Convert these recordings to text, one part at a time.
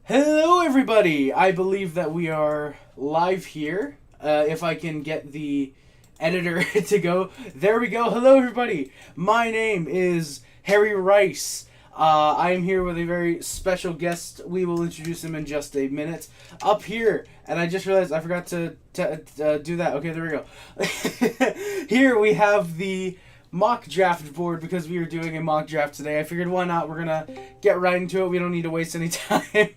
Hello, everybody! I believe that we are live here. If I can get the editor to go. There we go. Hello, everybody! My name is Harry Rice. I am here with a very special guest. We will introduce him in just a minute. Up here, and I just realized I forgot to do that. Okay, there we go. Here we have the mock draft board because we are doing a mock draft today. I figured why not? We're gonna get right into it. We don't need to waste any time.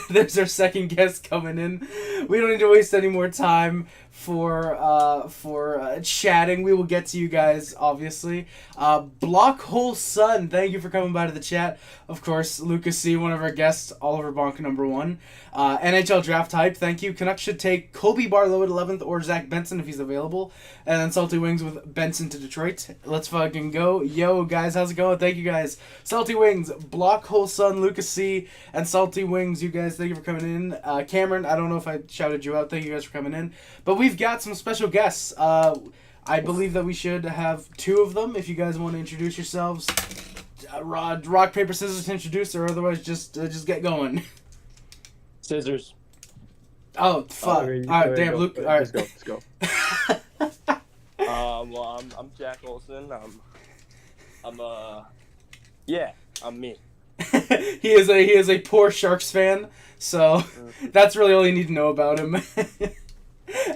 There's our second guest coming in. We don't need to waste any more time for chatting. We will get to you guys obviously. Blockhole Sun, thank you for coming by to the chat. Of course, Lucas C, one of our guests, Oliver Bonk #1. NHL Draft Hype, thank you. Canucks should take Kobe Barlow at 11th or Zach Benson if he's available. And then Salty Wings with Benson to Detroit. Let's fucking go. Yo, guys, how's it going? Thank you, guys. Salty Wings, Blockhole Sun, Lucas C, and Salty Wings, you guys, thank you for coming in. Cameron, I don't know if I shouted you out. Thank you guys for coming in. But we've got some special guests. I believe that we should have two of them. If you guys want to introduce yourselves, rock, paper, scissors to introduce, or otherwise just get going. Scissors. Oh, fuck. Alright, damn, Luke. Alright. Let's go. Well, I'm Jack Olson. I'm me. He is a poor Sharks fan, so that's really all you need to know about him.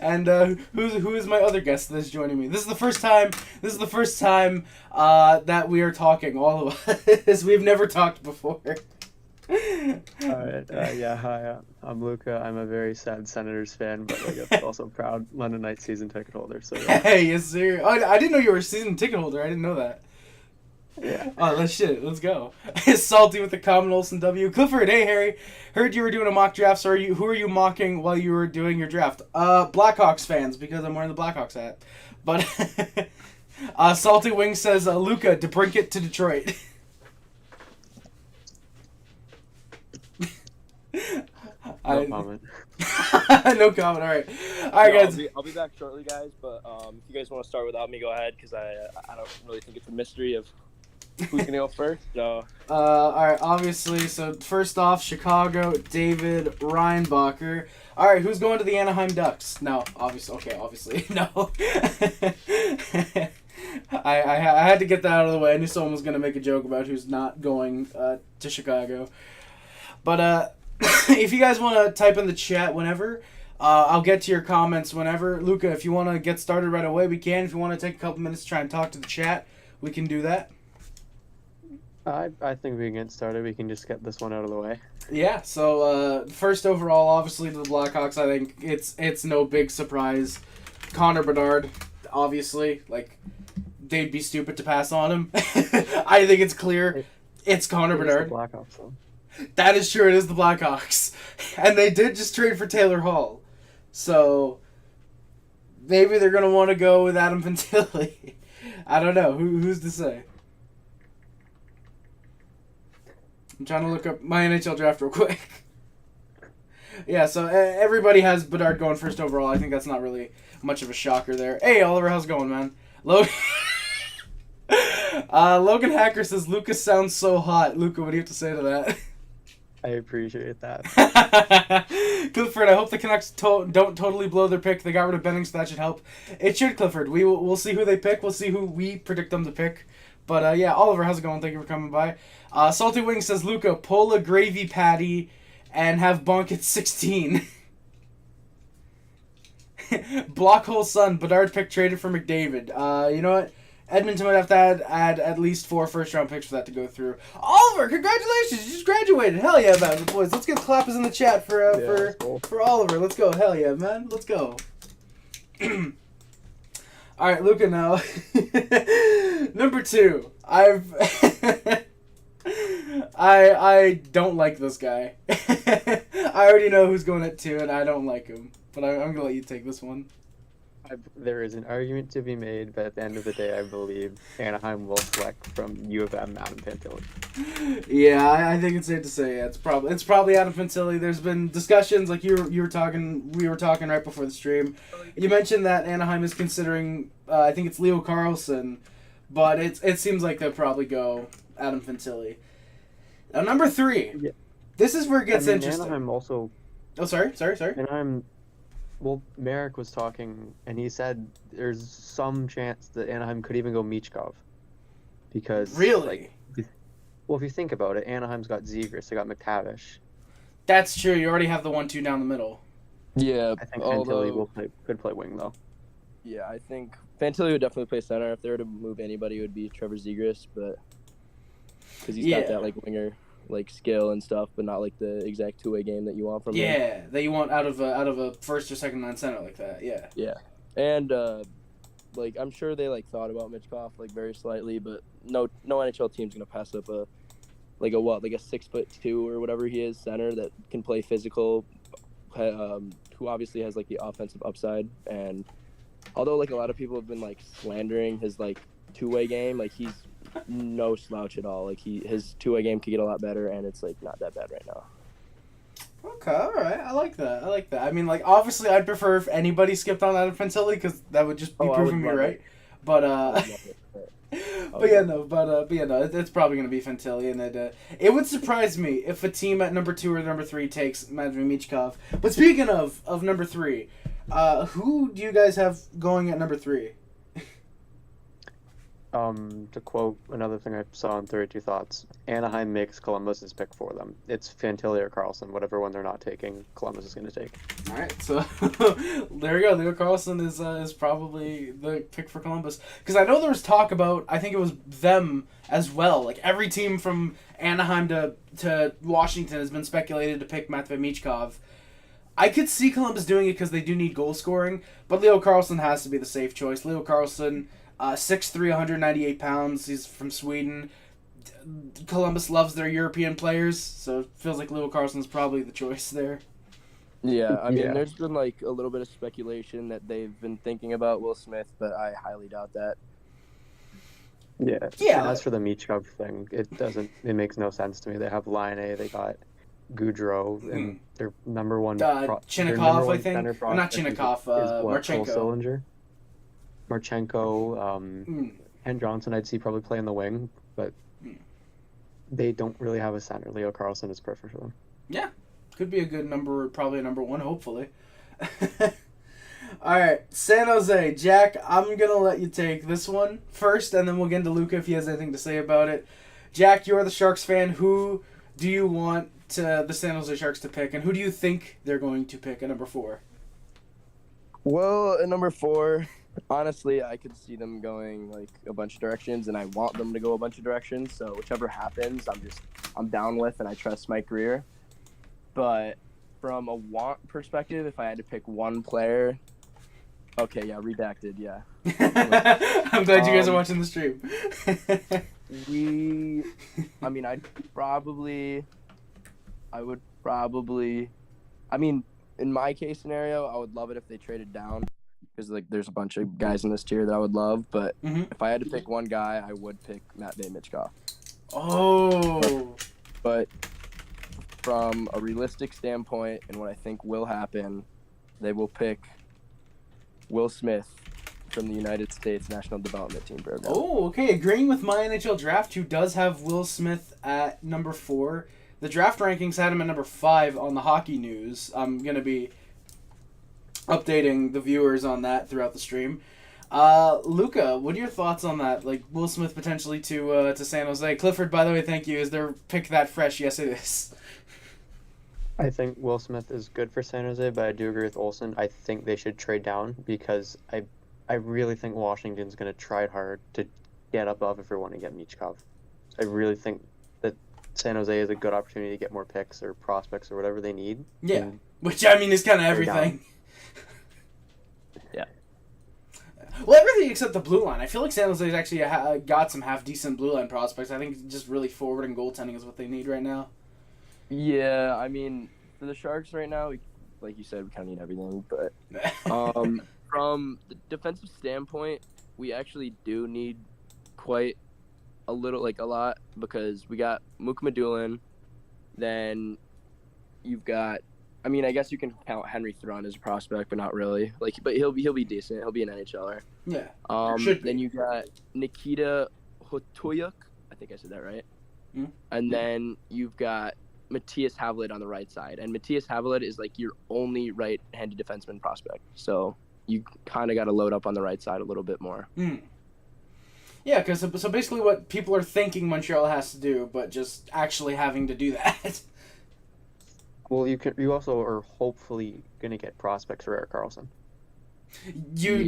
And who is my other guest that's joining me? This is the first time that we are talking, all of us. We've never talked before. Alright, hi, I'm Luca. I'm a very sad Senators fan, but I guess also proud London Knights season ticket holder. So yeah. Hey, yes sir. Oh, I didn't know you were a season ticket holder. I didn't know that. Yeah. Oh, let's shit. Let's go. Salty with the Common Olsen W. Clifford, hey Harry. Heard you were doing a mock draft. So who are you mocking while you were doing your draft? Blackhawks fans, because I'm wearing the Blackhawks hat. But Salty Wing says Luca DeBrincat to Detroit. No comment. No comment. All right, guys. I'll be back shortly, guys. But if you guys want to start without me, go ahead, because I don't really think it's a mystery of who's gonna go first. So. All right. Obviously, so first off, Chicago, David Reinbacher. All right, who's going to the Anaheim Ducks? No, obviously. Okay, obviously, no. I had to get that out of the way. I knew someone was gonna make a joke about who's not going to Chicago, but if you guys want to type in the chat whenever, I'll get to your comments whenever. Luca, if you want to get started right away, we can. If you want to take a couple minutes to try and talk to the chat, we can do that. I think we can get started. We can just get this one out of the way. Yeah, so first overall, obviously, to the Blackhawks, I think it's no big surprise. Connor Bedard, obviously, like, they'd be stupid to pass on him. I think it's clear it's Connor Bedard. The Blackhawks, though. That is true. It is the Blackhawks, and they did just trade for Taylor Hall, so maybe they're gonna want to go with Adam Fantilli. I don't know. Who's to say? I'm trying to look up my NHL draft real quick. Yeah, so everybody has Bedard going first overall. I think that's not really much of a shocker there. Hey, Oliver, how's it going, man? Logan. Logan Hacker says Lucas sounds so hot. Luca, what do you have to say to that? I appreciate that. Clifford, I hope the Canucks don't totally blow their pick. They got rid of Benning, so that should help. It should, Clifford. We'll see who they pick. We'll see who we predict them to pick. But yeah, Oliver, how's it going? Thank you for coming by. Salty Wing says, Luca, pull a gravy patty and have Bonk at 16. Blockhole Sun, Bedard pick traded for McDavid. You know what? Edmonton would have to add at least 4 first-round picks for that to go through. Oliver, congratulations! You just graduated. Hell yeah, man, boys. Let's get clappers in the chat for Oliver. Let's go. Hell yeah, man. Let's go. All right, Luca. Now, number 2. I don't like this guy. I already know who's going at 2, and I don't like him. But I'm gonna let you take this one. There is an argument to be made, but at the end of the day, I believe Anaheim will select from U of M Adam Fantilli. Yeah, I think it's safe to say it's probably Adam Fantilli. There's been discussions like we were talking right before the stream. You mentioned that Anaheim is considering I think it's Leo Carlson, but it seems like they'll probably go Adam Fantilli. Now number 3. Yeah. This is where it gets I mean, interesting. Anaheim also. Oh, sorry. Anaheim. Well, Merrick was talking, and he said there's some chance that Anaheim could even go Michkov, because Really? well, if you think about it, Anaheim's got Zegras, they got McTavish. That's true. You already have the 1-2 down the middle. Yeah, I think Fantilli could play wing though. Yeah, I think Fantilli would definitely play center. If they were to move anybody, it would be Trevor Zegras, but because he's got that winger skill and stuff, but not the exact two-way game that you want from him. Yeah, that you want out of a first or second line center like that. Yeah. Yeah, and I'm sure they thought about Michkov very slightly, but no NHL team's gonna pass up a 6'2" or whatever he is center that can play physical, who obviously has the offensive upside. And although a lot of people have been slandering his two-way game, he's no slouch at all. His two-way game could get a lot better, and it's not that bad right now. Okay, all right. I like that. I mean, obviously, I'd prefer if anybody skipped on out of Fantilli, because that would just be proving me right. But it's probably gonna be Fantilli, and it would surprise me if a team at number 2 or number 3 takes Matvei Michkov. But speaking of number 3, who do you guys have going at number 3? To quote another thing I saw in 32 Thoughts, Anaheim makes Columbus's pick for them. It's Fantilli or Carlson, whatever one they're not taking, Columbus is going to take. All right, so there we go. Leo Carlson is probably the pick for Columbus, because I know there was talk about, I think it was them as well. Every team from Anaheim to Washington has been speculated to pick Matvei Michkov. I could see Columbus doing it because they do need goal scoring, but Leo Carlson has to be the safe choice. Leo Carlson, 6'3", 198 pounds. He's from Sweden. Columbus loves their European players, so it feels like Leo Carlson's probably the choice there. Yeah, I mean, there's been a little bit of speculation that they've been thinking about Will Smith, but I highly doubt that. Yeah. Yeah. As for the Michkov thing, it makes no sense to me. They have Line A, they got Goudreau, and their number one Chinnikov, I think. Or not Chinnikov, Marchenko. Marchenko, Ken Johnson, I'd see probably play in the wing, but they don't really have a center. Leo Carlson is perfect for them. Yeah, could be a good number, probably a number 1, hopefully. All right, San Jose. Jack, I'm going to let you take this one first, and then we'll get into Luca if he has anything to say about it. Jack, you're the Sharks fan. Who do you want the San Jose Sharks to pick, and who do you think they're going to pick at number 4? Well, at number 4, honestly, I could see them going a bunch of directions, and I want them to go a bunch of directions. So whichever happens, I'm down with, and I trust my career. But from a want perspective, if I had to pick one player, okay, yeah, redacted, yeah. I'm glad you guys are watching the stream. In my case scenario, I would love it if they traded down, because there's a bunch of guys in this tier that I would love, but if I had to pick one guy, I would pick Matvei Michkov. Oh. But from a realistic standpoint and what I think will happen, they will pick Will Smith from the United States National Development Team program. Oh, okay. Agreeing with my NHL Draft, who does have Will Smith at number 4. The draft rankings had him at number 5 on the Hockey News. I'm going to be updating the viewers on that throughout the stream. Luca, what are your thoughts on that? Will Smith potentially to San Jose. Clifford, by the way, thank you. Is their pick that fresh? Yes, it is. I think Will Smith is good for San Jose, but I do agree with Olsen. I think they should trade down, because I really think Washington's going to try hard to get above if they want to get Michkov. I really think that San Jose is a good opportunity to get more picks or prospects or whatever they need. Yeah, which is kind of everything. Yeah. Well, everything except the blue line. I feel like San Jose's actually got some half-decent blue line prospects. I think just really forward and goaltending is what they need right now. Yeah, for the Sharks right now, like you said, we kind of need everything. But from the defensive standpoint, we actually do need quite a lot, because we got Mukmadulin, then you've got, I guess you can count Henry Thrun as a prospect, but not really. But he'll be decent. He'll be an NHLer. Yeah. Then you got Nikita Hotoyuk. I think I said that right. Mm-hmm. And then you've got Matthias Havlet on the right side, and Matthias Havlet is like your only right-handed defenseman prospect. So you kind of got to load up on the right side a little bit more. Yeah, because so basically what people are thinking Montreal has to do, but just actually having to do that. Well, you also are hopefully going to get prospects for Erik Karlsson.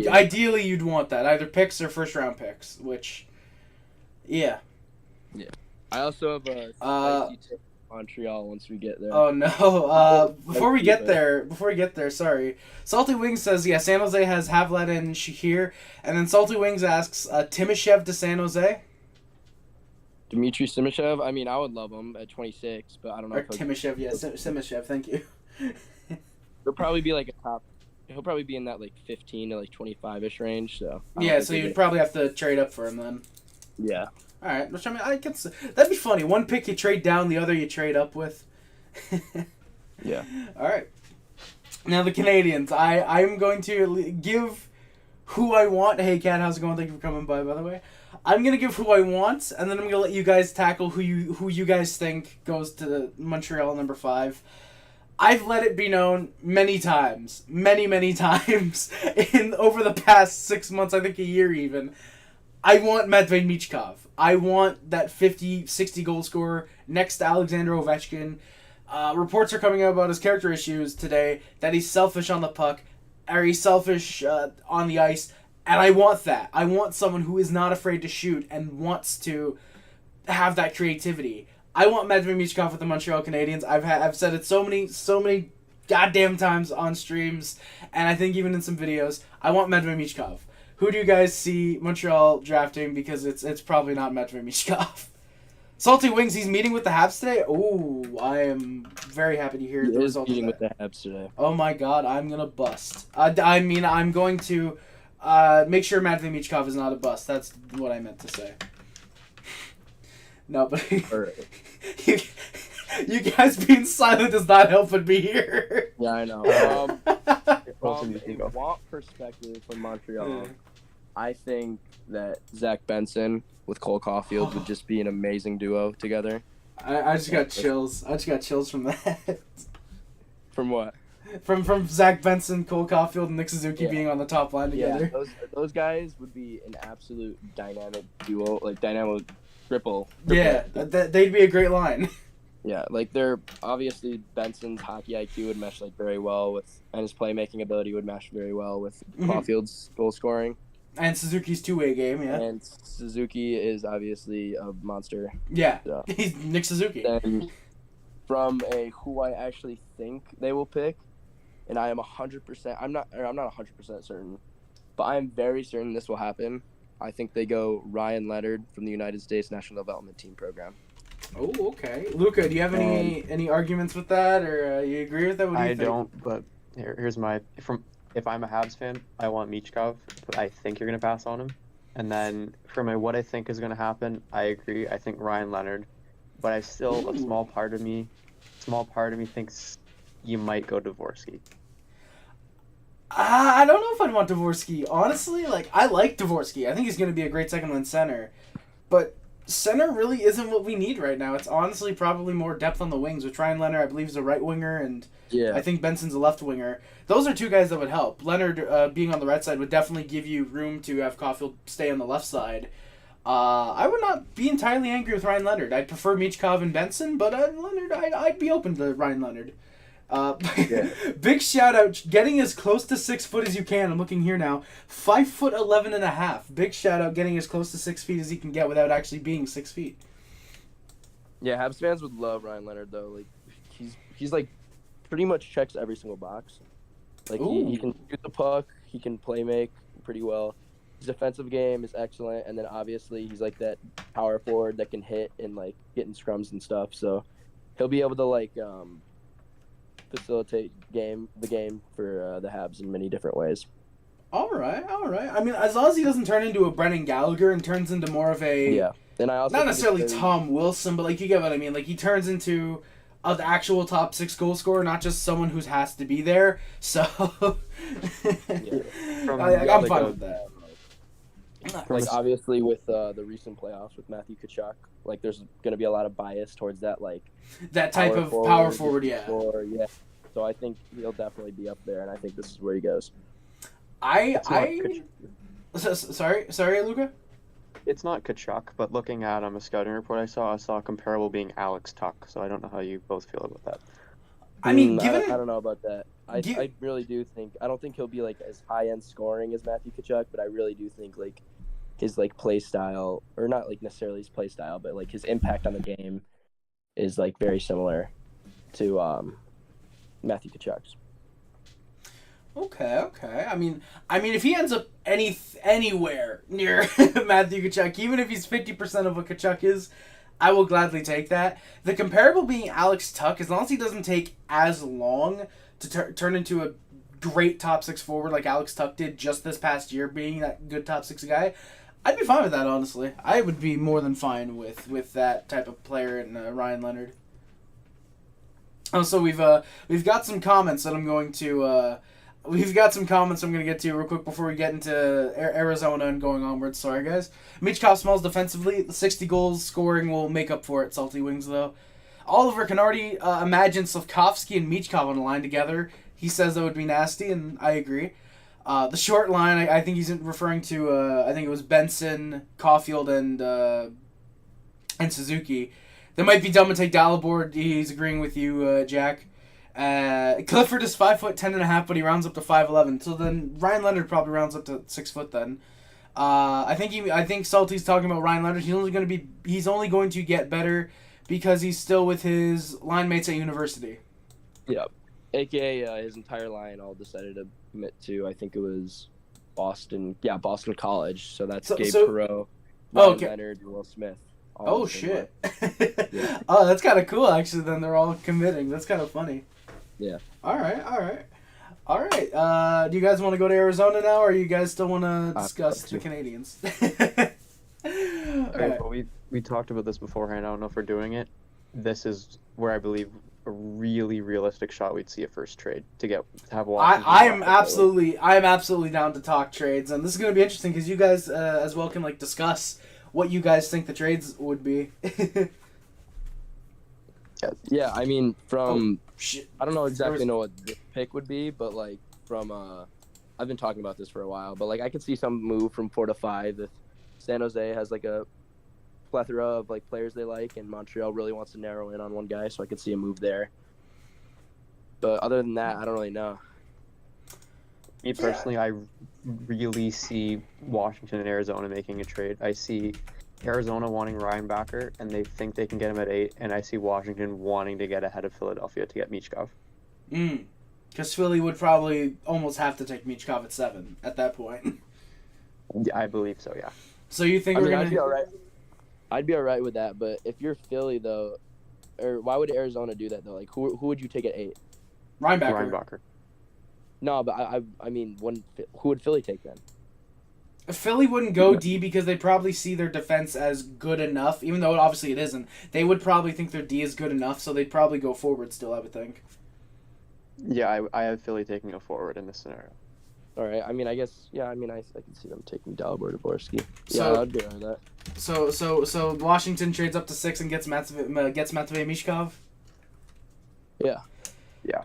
Ideally you'd want that, either picks or first round picks, which, yeah. I also have a spicy tip for Montreal once we get there. Oh no! Before we get there, sorry. Salty Wings says, yeah, San Jose has Havlat and Shahir, and then Salty Wings asks, Timashev to San Jose. Dmitry Simashev, I mean, I would love him at 26, but I don't know. Or Timashev, yeah, Simashev, thank you. He'll probably be like he'll probably be in that like 15 to like 25-ish range. So yeah, so you'd probably have to trade up for him then. Yeah. All right, which I mean, I guess that'd be funny. One pick you trade down, the other you trade up with. Yeah. All right. Now the Canadians. I'm going to give who I want. Hey, Kat, how's it going? Thank you for coming by the way. I'm gonna give who I want, and then I'm gonna let you guys tackle who you guys think goes to Montreal number 5. I've let it be known many times, many times, over the past 6 months, I think a year even. I want Matvei Michkov. I want that 50, 60 goal scorer next to Alexander Ovechkin. Reports are coming out about his character issues today, that he's selfish on the puck, or he's selfish on the ice, and I want that. I want someone who is not afraid to shoot and wants to have that creativity. I want Matvei Michkov with the Montreal Canadiens. I've said it so many goddamn times on streams, and I think even in some videos. I want Matvei Michkov. Who do you guys see Montreal drafting? Because it's probably not Matvei Michkov. Salty Wings, he's meeting with the Habs today. Oh, I am very happy to hear the result of that. Meeting with the Habs today. Oh my God, I'm gonna bust. I mean, I'm going to make sure Matvei Michkov is not a bust. That's what I meant to say. No, but you guys being silent is not helping me here. Yeah, I know. From a want perspective from Montreal, I think that Zach Benson with Cole Caulfield would just be an amazing duo together. I just got chills. I just got chills from that. From what? From Zach Benson, Cole Caulfield, and Nick Suzuki being on the top line together. Yeah, those guys would be an absolute dynamic duo, like dynamic triple. Yeah, they'd be a great line. Yeah, like they're obviously Benson's hockey IQ would mesh like very well with, and his playmaking ability would mesh very well with Caulfield's goal scoring. And Suzuki's two-way game, yeah. And Suzuki is obviously a monster. Yeah, so. He's Nick Suzuki. Then from a who I actually think they will pick, and I am 100%. I'm not 100% certain, but I am very certain this will happen. I think they go Ryan Leonard from the United States National Development Team program. Oh, okay. Luca, do you have any arguments with that, or you agree with that? What do you think? I don't, but here's my if I'm a Habs fan, I want Michkov, but I think you're gonna pass on him. And then for what I think is gonna happen, I agree. I think Ryan Leonard, but I still a small part of me thinks you might go Dvorsky. I don't know if I'd want Dvorsky. Honestly, I like Dvorsky. I think he's going to be a great second line center. But center really isn't what we need right now. It's honestly probably more depth on the wings, which Ryan Leonard, I believe, is a right winger, and I think Benson's a left winger. Those are two guys that would help. Leonard being on the right side would definitely give you room to have Caulfield stay on the left side. I would not be entirely angry with Ryan Leonard. I'd prefer Michkov and Benson, but Leonard, I'd be open to Ryan Leonard. Big shout out, getting as close to 6 foot as you can. I'm looking here now, 5'11.5". Big shout out, getting as close to 6 feet as he can get without actually being 6 feet. Yeah, Habs fans would love Ryan Leonard though. Like he's like pretty much checks every single box. Like he can shoot the puck, he can play make pretty well. His defensive game is excellent, and then obviously he's like that power forward that can hit and like get in scrums and stuff. So he'll be able to facilitate the game for the Habs in many different ways. All right. I mean, as long as he doesn't turn into a Brennan Gallagher and turns into more of a And I also not necessarily Tom Wilson, but you get what I mean. Like he turns into the actual top 6 goal scorer, not just someone who has to be there. So I'm fine with that. Like obviously with the recent playoffs with Matthew Tkachuk, like there's going to be a lot of bias towards that that type of power forward, yeah. Yeah. So I think he'll definitely be up there, and I think this is where he goes. Sorry, Luca. It's not Kachuk, but looking at a scouting report I saw comparable being Alex Tuck. So I don't know how you both feel about that. I mean, I don't know about that. I really do think I don't think he'll be like as high end scoring as Matthew Tkachuk, but I really do think like his like play style, or not like necessarily his play style, but like his impact on the game is like very similar to Matthew Tkachuk's. Okay. I mean, if he ends up anywhere near Matthew Tkachuk, even if he's 50% of what Tkachuk is, I will gladly take that. The comparable being Alex Tuck, as long as he doesn't take as long to turn into a great top six forward like Alex Tuck did just this past year, being that good top six guy, I'd be fine with that. Honestly, I would be more than fine with that type of player in Ryan Leonard. Also, we've got some comments that I'm going to. We've got some comments I'm going to get to real quick before we get into Arizona and going onwards. Sorry, guys. Michkov smells defensively. The 60 goals scoring will make up for it. Salty Wings, though. Oliver Kahnawake imagines Slavkovsky and Michkov on a line together. He says that would be nasty, and I agree. The short line, I think he's referring to, I think it was Benson, Caulfield, and Suzuki. They might be dumb to take Dalibor. He's agreeing with you, Jack. Clifford is 5'10.5", but he rounds up to 5'11". So then Ryan Leonard probably rounds up to 6 foot then. I think Salty's talking about Ryan Leonard. He's only going to get better because he's still with his line mates at university. Yep. AKA his entire line all decided to commit to, I think it was Boston College. So that's Gabe Perreault, Ryan Leonard, and Will Smith. Oh shit. Yeah. Oh, that's kind of cool actually. Then they're all committing. That's kind of funny. Yeah. All right. Do you guys want to go to Arizona now, or you guys still want to discuss the Canadians? Okay, well, we talked about this beforehand. I don't know if we're doing it. This is where I believe a really realistic shot we'd see a first trade to have Washington. I'm absolutely down to talk trades, and this is going to be interesting because you guys as well can like discuss what you guys think the trades would be. Yeah, I mean, I don't know exactly know what the pick would be, but like from I've been talking about this for a while, but like I could see some move from 4 to 5 if San Jose has like a plethora of like players they like, and Montreal really wants to narrow in on one guy, so I could see a move there. But other than that, I don't really know. Me personally, I really see Washington and Arizona making a trade. I see Arizona wanting Ryan Backer, and they think they can get him at 8, and I see Washington wanting to get ahead of Philadelphia to get Michkov. Because Philly would probably almost have to take Michkov at 7 at that point. Yeah, I believe so, yeah. So you think we're going to... I'd be all right. I'd be all right with that, but if you're Philly, though, or why would Arizona do that, though? Like, who would you take at 8? Ryan Backer. No, but I mean, who would Philly take then? Philly wouldn't go D because they probably see their defense as good enough, even though obviously it isn't. They would probably think their D is good enough, so they'd probably go forward still, I would think. Yeah, I have Philly taking a forward in this scenario. All right. I mean, I guess, yeah, I mean, I can see them taking Dalibor Dvorsky. So, yeah, I'd be all right with that. So Washington trades up to 6 and gets Matvei Michkov? Yeah. Yeah.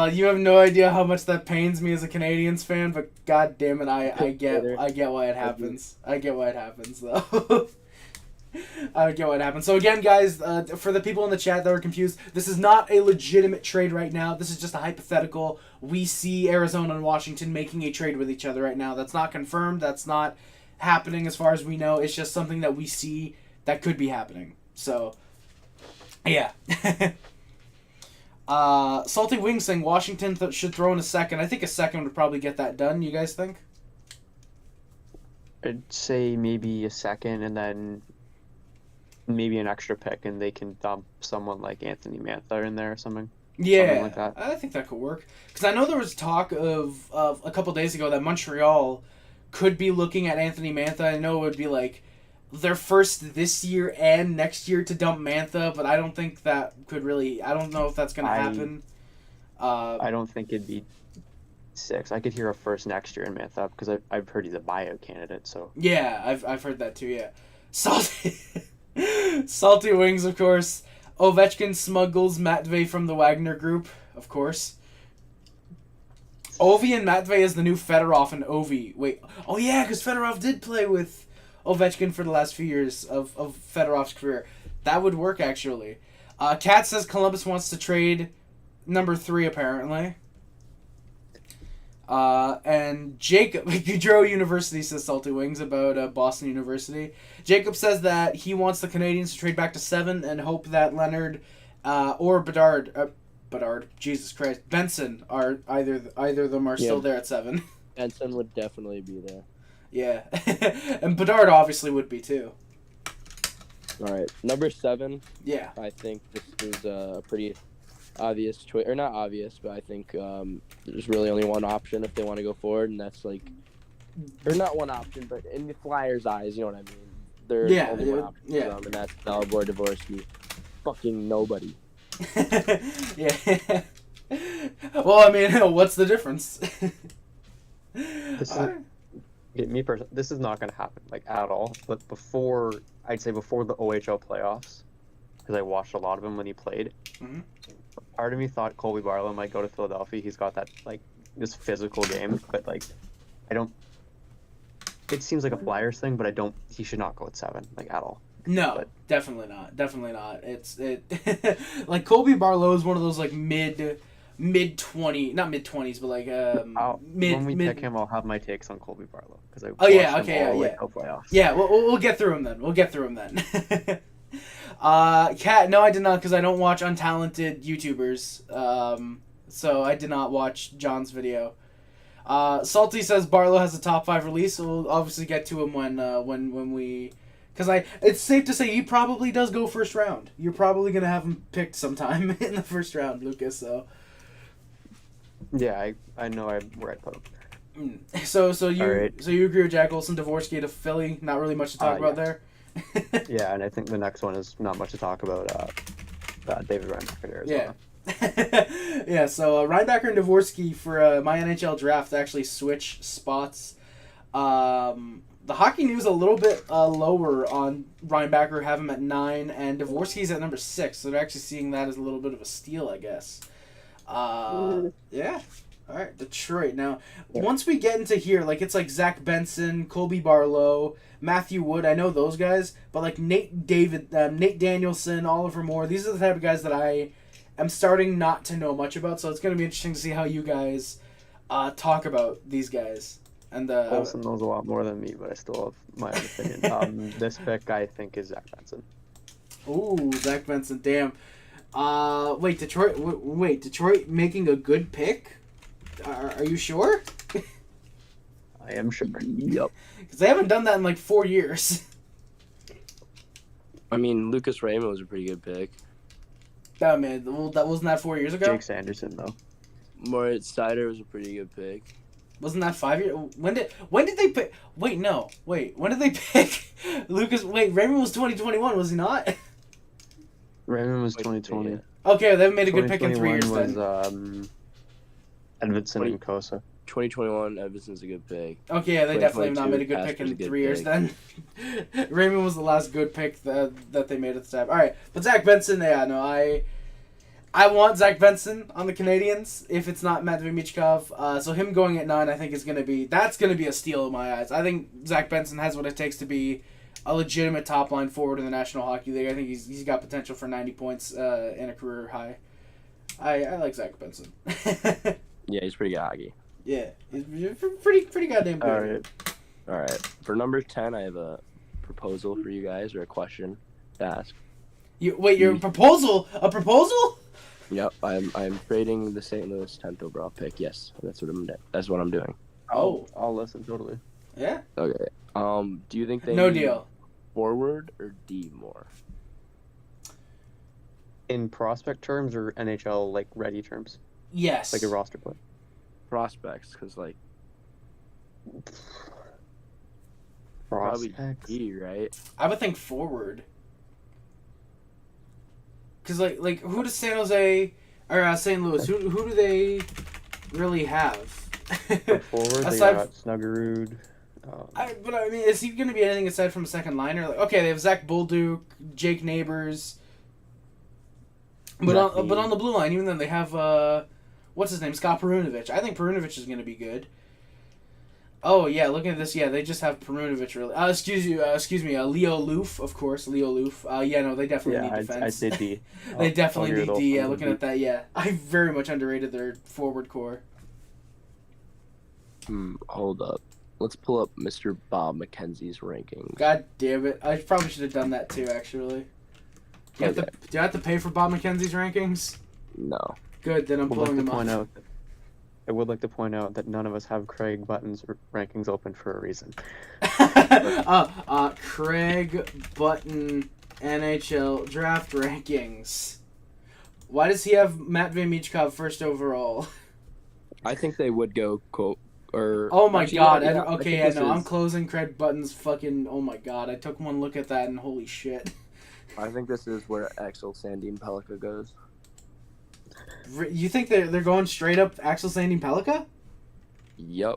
You have no idea how much that pains me as a Canadians fan, but god damn it, I get why it happens. I get why it happens though. I get what happened. So again, guys, for the people in the chat that are confused, this is not a legitimate trade right now. This is just a hypothetical. We see Arizona and Washington making a trade with each other right now. That's not confirmed. That's not happening as far as we know. It's just something that we see that could be happening. So, yeah. Salty Wings saying Washington should throw in a second. I think a second would probably get that done. You guys think? I'd say maybe a second and then maybe an extra pick, and they can dump someone like Anthony Mantha in there or something. Yeah, something like that. I think that could work. Because I know there was talk of a couple days ago that Montreal could be looking at Anthony Mantha. I know it would be like their first this year and next year to dump Mantha, but I don't think that could really... I don't know if that's going to happen. I don't think it'd be 6. I could hear a first next year in Mantha because I've heard he's a buyout candidate. So Yeah, I've heard that too. Yeah, salty, salty wings, of course. Ovechkin smuggles Matvey from the Wagner group, of course. Ovi and Matvey is the new Fedorov and Ovi. Wait, oh yeah, because Fedorov did play with Ovechkin for the last few years of Fedorov's career. That would work, actually. Kat says Columbus wants to trade number 3, apparently. And Jacob, Goudreau University says Salty Wings about Boston University. Jacob says that he wants the Canadians to trade back to 7 and hope that Leonard or Bedard, Jesus Christ, Benson are either of them are still there at 7. Benson would definitely be there. Yeah, and Bedard obviously would be too. All right, number 7. Yeah, I think this is a pretty obvious choice, or not obvious, but I think there's really only one option if they want to go forward, and that's like, or not one option, but in the Flyers' eyes, you know what I mean. There's only one option for them, and that's Dalibor Dvorsky. Fucking nobody. Yeah. Well, I mean, what's the difference? Me personally, this is not going to happen like at all. But before the OHL playoffs, because I watched a lot of him when he played. Mm-hmm. Part of me thought Colby Barlow might go to Philadelphia. He's got that like this physical game, but like I don't. It seems like a Flyers thing, but he should not go at 7 like at all. No, definitely not. Definitely not. Like Colby Barlow is one of those like mid 20, not mid 20s, but like when we pick him, I'll have my takes on Colby Barlow because I playoffs. Yeah, we'll get through him then. Kat, no, I did not because I don't watch untalented YouTubers. So I did not watch John's video. Salty says Barlow has a top 5 release. So we'll obviously get to him when we. Because it's safe to say he probably does go first round. You're probably gonna have him picked sometime in the first round, Lucas. So. Yeah, I know where I put him. So you agree with Jack Olsen, Dvorsky to Philly? Not really much to talk about there. Yeah, and I think the next one is not much to talk about. David Reinbacher there as well. Yeah, so Reinbacher and Dvorsky for my NHL draft actually switch spots. The Hockey News a little bit lower on Reinbacher, have him at 9, and Dvorsky's at number 6, so they're actually seeing that as a little bit of a steal, I guess. Yeah. All right, Detroit. Now, once we get into here, like it's like Zach Benson, Colby Barlow, Matthew Wood. I know those guys, but like Nate Danielson, Oliver Moore. These are the type of guys that I am starting not to know much about. So it's going to be interesting to see how you guys talk about these guys. And Olsen knows a lot more than me, but I still have my own opinion. This pick, I think, is Zach Benson. Ooh, Zach Benson. Damn. Wait, Detroit making a good pick? Are you sure? I am sure. Yep. Because they haven't done that in like 4 years. I mean, Lucas Raymond was a pretty good pick. Oh man, that wasn't that 4 years ago. Jake Sanderson though. Moritz Seider was a pretty good pick. Wasn't that 5 years? When did they pick? Wait, no. Wait, when did they pick Lucas? Wait, Raymond was 2021, was he not? Raymond was 2020. Okay, they made a good pick in 3 years was, then. Edvidson and Kosa. 2021, Edvinson's a good pick. Okay, yeah, they definitely have not made a good pick in 3 years then. Raymond was the last good pick that they made at the time. All right, but Zach Benson, yeah, no, I want Zach Benson on the Canadians if it's not Matvey Michkov. So him going at 9, I think that's gonna be a steal in my eyes. I think Zach Benson has what it takes to be a legitimate top line forward in the National Hockey League. I think he's got potential for 90 points in a career high. I like Zach Benson. Yeah, he's pretty good hockey. Yeah, he's pretty goddamn good. All right. For number 10, I have a proposal for you guys, or a question to ask. Your proposal? A proposal? Yep, I'm trading the St. Louis 10th overall pick. Yes, that's what I'm doing. Oh, I'll listen totally. Yeah. Okay. Do you think they no need deal forward or D more? In prospect terms or NHL like ready terms? Yes. Like a roster play. Prospects, because like Prospects. probably D, right? I would think forward. Cause like who does San Jose or St. Louis? Who do they really have Forward, they Aside got Snuggerud. but I mean, is he going to be anything aside from a second liner? Like, okay, they have Zach Bolduc, Jake Neighbors, but on the blue line, even then they have what's his name, Scott Perunovic. I think Perunovic is going to be good. Oh yeah, looking at this, yeah, they just have Perunovic really. Excuse me, Leo Loof, of course, Leo Loof. Yeah, no, they definitely need defense. I'd say D. They definitely need D. Yeah, looking at that, yeah, I very much underrated their forward core. Hold up. Let's pull up Mr. Bob McKenzie's rankings. God damn it! I probably should have done that too. Actually, do you have to pay for Bob McKenzie's rankings? No. Good, then I'm pulling them up. I would like to point out that none of us have Craig Button's rankings open for a reason. Craig Button NHL Draft rankings. Why does he have Matvei Michkov first overall? I think they would go oh my god! Yeah, I'm closing Craig Button's fucking. Oh my god! I took one look at that and holy shit. I think this is where Axel Sandin Pellikka goes. You think they're going straight up Axel Sandin Pellikka? Yep.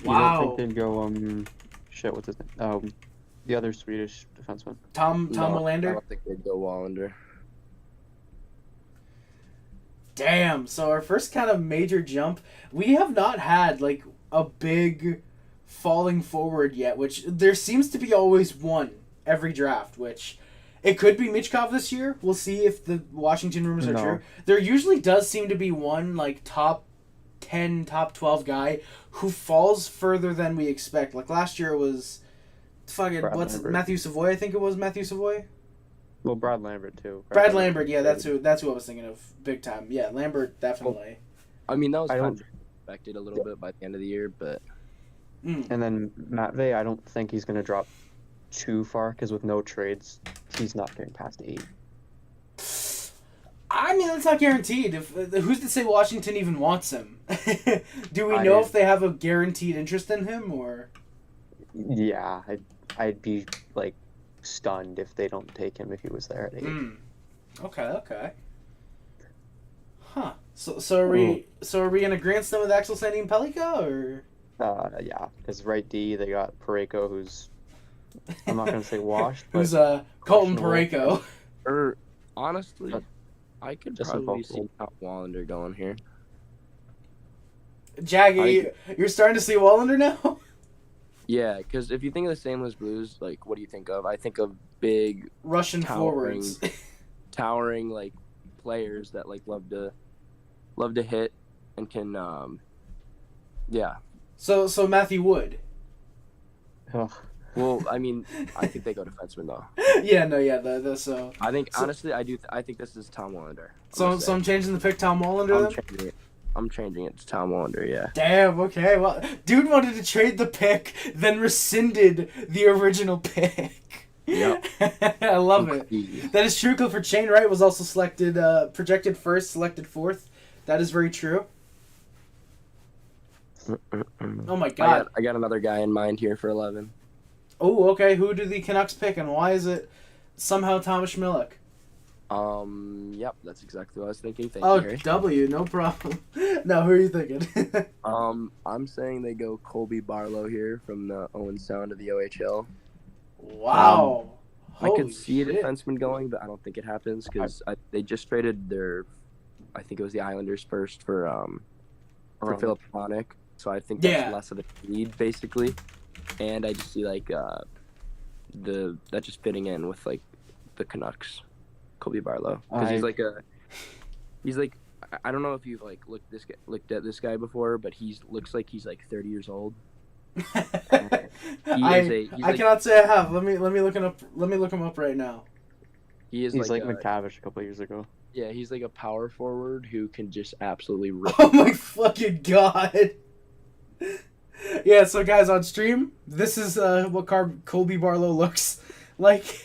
Wow. You don't think they'd go what's his name? The other Swedish defenseman. Tom Willander? I don't think they'd go Wallander. Damn, so our first kind of major jump, we have not had like a big falling forward yet, which there seems to be always one every draft, which it could be Michkov this year. We'll see if the Washington rumors are true. There usually does seem to be one like top 10, top 12 guy who falls further than we expect. Like last year it was Matthew Savoy, I think it was Matthew Savoy. Well, Brad Lambert too. Brad Lambert, yeah, that's who I was thinking of big time. Yeah, Lambert definitely. Well, I mean, that was kind of expected a little bit by the end of the year, but. And then Matvei, I don't think he's going to drop too far because with no trades, he's not getting past 8. I mean, that's not guaranteed. Who's to say Washington even wants him? Do we know if they have a guaranteed interest in him or? Yeah, I'd be like stunned if they don't take him if he was there at 8. Okay. Huh. So are we in agreement with Axel Sandin Pellikka or? Yeah, because right D they got Parayko, who's I'm not gonna say washed. Who's Colton Parayko? Honestly, I could probably see Tom Wallander going here. Jaggy, you're starting to see Wallander now? Yeah, because if you think of the St. Louis Blues, like, what do you think of? I think of big Russian forwards, towering like players that like love to hit and can, yeah. So Matthew Wood. Ugh. Well, I mean, I think they go defenseman though. So. I think honestly, I think this is Tom Wallander. So I'm changing the pick, Tom Wallander. I'm changing it to Tom Wallander. Yeah. Damn. Okay. Well, dude wanted to trade the pick, then rescinded the original pick. Yep. I love it. That is true. Clifford Chain Wright was also selected, projected first, selected fourth. That is very true. Oh my god. I got another guy in mind here for 11. Oh, okay. Who do the Canucks pick, and why is it somehow Thomas Schmilek? Yep, that's exactly what I was thinking. Thank you, Harry. W, no problem. Now, who are you thinking? I'm saying they go Colby Barlow here from the Owen Sound of the OHL. Wow. I could see a defenseman going, but I don't think it happens because they just traded I think it was the Islanders first for Philip Hronek, so I think that's less of a need basically, and I just see like that just fitting in with like the Canucks. Colby Barlow, because he's like I don't know if you've like looked at this guy before, but looks like he's like 30 years old. I cannot say I have. Let me look him up. Let me look him up right now. He's like McTavish a couple years ago. Yeah, he's like a power forward who can just absolutely rip. Oh my fucking god! Yeah, so guys on stream, this is what Colby Barlow looks like.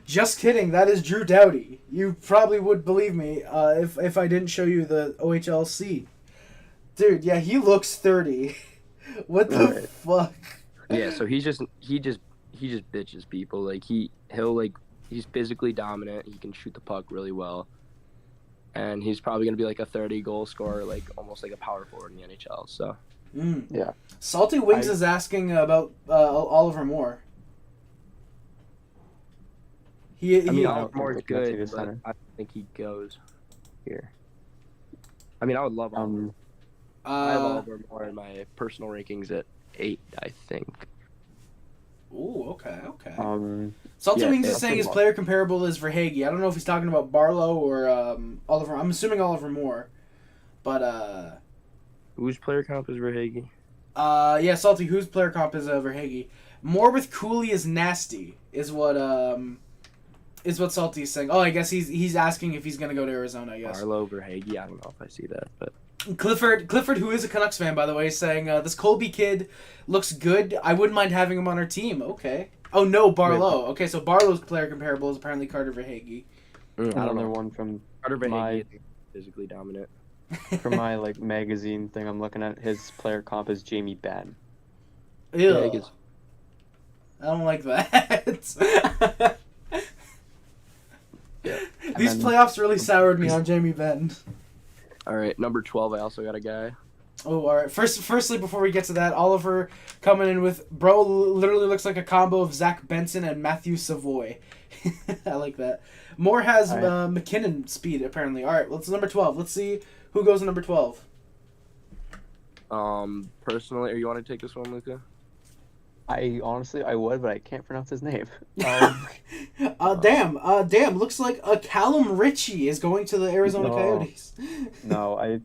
Just kidding, that is Drew Doughty. You probably would believe me if I didn't show you the OHLC. Dude, yeah, he looks 30. What the fuck? Yeah, so he just bitches people. Like he's physically dominant. He can shoot the puck really well. and he's probably going to be like a 30-goal scorer, like almost like a power forward in the NHL. So Yeah. Salty Wings is asking about Oliver Moore. I mean, I don't Oliver Moore is think that's good, either but center. I don't think he goes here. I mean, I would love Oliver. I have Oliver Moore in my personal rankings at 8, I think. Ooh, okay. Salty yeah, Wings is yeah. saying his player comparable is Verhaeghe. I don't know if he's talking about Barlow or Oliver. I'm assuming Oliver Moore, but Whose player comp is Verhaeghe? yeah, Salty. Whose player comp is Verhaeghe? Moore with Cooley is nasty. Is what Salty is saying. Oh, I guess he's asking if he's gonna go to Arizona. I guess. Barlow, Verhaeghe. I don't know if I see that, but Clifford, who is a Canucks fan, by the way, is saying this Colby kid looks good. I wouldn't mind having him on our team. Okay. Oh no, Barlow. Okay, so Barlow's player comparable is apparently Carter Verhaeghe. I don't Another know. one from Carter Verhaeghe my is physically dominant. from my like magazine thing I'm looking at. His player comp is Jamie Benn. Ew. Yeah, I guess- I don't like that. Yeah. These then- playoffs really soured me on Jamie Benn. All right, number 12. I also got a guy. Oh, all right. Firstly, before we get to that, Oliver coming in with bro literally looks like a combo of Zach Benson and Matthew Savoy. I like that. Moore has All right. McKinnon speed apparently. All right, let's number 12. Let's see who goes number 12. Personally, or you want to take this one, Luca? I honestly would, but I can't pronounce his name. Damn. Looks like a Callum Ritchie is going to the Arizona No. Coyotes. No,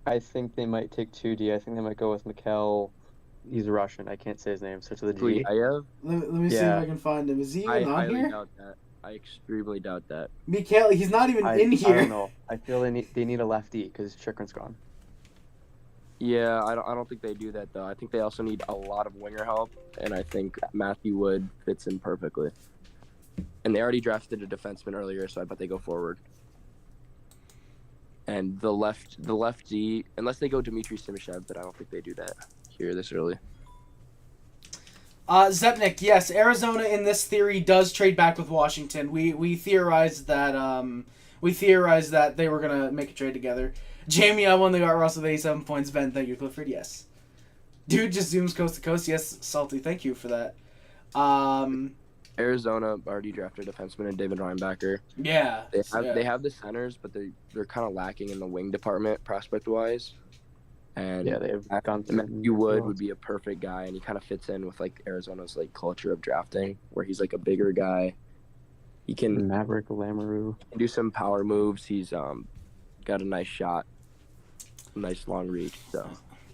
I think they might take 2D. I think they might go with Mikhail. He's Russian. I can't say his name. So to the G. Guyayev? Let me see if Yeah. I can find him. Is he I even on highly here? doubt that. I extremely doubt that. Mikhail, he's not even in I here. don't know. I feel they need a lefty because Chikrin's gone. Yeah, I don't think they do that though. I think they also need a lot of winger help, and I think Matthew Wood fits in perfectly. And they already drafted a defenseman earlier, so I bet they go forward. And the lefty, unless they go Dmitry Simishev, but I don't think they do that here this early. Zepnik, yes, Arizona in this theory does trade back with Washington. We theorized that they were gonna make a trade together. Jamie, I won the Art Ross with 87 points. Ben, thank you. Clifford, yes. Dude just zooms coast to coast. Yes, Salty, thank you for that. Arizona already drafted a defenseman and David Reinbacher. Yeah. They have the centers, but they're kind of lacking in the wing department prospect wise. And Yeah, they have gone through. Matthew Wood would be a perfect guy, and he kind of fits in with like Arizona's like culture of drafting, where he's like a bigger guy. He can Maverick Lamoureux. do some power moves. He's got a nice shot, nice long reach.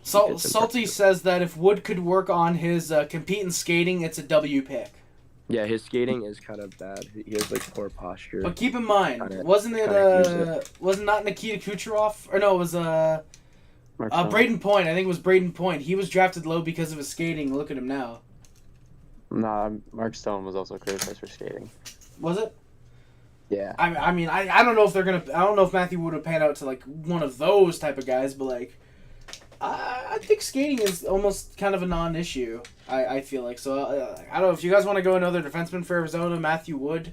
So Salty says that if Wood could work on his compete in skating, it's a W pick. yeah, his skating is kind of bad. He has like poor posture. But keep in mind, Kinda- wasn't kinda not Nikita Kucherov? Or no, it was Mark Stone. Braden Point. I think it was Braden Point. He was drafted low because of his skating. Look at him now. Nah, Mark Stone was also criticized for skating. Was it? Yeah. I mean, I don't know if they're gonna. I don't know if Matthew would have panned out to like one of those type of guys, but like, I think skating is almost kind of a non-issue. I feel like so. I don't know if you guys want to go another defenseman for Arizona, Matthew Wood.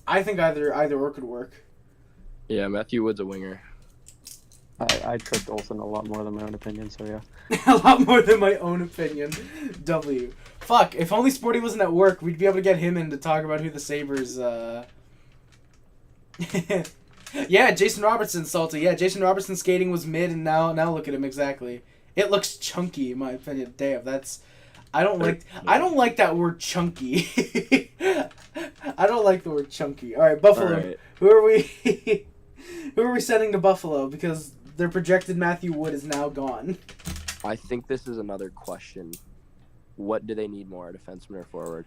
I think either or could work. Yeah, Matthew Wood's a winger. I trust Olsen a lot more than my own opinion, so yeah. A lot more than my own opinion. W. Fuck. If only Sporty wasn't at work, we'd be able to get him in to talk about who the Sabres. Yeah, Jason Robertson, Salty. Yeah, Jason Robertson's skating was mid, and now look at him exactly. It looks chunky, in my opinion. Damn, that's. I don't like that word chunky. I don't like the word chunky. All right, Buffalo. All right. Who are we? Who are we sending to Buffalo? Because their projected Matthew Wood is now gone. I think this is another question. What do they need more, a defenseman or forward?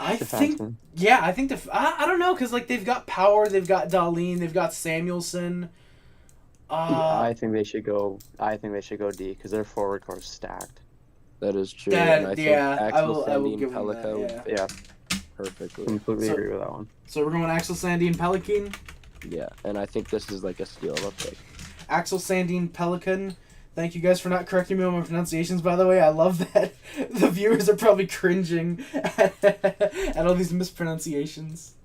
I think I don't know, because like they've got Power, they've got Dahlin, they've got Samuelson. I think they should go D because their forward core is stacked. That is true. That- and I think yeah, I Axel will Sandin give them Pellica that, would Yeah, fit perfectly. completely So- agree with that one. So we're going Axel Sandin Pelican. Yeah, and I think this is like a steal of a pick. Axel Sandin Pelican. Thank you guys for not correcting me on my pronunciations, by the way. I love that. The viewers are probably cringing at all these mispronunciations.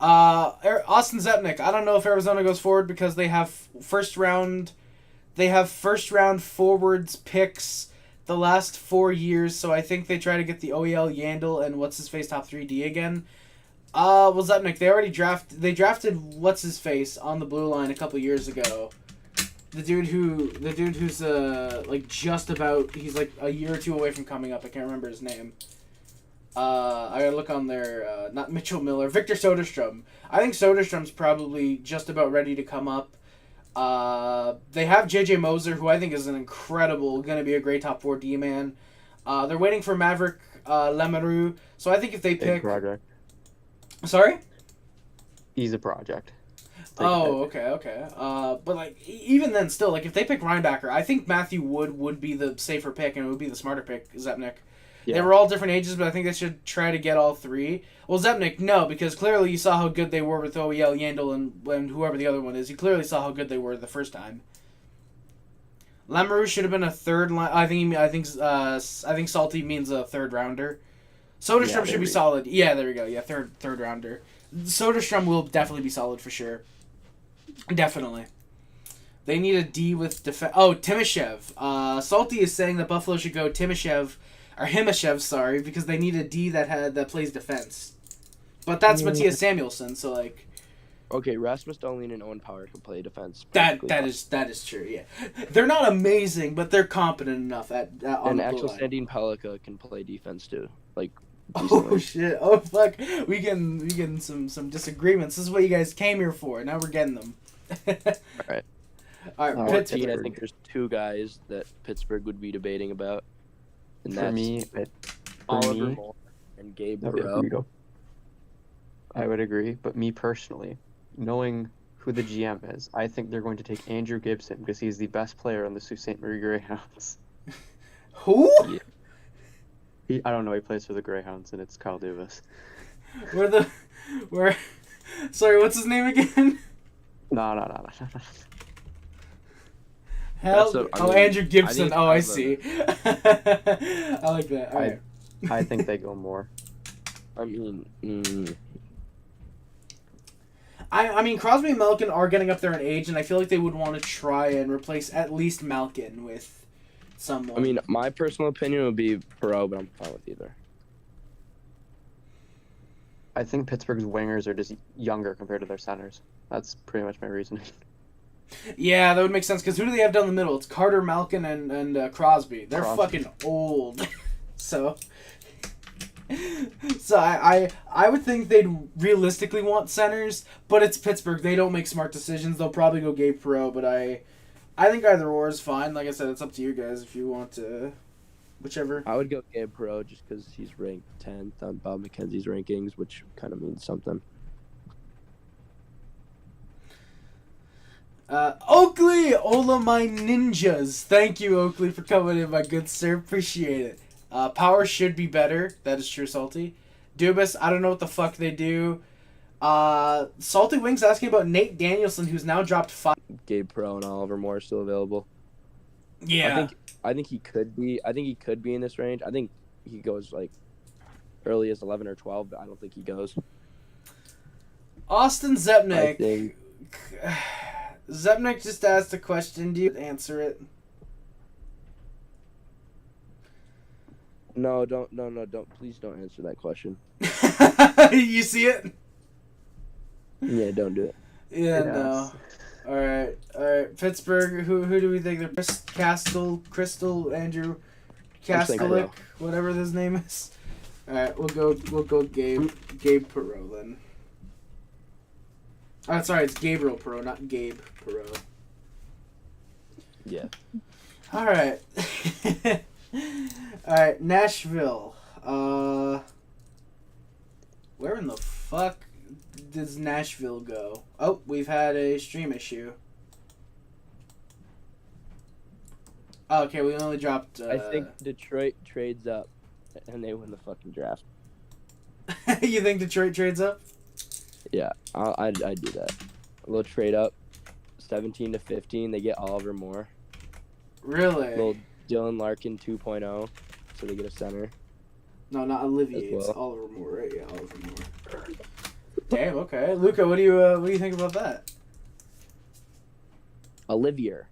Austin Zepnik. I don't know if Arizona goes forward because they have first round forwards picks the last 4 years, so I think they try to get the OEL Yandel and what's his face top 3D again. Well, Zepnik, they drafted what's his face on the blue line a couple years ago. The dude who's like just about, he's like a year or two away from coming up. I can't remember his name. I gotta look on there. Not Mitchell Miller, Victor Soderstrom. I think Soderstrom's probably just about ready to come up. They have JJ Moser, who I think is gonna be a great top 4 D man. They're waiting for Maverick Lemeru. So I think if they pick project. Sorry? He's a project. Oh, okay. But like even then, still, like if they pick Reinbacher, I think Matthew Wood would be the safer pick and it would be the smarter pick. Zepnik. Yeah. They were all different ages, but I think they should try to get all 3. Well, Zepnik, no, because clearly you saw how good they were with OEL Yandel and whoever the other one is. You clearly saw how good they were the first time. Lemeru should have been a third line. I think Salty means a third rounder. Soderstrom should be solid. Yeah, there we go. Yeah, third rounder. Soderstrom will definitely be solid for sure. Definitely. They need a D with defense. Oh, Timoshev. Salty is saying that Buffalo should go Himashev, sorry, because they need a D that plays defense. But that's Matthias Samuelsson, so like. Okay, Rasmus Dahlin and Owen Power can play defense. That is true. Yeah, they're not amazing, but they're competent enough on and the actual line. Sandine Pellica can play defense too. Like. Oh shit! Oh fuck! We getting some disagreements. This is what you guys came here for. Now we're getting them. All right. Pittsburgh. I think there's 2 guys that Pittsburgh would be debating about. And for me, Oliver Moore and Gabe Perreault. I would agree, but me personally, knowing who the GM is, I think they're going to take Andrew Gibson because he's the best player on the Sault Ste. Marie Greyhounds. Who? Yeah. I don't know. He plays for the Greyhounds, and it's Kyle Dubas. Sorry, what's his name again? No. Andrew Gibson. I see. I like that. All right. I think they go more. I mean, I mean, Crosby and Malkin are getting up there in age, and I feel like they would want to try and replace at least Malkin with someone. I mean, my personal opinion would be Perreault, but I'm fine with either. I think Pittsburgh's wingers are just younger compared to their centers. That's pretty much my reasoning. Yeah, that would make sense, because who do they have down the middle? It's Carter, Malkin, and Crosby. They're fucking old. So I would think they'd realistically want centers, but it's Pittsburgh. They don't make smart decisions. They'll probably go Gabe Perreault, but I think either or is fine. Like I said, it's up to you guys if you want to, whichever. I would go Gabe Perreault just because he's ranked 10th on Bob McKenzie's rankings, which kind of means something. Oakley, Ola my ninjas. Thank you, Oakley, for coming in, my good sir. Appreciate it. Power should be better. That is true, Salty. Dubas, I don't know what the fuck they do. Salty Wings asking about Nate Danielson, who's now dropped 5. Gabe Perreault and Oliver Moore are still available. Yeah. I think he could be. I think he could be in this range. I think he goes like early as 11 or 12, but I don't think he goes. Austin Zepnik. Zepnik just asked a question. Do you answer it? No, don't. Please don't answer that question. You see it? Yeah, don't do it. Yeah, no. All right. Pittsburgh. Who do we think? They're Crystal, Andrew, Kastelik, whatever his name is. All right, we'll go Gabe Perreault then. Oh, sorry, it's Gabriel Perreault, not Gabe Perreault. Yeah. All right. All right, Nashville. Where in the fuck does Nashville go? Oh, we've had a stream issue. Oh, okay, we only dropped... I think Detroit trades up, and they win the fucking draft. You think Detroit trades up? Yeah, I'd do that. A little trade up, 17 to 15. They get Oliver Moore. Really? A little Dylan Larkin 2.0, so they get a center. No, not Olivier. Well. It's Oliver Moore, right? Yeah, Oliver Moore. Damn. Okay, Luca, what do you think about that? Olivier.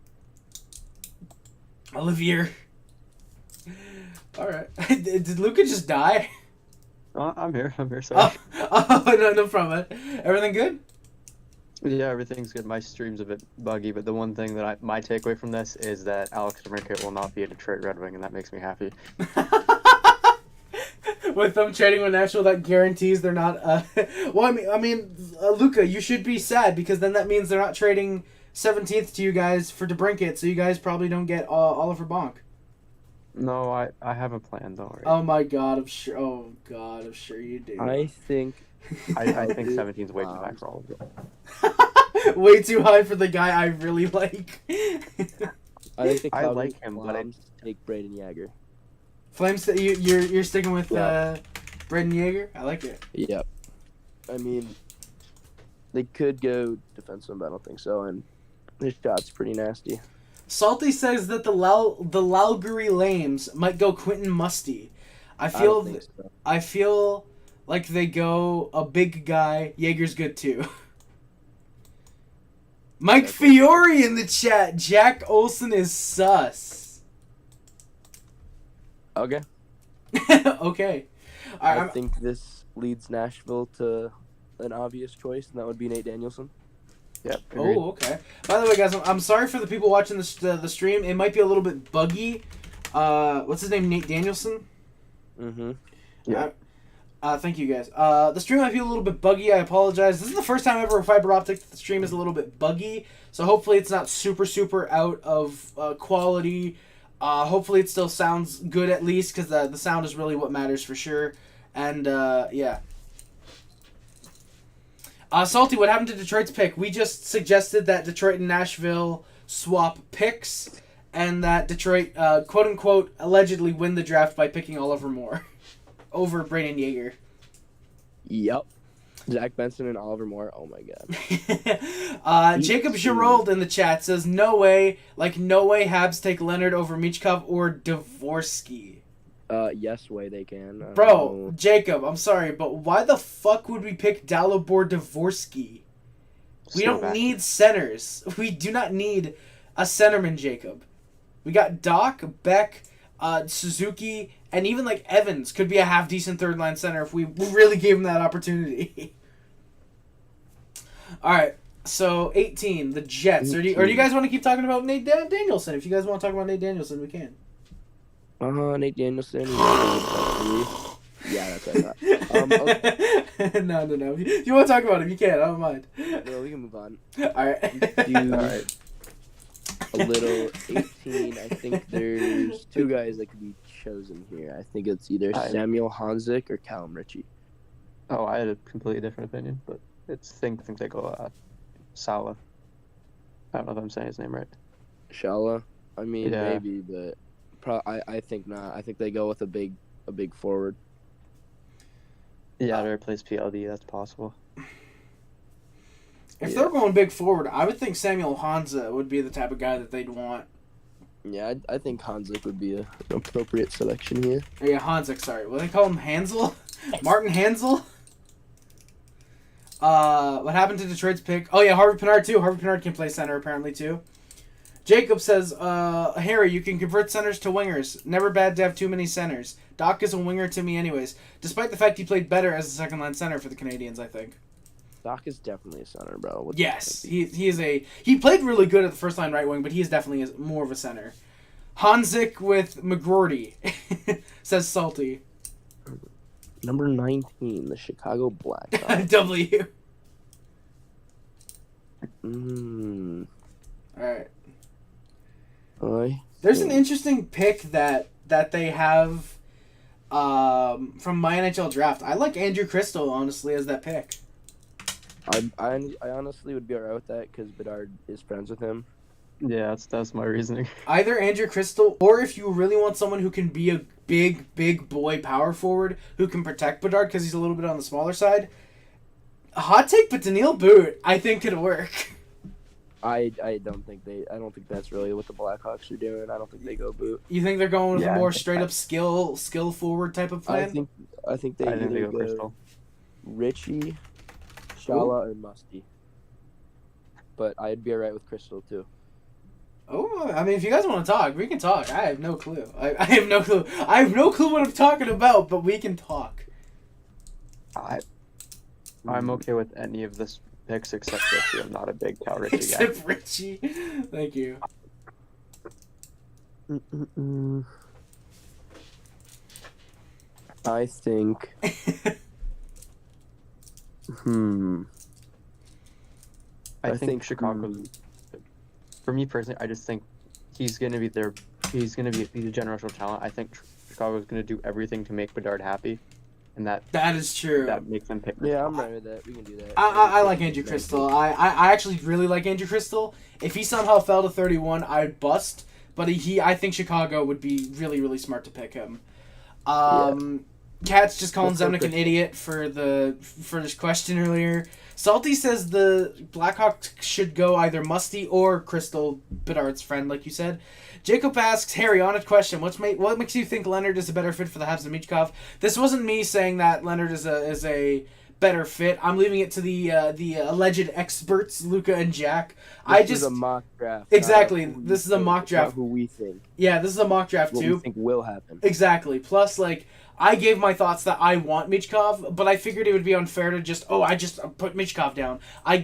Olivier. All right. Did Luca just die? Oh, I'm here. Sorry. No problem. Everything good? Yeah, everything's good. My stream's a bit buggy, but the one thing that my takeaway from this is that Alex DeMarco will not be a Detroit Red Wing, and that makes me happy. With them trading with Nashville, that guarantees they're not. Well, Luca, you should be sad because then that means they're not trading 17th to you guys for DeBrincat, so you guys probably don't get Oliver Bonk. No, I have a plan, don't worry. Oh my God, I'm sure. Oh God, I'm sure you do. I think. I think 17 is way too high for all of it. Way too high for the guy I really like. I think the I Calgary like him, but Flames take Braden Yager. Flames, you're sticking with Yeah. Braden Yeager? I like it. Yep. I mean, they could go defenseman, but I don't think so. And his shot's pretty nasty. Salty says that the Calgary Lames might go Quentin Musty. I don't feel think so. I feel like they go a big guy. Jaeger's good too. Mike Fiore in the chat. Jack Olsen is sus. Okay. Okay. All right, I think this leads Nashville to an obvious choice, and that would be Nate Danielson. Yep. Agreed. Oh, okay. By the way, guys, I'm sorry for the people watching the stream. It might be a little bit buggy. What's his name? Nate Danielson? Mm-hmm. Yeah. Thank you, guys. The stream might be a little bit buggy. I apologize. This is the first time ever fiber optic the stream is a little bit buggy. So hopefully it's not super out of quality. Hopefully it still sounds good at least because the sound is really what matters for sure. And, yeah. Salty, what happened to Detroit's pick? We just suggested that Detroit and Nashville swap picks and that Detroit, quote-unquote, allegedly win the draft by picking Oliver Moore over Braden Yeager. Yep. Zach Benson and Oliver Moore. Oh, my God. Jacob Girold in the chat says, no way Habs take Leonard over Michkov or Dvorsky. Yes way they can. Bro, Jacob, I'm sorry, but why the fuck would we pick Dalibor Dvorsky? We don't need centers. We do not need a centerman, Jacob. We got Doc, Beck, Suzuki, and even like Evans could be a half decent third line center if we really gave him that opportunity. All right, so 18, the Jets. Or do you guys want to keep talking about Nate Danielson? If you guys want to talk about Nate Danielson, we can. Nate Danielson. Yeah, that's what I thought. Okay. No. If you want to talk about him, you can. I don't mind. No, we can move on. All right. Do All right. a little 18. I think there's two guys that could be chosen here. I think it's either Samuel Hanzik or Callum Ritchie. Oh, I had a completely different opinion, but I think they go Sala. I don't know if I'm saying his name right. Shala. I mean, Yeah. maybe, but I think not. I think they go with a big forward. Yeah, to replace PLD, that's possible. If they're going big forward, I would think Samuel Hansa would be the type of guy that they'd want. Yeah, I think Hanzik would be an appropriate selection here. Oh, yeah, Hanzik, sorry. What do they call him? Hansel? Martin Hansel? What happened to Detroit's pick? Oh, yeah, Harvey Pinard, too. Harvey Pinard can play center, apparently, too. Jacob says, Harry, you can convert centers to wingers. Never bad to have too many centers. Doc is a winger to me anyways, despite the fact he played better as a second-line center for the Canadians, I think. Doc is definitely a center, bro. Yes, he played really good at the first line right wing, but he is definitely more of a center. Hanzik with McGroarty, says Salty. Number 19, the Chicago Blackhawks. W. All right. There's an interesting pick that they have from my NHL draft. I like Andrew Crystal, honestly, as that pick. I honestly would be alright with that because Bedard is friends with him. Yeah, that's my reasoning. Either Andrew Crystal, or if you really want someone who can be a big boy power forward who can protect Bedard because he's a little bit on the smaller side. Hot take, but Daniil Boot, I think, could work. I don't think that's really what the Blackhawks are doing. I don't think they go Boot. You think they're going with a more straight up skill forward type of plan? I think they either go go Crystal. Ritchie Shala or Musty. But I'd be alright with Crystal too. Oh, I mean, if you guys want to talk, we can talk. I have no clue. I have no clue. I have no clue what I'm talking about, but we can talk. I'm okay with any of this picks except Richie. I'm not a big Cal Richie guy. Except Richie. Thank you. I think. I think Chicago. For me personally, I just think he's gonna be he's a generational talent. I think Chicago's gonna do everything to make Bedard happy, and that is true. that makes them pick. Yeah, I'm right with that. We can do that. I like Andrew Crystal. I actually really like Andrew Crystal. If he somehow fell to 31, I'd bust. But I think Chicago would be really, really smart to pick him. Kat's just calling Zemnick an idiot for this question earlier. Salty says the Blackhawks should go either Musty or Crystal, Bedard's friend, like you said. Jacob asks, Harry, honest question. What makes you think Leonard is a better fit for the Habs than Michkov? This wasn't me saying that Leonard is a better fit. I'm leaving it to the alleged experts, Luca and Jack. This is a mock draft. Exactly. This is a mock draft. Who we think. Yeah, this is a mock draft what too. We think will happen. Exactly. Plus, I gave my thoughts that I want Michkov, but I figured it would be unfair to just put Michkov down. I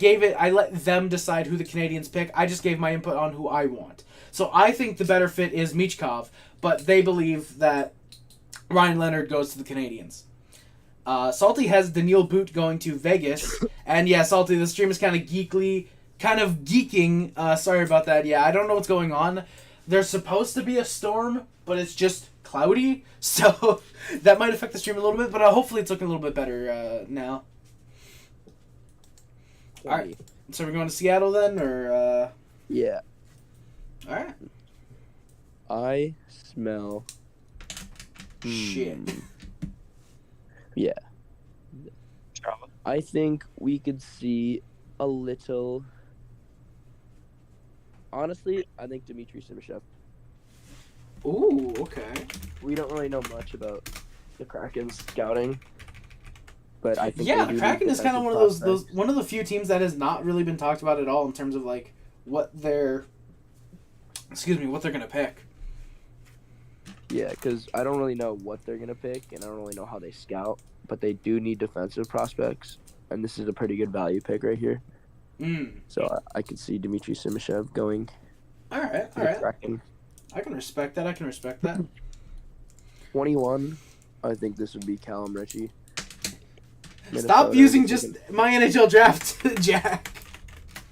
let them decide who the Canadians pick. I just gave my input on who I want. So I think the better fit is Michkov, but they believe that Ryan Leonard goes to the Canadians. Salty has Daniil Boot going to Vegas, and yeah, Salty, the stream is kind of geeking. Sorry about that. Yeah, I don't know what's going on. There's supposed to be a storm, but it's just cloudy, so that might affect the stream a little bit, but hopefully it's looking a little bit better now. Alright, so we're going to Seattle then, or Yeah. Alright. I smell shit. Yeah. I think we could see a little. Honestly, I think Dmitry Simashev. Ooh, okay. We don't really know much about the Kraken's scouting, but I think the Kraken is kind of one of those one of the few teams that has not really been talked about at all in terms of what they're gonna pick. Yeah, because I don't really know what they're gonna pick, and I don't really know how they scout, but they do need defensive prospects, and this is a pretty good value pick right here. So I could see Dmitry Simashev going. All right. Kraken. I can respect that. 21. I think this would be Callum Ritchie. Stop using just my NHL draft, Jack.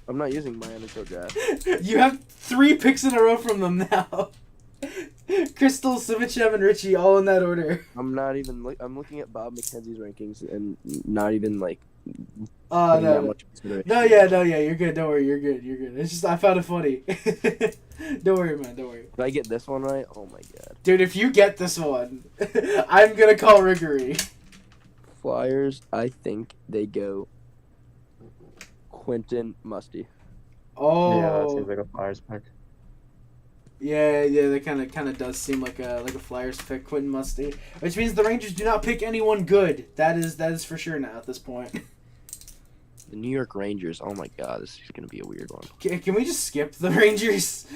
I'm not using my NHL draft. You have 3 picks in a row from them now. Crystal, Simashev, and Ritchie, all in that order. I'm not even. I'm looking at Bob McKenzie's rankings and not even No. consideration. No, you're good. Don't worry, you're good. It's just I found it funny. Don't worry, man. Don't worry. If I get this one right, oh my god. Dude, if you get this one, I'm gonna call Riggery. Flyers, I think they go Quentin Musty. Oh. Yeah, that seems like a Flyers pick. Yeah, that kind of does seem like a Flyers pick, Quentin Musty, which means the Rangers do not pick anyone good. That is for sure now at this point. The New York Rangers. Oh my god, this is gonna be a weird one. Can we just skip the Rangers?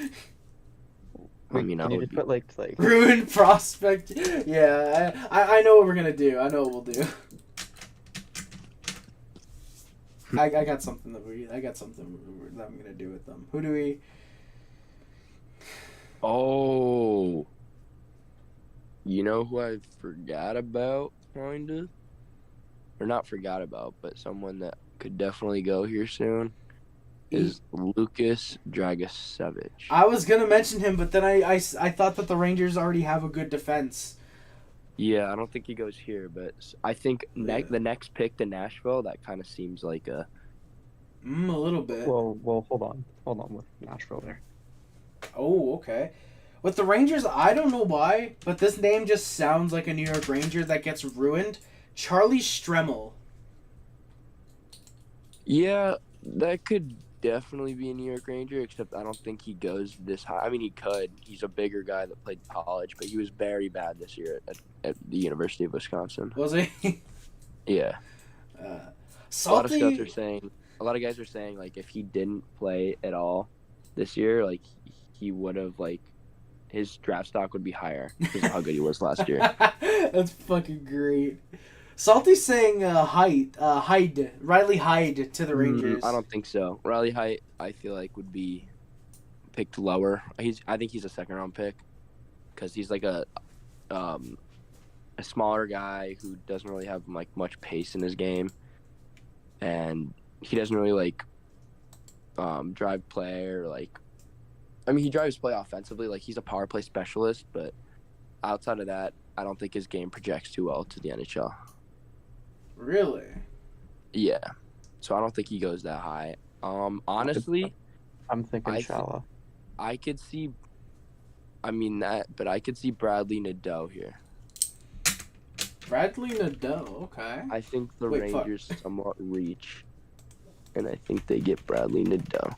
I mean, I would put like ruined prospect. Yeah, I know what we're gonna do. I know what we'll do. I got something that I'm gonna do with them. Who do we? Oh, you know who I forgot about, kinda, or not forgot about, but someone that could definitely go here soon is Lucas Dragicevic. I was gonna mention him, but then I thought that the Rangers already have a good defense. Yeah, I don't think he goes here, but I think the next pick to Nashville, that kind of seems like a little bit. Well, hold on with Nashville there. Oh, okay. With the Rangers, I don't know why, but this name just sounds like a New York Ranger that gets ruined. Charlie Stremmel. Yeah, that could definitely be a New York Ranger, except I don't think he goes this high. I mean, he could. He's a bigger guy that played college, but he was very bad this year at the University of Wisconsin. Was he? Yeah. A lot of scouts are Salty. saying, a lot of guys are saying like if he didn't play at all this year, like he would have like his draft stock would be higher because of how good he was last year. That's fucking great. Salty's saying Hyde, Riley Hyde to the Rangers. I don't think so. Riley Height, I feel like would be picked lower. I think he's a second round pick because he's like a smaller guy who doesn't really have like much pace in his game, and he doesn't really like drive play or like. I mean, he drives play offensively, like he's a power play specialist, but outside of that, I don't think his game projects too well to the NHL. Really? Yeah, so I don't think he goes that high. Honestly, I'm thinking shallow. I could see. I mean that, but I could see Bradley Nadeau here. Bradley Nadeau, okay. I think the Wait, fuck. Rangers somewhat reach, and I think they get Bradley Nadeau.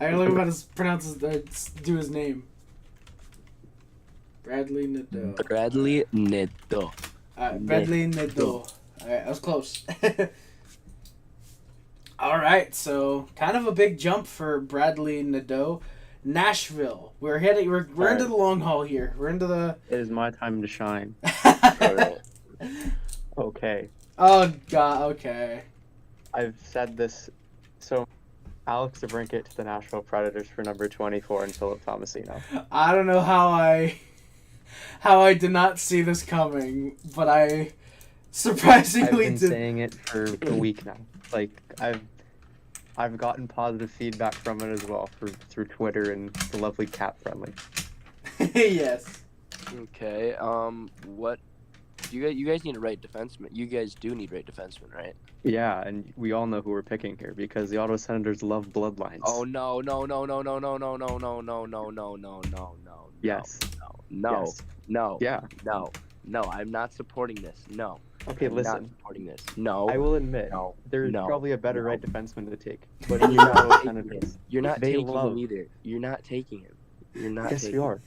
I look about to pronounce his, do his name. Bradley Nadeau. Bradley Nadeau. Bradley Nadeau. Alright, that was close. Alright, so kind of a big jump for Bradley Nadeau. Nashville. We're into the long haul here. We're into the It is my time to shine. Okay. Oh god, okay. I've said this. So, Alex DeBrincat to the Nashville Predators for number 24 and Philip Tomasino. I don't know how I did not see this coming, but I surprisingly I've been did. saying it for a week now. Like I've gotten positive feedback from it as well through Twitter and the lovely Cat Friendly. Yes. Okay. What? You guys need a right defenseman. You guys do need right defenseman, right? Yeah, and we all know who we're picking here because the Ottawa Senators love bloodlines. Oh no! Yes. No. Yes. No. Yeah. No. I'm not supporting this. No. Okay, I'm listen. not supporting this. No. I will admit No. there's No. probably a better No. right defenseman to take, but And you're you're not not Ottawa taking him. Senators. You're not They taking love. him either. You're not taking him. You're not Yes, taking we are.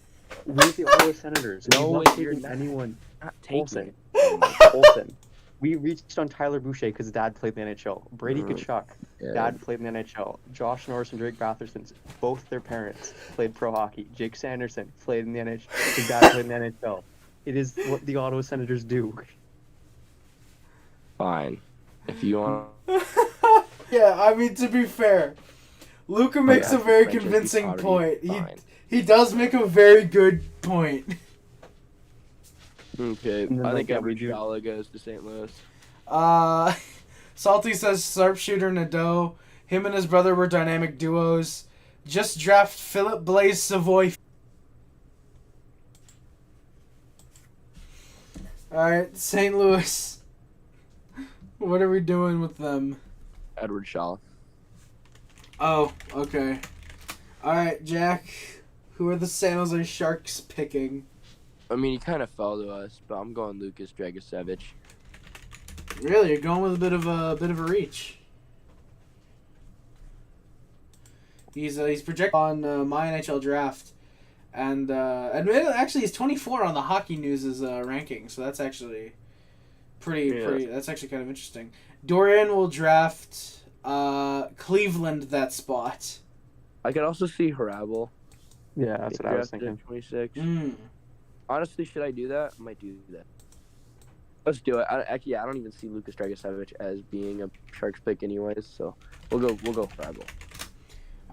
We're the Ottawa Senators. No, We've you're not hearing not. anyone. Not taking Olsen. him. Olsen. We reached on Tyler Boucher because dad played in the NHL. Brady Tkachuk, Yeah. dad played in the NHL. Josh Norris and Drake Batherson, both their parents played pro hockey. Jake Sanderson played in the NHL. His dad played in the NHL. It is what the Ottawa Senators do. Fine. If you want. Yeah, I mean, to be fair, Luca makes a very convincing point. He does make a very good point. Okay, And then, I like, think yeah, every we do- Shala goes to St. Louis. Salty says sharpshooter Nadeau. Him and his brother were dynamic duos. Just draft Philip Blaise Savoy. Alright, St. Louis. What are we doing with them? Edward Shala. Oh, okay. Alright, Jack. Who are the San Jose Sharks picking? I mean, he kind of fell to us, but I'm going Lucas Dragicevic. Really, you're going with a bit of a reach. He's projected on my NHL Draft, and admittedly, actually, he's 24 on the Hockey News' ranking, so that's actually pretty. That's actually kind of interesting. Dorian will draft Cleveland that spot. I could also see Harabel. Yeah, that's what I was thinking. 26. Mm. Honestly, should I do that? I might do that. Let's do it. I don't even see Lucas Dragicevic as being a Sharks pick anyways, so we'll go Harabel.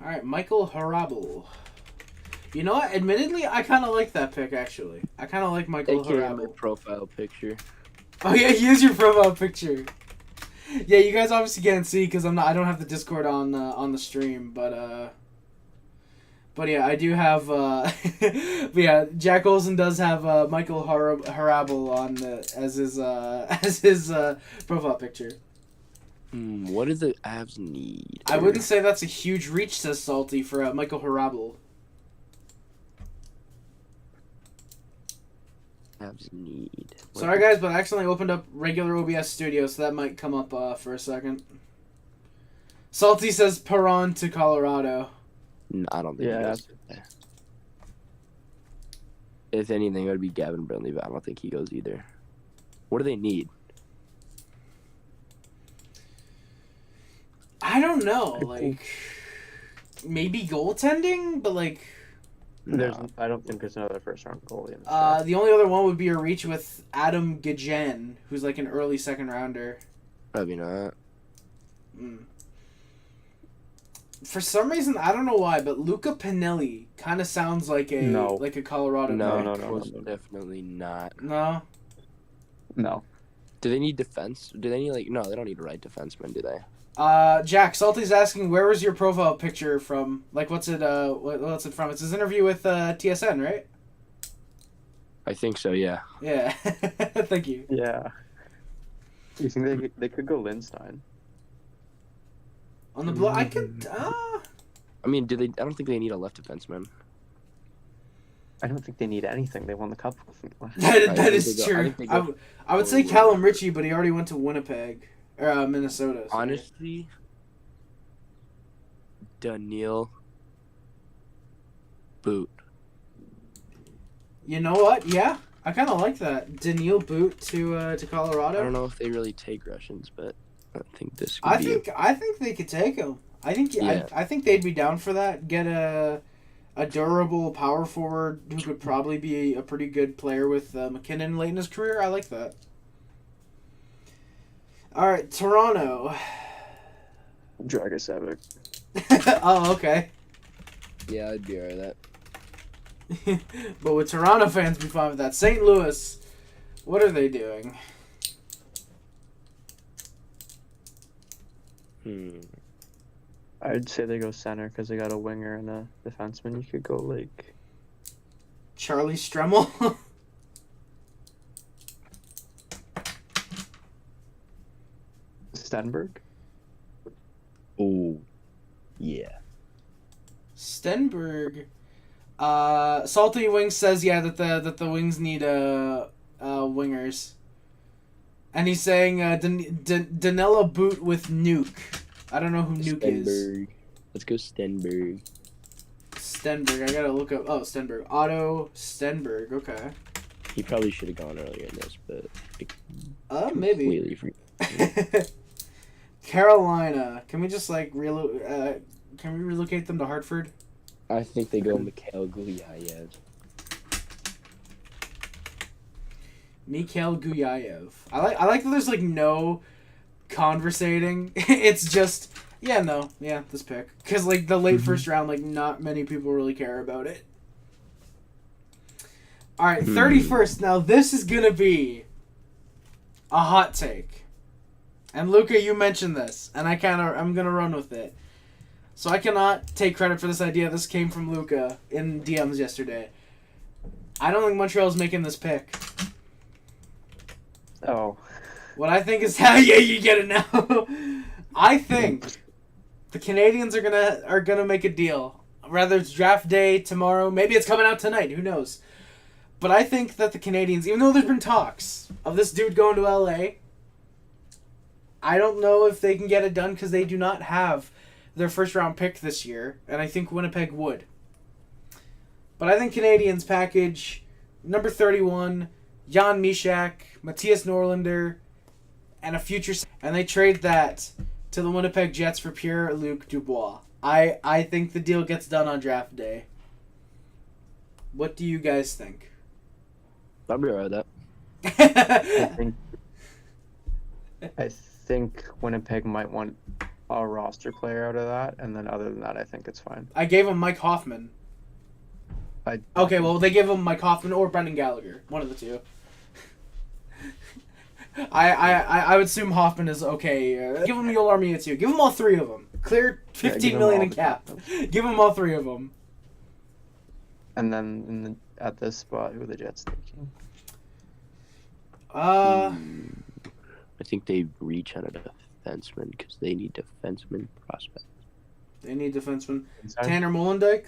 All right, Michael Harabel. You know what? Admittedly, I kind of like that pick, actually. I kind of like Michael AKA my Harabel. profile picture. Oh, yeah, here's your profile picture. Yeah, you guys obviously can't see because I don't have the Discord on the stream, but yeah, I do have. But yeah, Jack Olsen does have Michael Harabel on as his profile picture. What do the Avs need? I wouldn't say that's a huge reach, says Salty, for Michael Harabel. Avs need. Sorry guys, but I accidentally opened up regular OBS Studio, so that might come up for a second. Salty says Perron to Colorado. No, I don't think he goes there. If anything, it would be Gavin Brindley, but I don't think he goes either. What do they need? I don't know. Like, maybe goaltending, but like, I don't think there's another first round goalie in this draft. the only other one would be a reach with Adam Gajan, who's like an early second rounder. Probably not. For some reason, I don't know why, but Luca Pinelli kind of sounds like a Colorado No, pick. No. definitely not. No. No. Do they need defense? Do they need no? They don't need a right defenseman, do they? Jack Salty's asking, where was your profile picture from? Like, what's it from? It's his interview with TSN, right? I think so. Yeah. Yeah. Thank you. Yeah. You think they could go Lindstein? On the block, I could. I mean, do they? I don't think they need a left defenseman. I don't think they need anything. They won the cup. That is true. I would say Callum Ritchie, but he already went to Winnipeg or Minnesota. Sorry. Honestly, Daniil Boot. You know what? Yeah, I kind of like that. Daniil Boot to Colorado. I don't know if they really take Russians, but I think this. I think they could take him. I think I think they'd be down for that. Get a durable power forward who could probably be a pretty good player with McKinnon late in his career. I like that. All right, Toronto. Dragicevic. Oh, okay. Yeah, I'd be alright with that. But would Toronto fans be fine with that? St. Louis, what are they doing? I'd say they go center because they got a winger and a defenseman. You could go like Charlie Stremmel. Stenberg. Oh, yeah. Stenberg. Salty Wings says that the Wings need wingers, and he's saying Danella Boot with Nuke. I don't know who Nuke is. Let's go Stenberg. Stenberg. I gotta look up. Oh, Stenberg. Otto Stenberg. Okay. He probably should have gone earlier in this, but maybe. Completely Carolina. Can we just can we relocate them to Hartford? I think they go Mikhail Gulyayev. Mikhail Gulyayev. I like that there's like no conversating. It's just this pick, because like the late first round, like not many people really care about it. All right, 31st. Now this is gonna be a hot take, and Luca, you mentioned this, and I'm gonna run with it. So I cannot take credit for this idea. This came from Luca in DMs yesterday. I don't think Montreal's making this pick. Oh. What I think is you get it now. I think the Canadians are gonna make a deal. Whether it's draft day tomorrow, maybe it's coming out tonight. Who knows? But I think that the Canadians, even though there's been talks of this dude going to LA, I don't know if they can get it done because they do not have their first round pick this year, and I think Winnipeg would. But I think Canadians package number 31, Jan Mysak, Matthias Norlinder, and a future, and they trade that to the Winnipeg Jets for Pierre-Luc Dubois. I think the deal gets done on draft day. What do you guys think? I'll be alright with that. I think Winnipeg might want a roster player out of that, and then other than that, I think it's fine. I gave him Mike Hoffman. Okay, well, they give him Mike Hoffman or Brendan Gallagher. One of the two. I would assume Hoffman is okay. Give him Yoel Armia too. Give him all three of them. Clear $15 million in cap. Give him all three of them. And then at this spot, who are the Jets thinking? I think they reach on a defenseman because they need defenseman prospects. They need defenseman. Tanner Molendyk?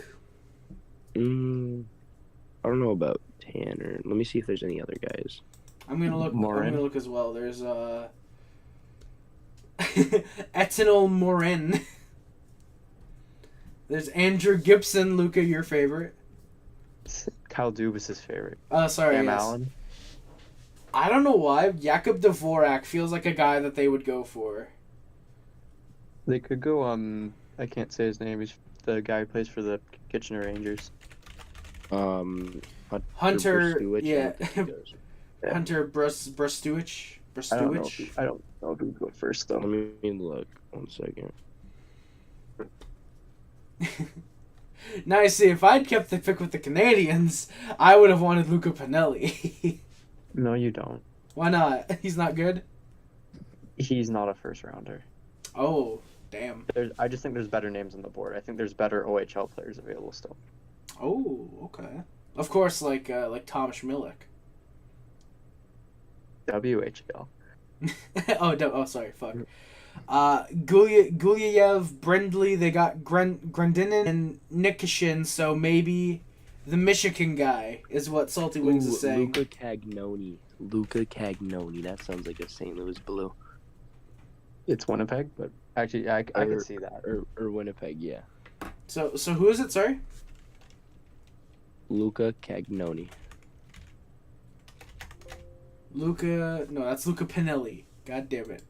I don't know about Tanner. Let me see if there's any other guys. I'm gonna look. Morin. I'm gonna look as well. There's Etanol Morin. There's Andrew Gibson. Luca, your favorite. Kyle Dubas' favorite. Sorry. Sam yes. Allen. I don't know why. Jakub Dvorak feels like a guy that they would go for. They could go. I can't say his name. He's the guy who plays for the Kitchener Rangers. Hunter, Brustewicz, yeah. I don't think he does. Hunter Brustewicz. I don't know. I don't know who would go first though. Let me look 1 second. Now you see, if I'd kept the pick with the Canadians, I would have wanted Luca Pinelli. No, you don't. Why not? He's not good? He's not a first rounder. Oh, damn. I just think there's better names on the board. I think there's better OHL players available still. Oh, okay. Of course, like Thomas Milik. WHL. Oh, sorry, fuck. Gulyayev, Brindley, they got Grandinin and Nikishin, so maybe the Michigan guy is what Salty Wings is saying. Luca Cagnoni. That sounds like a St. Louis Blue. It's Winnipeg, but actually, I could see that. Or Winnipeg, yeah. So who is it, sorry? Luca Cagnoni. No, that's Luca Pinelli. God damn it.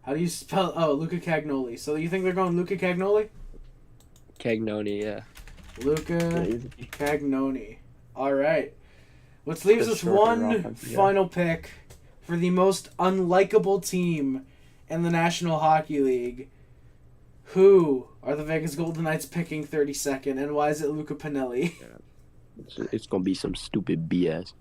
How do you spell... Oh, Luca Cagnoli. So you think they're going Luca Cagnoli? Cagnoni, yeah. Luca Cagnoni. All right. Which leaves us one final pick for the most unlikable team in the National Hockey League. Who are the Vegas Golden Knights picking 32nd, and why is it Luca Pinelli? It's going to be some stupid BS.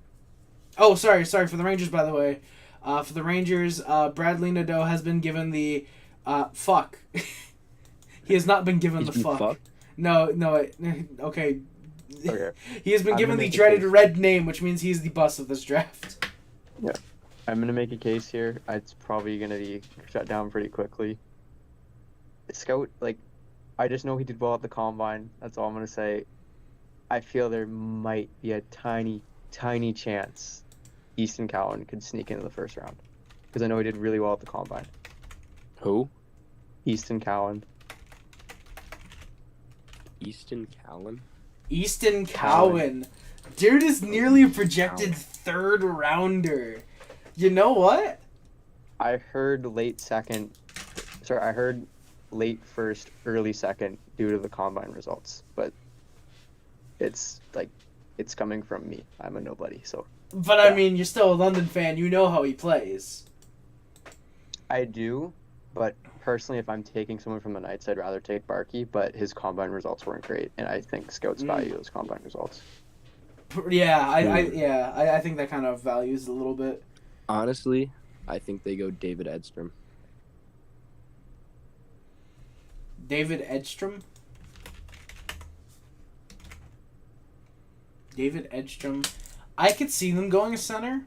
Oh, sorry for the Rangers, by the way. For the Rangers, Bradley Nadeau has been given the fuck. He has not been given the fuck. No, okay. He has been given the dreaded red name, which means he's the bust of this draft. Yeah. I'm going to make a case here. It's probably going to be shut down pretty quickly. Scout, I just know he did well at the Combine. That's all I'm going to say. I feel there might be a tiny chance Easton Cowan could sneak into the first round. Because I know he did really well at the Combine. Who? Easton Cowan. Easton Cowan? Easton Cowan. Dude is nearly a projected third rounder. You know what? I heard late first, early second due to the Combine results. But it's coming from me. I'm a nobody, so. But yeah. I mean, you're still a London fan. You know how he plays. I do, but personally, if I'm taking someone from the Knights, I'd rather take Barkey. But his Combine results weren't great, and I think scouts value those Combine results. Yeah, I think that kind of values a little bit. Honestly, I think they go David Edstrom. David Edstrom? I could see them going a center.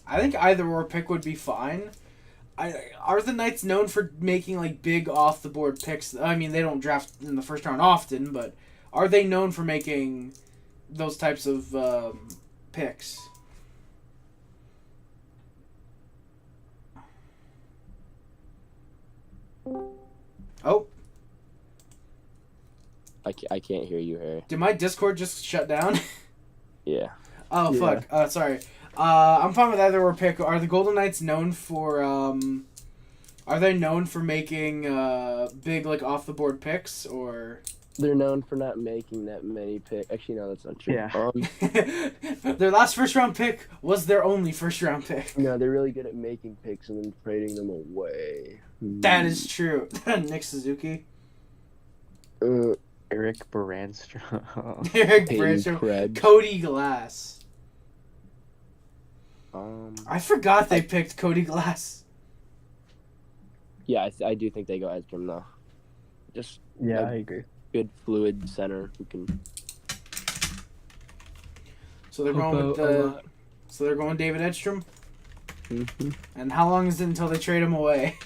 I think either or pick would be fine. Are the Knights known for making big off the board picks? I mean, they don't draft in the first round often, but are they known for making those types of picks? Oh. I can't hear you, Harry. Did my Discord just shut down? Yeah. Oh, fuck. Sorry. I'm fine with either or pick. Are the Golden Knights known for, are they known for making, big, off-the-board picks, or? They're known for not making that many picks. Actually, no, that's not true. Yeah. Their last first-round pick was their only first-round pick. No, they're really good at making picks and then trading them away. That is true. Nick Suzuki. Eric Brandstrom. Cody Glass. I forgot they picked Cody Glass. Yeah, I do think they go Edstrom though. Just I agree. Good fluid center who can. So they're going with So they're going David Edstrom. Mm-hmm. And how long is it until they trade him away?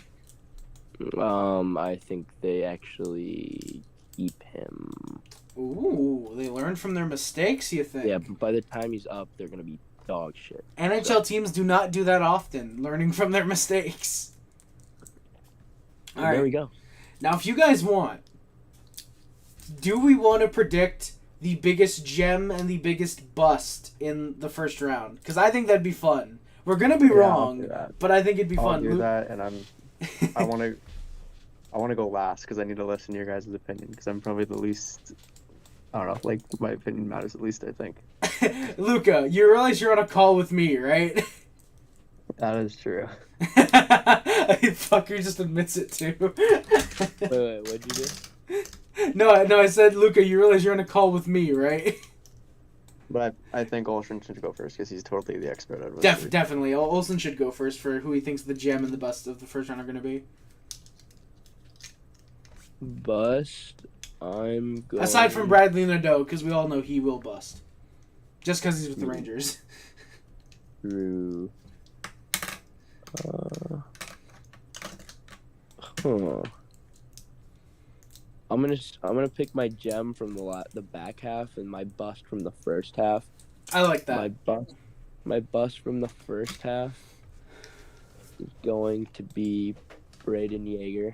I think they actually keep him. Ooh, they learned from their mistakes, you think? Yeah, but by the time he's up, they're gonna be dog shit. NHL teams do not do that often, learning from their mistakes. All right. There we go. Now, if you guys want, do we want to predict the biggest gem and the biggest bust in the first round? Because I think that'd be fun. We're gonna be wrong, but I think it'd be fun. I'll do that, and I want to. I want to go last because I need to listen to your guys' opinion because I'm probably the least. I don't know. Like my opinion matters at least. I think. Luca, you realize you're on a call with me, right? That is true. Fucker just admits it too. Wait, what'd you do? No, I said, Luca, you realize you're on a call with me, right? But I think Olsen should go first because he's totally the expert out of us. three. Definitely. Olsen should go first for who he thinks the gem and the bust of the first round are going to be. Bust. I'm going. Aside from Bradley Nadeau, because we all know he will bust. Just because he's with the Rangers. Through. I'm gonna pick my gem from the back half and my bust from the first half. I like that. My bust from the first half is going to be Braden Yeager.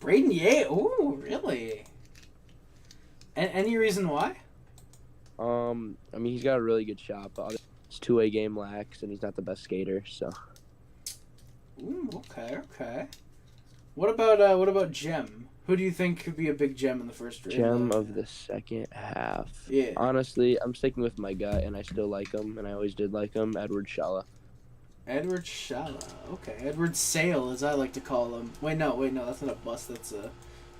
Braden Yeager? Ooh, really? Any reason why? I mean, he's got a really good shot, but his two-way game lacks, and he's not the best skater. So. Ooh, okay. What about gem? Who do you think could be a big gem in the first round? Gem of the second half. Yeah. Honestly, I'm sticking with my gut, and I still like him, and I always did like him. Edward Shala. Edward Shala. Okay. Edward Sale, as I like to call him. Wait, no, that's not a bust. That's a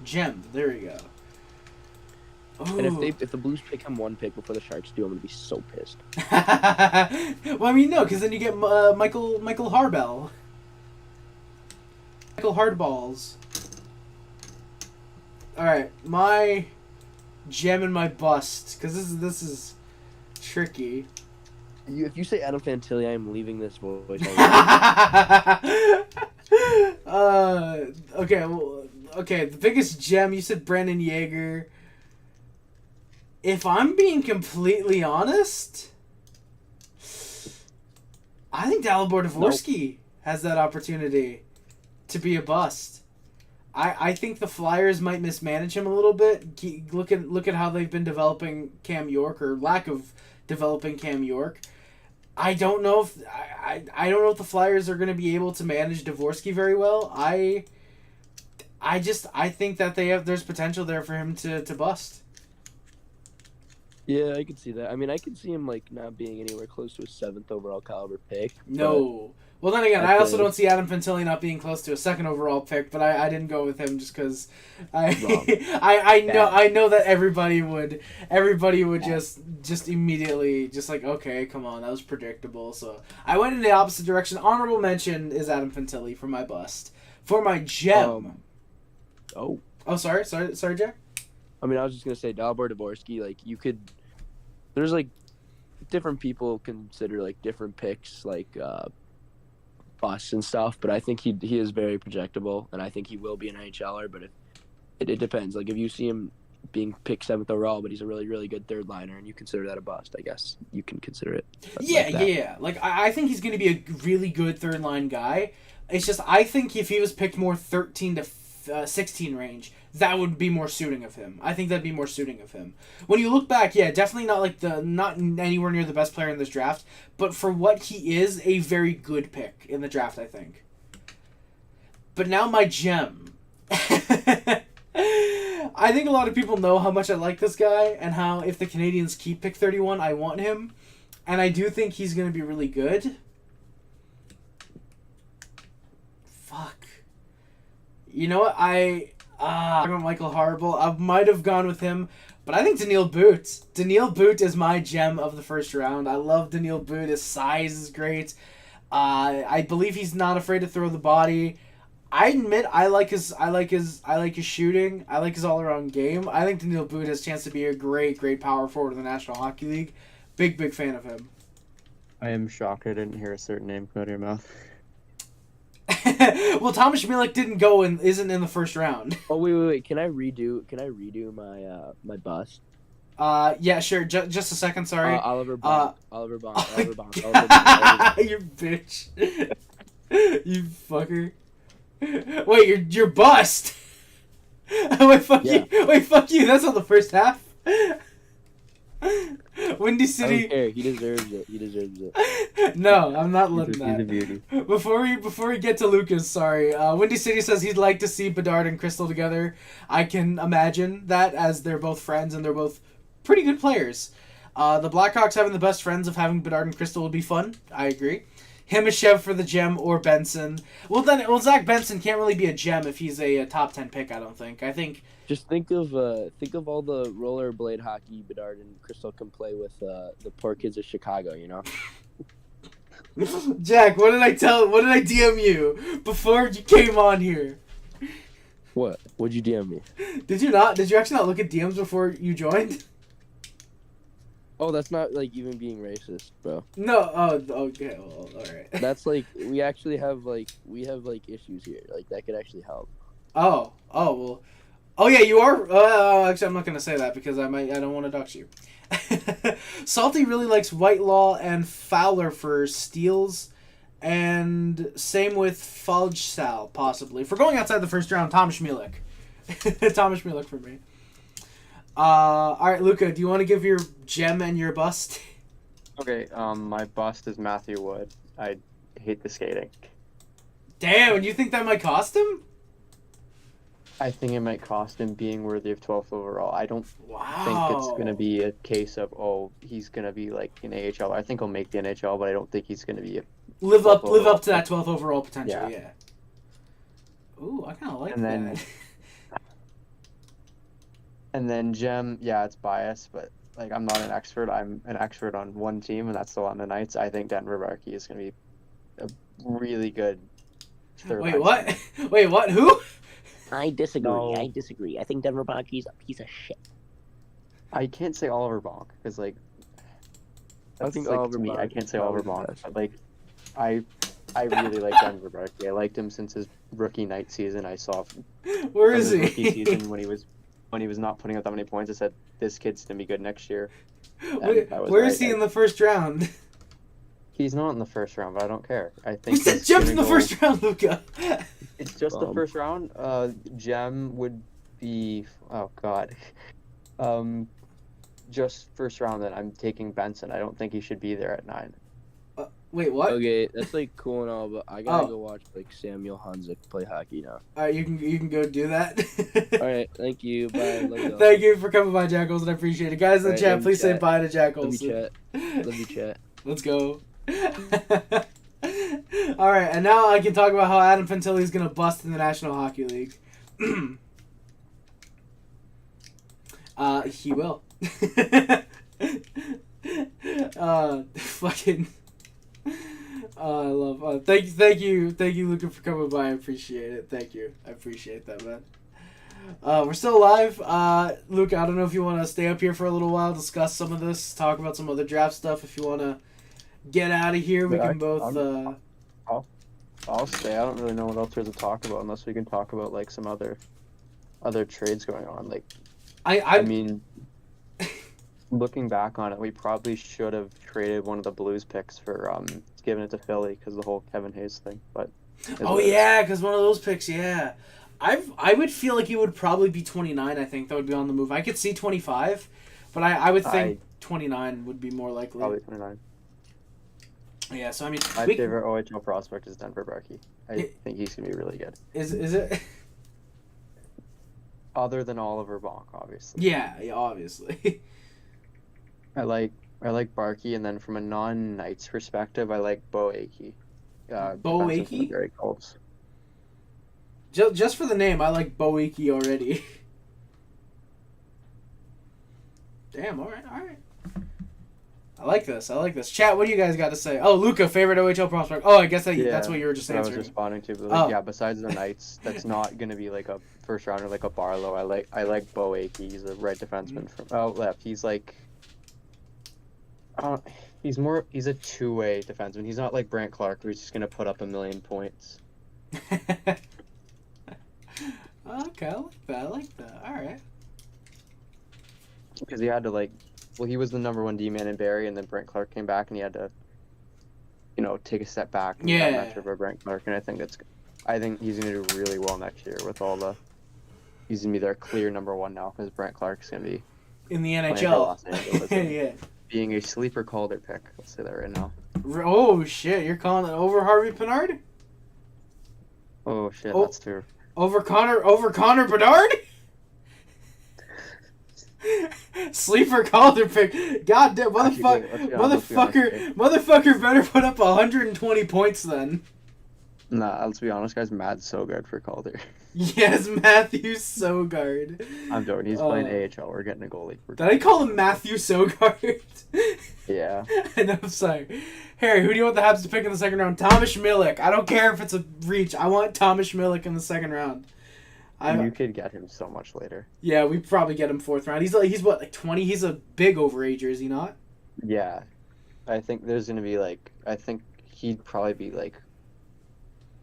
gem. There we go. Ooh. And if the Blues pick him one pick before the Sharks do, I'm gonna be so pissed. Well, I mean, no, because then you get Michael Harbell. Michael Hardballs. All right, my gem and my bust, because this is tricky. If you say Adam Fantilli, I'm leaving this voice. Okay. The biggest gem, you said Brandon Yeager. If I'm being completely honest, I think Dalibor Dvorsky has that opportunity to be a bust. I think the Flyers might mismanage him a little bit. Look at how they've been developing Cam York, or lack of developing Cam York. I don't know if I don't know if the Flyers are going to be able to manage Dvorsky very well. I think that there's potential there for him to bust. Yeah, I can see that. I mean, I can see him not being anywhere close to a 7th overall caliber pick. No. Well, then again, I also don't see Adam Fantilli not being close to a 2nd overall pick, but I didn't go with him just because I know that everybody would just immediately okay, come on, that was predictable. So I went in the opposite direction. Honorable mention is Adam Fantilli for my bust. For my gem. Sorry, Jack. I mean, I was just gonna say Dalibor Dvorsky. There's different people consider different picks busts and stuff, but I think he is very projectable, and I think he will be an NHLer. But it depends. If you see him being picked 7th overall, but he's a really, really good third liner, and you consider that a bust, I guess you can consider it. Yeah. I think he's going to be a really good third line guy. It's just I think if he was picked more 13 to 16 range, that would be more suiting of him. I think that'd be more suiting of him. When you look back, yeah, definitely not anywhere near the best player in this draft, but for what he is, a very good pick in the draft, I think. But now my gem. I think a lot of people know how much I like this guy, and how if the Canadians keep pick 31, I want him. And I do think he's going to be really good. Fuck. You know what? Michael Harbel. I might have gone with him, but I think Daniil Boot. Daniil Boot is my gem of the first round. I love Daniil Boot. His size is great. I believe he's not afraid to throw the body. I admit I like his shooting. I like his all around game. I think Daniil Boot has a chance to be a great power forward in the National Hockey League. Big fan of him. I am shocked I didn't hear a certain name come out of your mouth. Well, Thomas Milik isn't in the first round. Oh wait! Can I redo my bust? Yeah, sure. Just a second. Sorry. Oliver Bond. Oliver Bond. You bitch. You fucker. Wait, you're bust. Wait, fuck you. Wait, fuck you. That's not the first half. Windy I City. don't care. He deserves it. He deserves it. No, I'm not letting He's a that. beauty. Before we get to Lucas, sorry. Windy City says he'd like to see Bedard and Crystal together. I can imagine that, as they're both friends and they're both pretty good players. The Blackhawks having the best friends of having Bedard and Crystal would be fun. I agree. Him as Chev for the gem or Benson. Well, Zach Benson can't really be a gem if he's a top 10 pick. I don't think. I think. Just think of all the rollerblade hockey Bedard and Crystal can play with the poor kids of Chicago. You know. Jack, what did I DM you before you came on here? What? What'd you DM me? Did you not? Did you actually not look at DMs before you joined? Oh, that's not like even being racist, bro. No. Oh, okay. Well, all right. That's like we actually have issues here. Like that could actually help. Oh. Well. Oh yeah, you are. Actually, I'm not gonna say that because I don't want to dox you. Salty really likes Whitelaw and Fowler for steals, and same with Falgsal possibly. For going outside the first round, Thomas Schmielik. Thomas Schmielik for me. All right, Luca, do you want to give your gem and your bust? Okay, my bust is Matthew Wood. I hate the skating. Damn, you think that might cost him? I think it might cost him being worthy of 12th overall. I don't Wow. think it's going to be a case of, he's going to be like an AHL. I think he'll make the NHL, but I don't think he's going to be a live up 12th overall. to that 12th overall potential. Yeah. Ooh, I kind of like And then- that. And then Gem, yeah, it's biased, but like I'm not an expert. I'm an expert on one team, and that's the London Knights. I think Denver Barkey is going to be a really good third Wait, line what? center. Wait, what? Who? I disagree. No. I disagree. I think Denver Hockey's a piece of shit. I can't say Oliver Bonk because like that's think like Oliver to me. I Bonk can't is say Oliver probably the Bonk, best. but like I really like Denver Barkey. I liked him since his rookie night season. I saw Where from is his he? rookie season when he was not putting up that many points. I said this kid's gonna be good next year. Where is he in the first round? He's not in the first round, but I don't care. I We think said he's jump gonna in the go- first round, Luca. It's just the first round. Gem would be just first round. Then I'm taking Benson. I don't think he should be there at 9. Wait, what? Okay, that's like cool and all, but I gotta Oh. go watch like Samuel Hanzik play hockey now. All right, you can go do that. All right, thank you. Bye. Love y'all. Thank you for coming by, Jack Olsen. I appreciate it. Guys in the All right, chat, love you, please say chat. bye to Jack Love Olsen. you, chat. Love you, chat. Let's go. All right, and now I can talk about how Adam Fantilli is going to bust in the National Hockey League. He will. Fucking. I love. Thank you, Luca, for coming by. I appreciate it. Thank you. I appreciate that, man. We're still live. Luca, I don't know if you want to stay up here for a little while, discuss some of this, talk about some other draft stuff. If you want to get out of here, we Yeah, can both. I'll stay. I don't really know what else there's to talk about unless we can talk about like some other trades going on. Like I mean, looking back on it, we probably should have traded one of the Blues picks for giving it to Philly because the whole Kevin Hayes thing. But Oh yeah, because one of those picks, yeah. I would feel like it would probably be 29. I think that would be on the move. I could see 25, but I would think 29 would be more likely. Probably 29. Yeah, so I mean, My favorite OHL prospect is Denver Barkey. I think he's gonna be really good. Is it? Other than Oliver Bonk, obviously. Yeah, obviously. I like Barkey, and then from a non-Knights perspective, I like Bo Akey. Bo defenseman from the Akey? Barrie Colts. Just for the name, I like Boiki already. Damn, all right. I like this. Chat, what do you guys got to say? Oh, Luca, favorite OHL prospect. Oh, I guess that's what you were just That's what I answering. was responding to. But Oh. yeah, besides the Knights, that's not gonna be like a first rounder like a Barlow. I like Bo Akey. He's a right defenseman from left. He's like, he's a two-way defenseman. He's not like Brant Clark, who's just gonna put up 1,000,000 points. Okay, I like that. All right. Because he had to he was the number 1 D-man in Barrie, and then Brent Clark came back, and he had to, take a step back. And Yeah. got mentored by Brent Clark, and I think he's gonna do really well next year with he's gonna be their clear number 1 now because Brent Clark's gonna be In the playing for NHL. Los Angeles. Yeah. being a sleeper Calder pick. I'll say that right now. Oh shit! You're calling it over Harvey Pinard? Oh shit, Oh. that's true. Over Connor Bedard? Sleeper Calder pick. God damn, motherfucker better put up 120 points then. Nah, let's be honest, guys. Mad's so good for Calder. Yes, Matthew Sogard. I'm joking. He's playing AHL. We're getting a goalie. Did I call him Matthew Sogard? Yeah. And I'm sorry. Harry, who do you want the Habs to pick in the second round? Thomas Milik. I don't care if it's a reach. I want Thomas Milik in the second round. You could get him so much later. Yeah, we probably get him fourth round. He's what, like 20? He's a big overager, is he not? Yeah. I think there's gonna be I think he'd probably be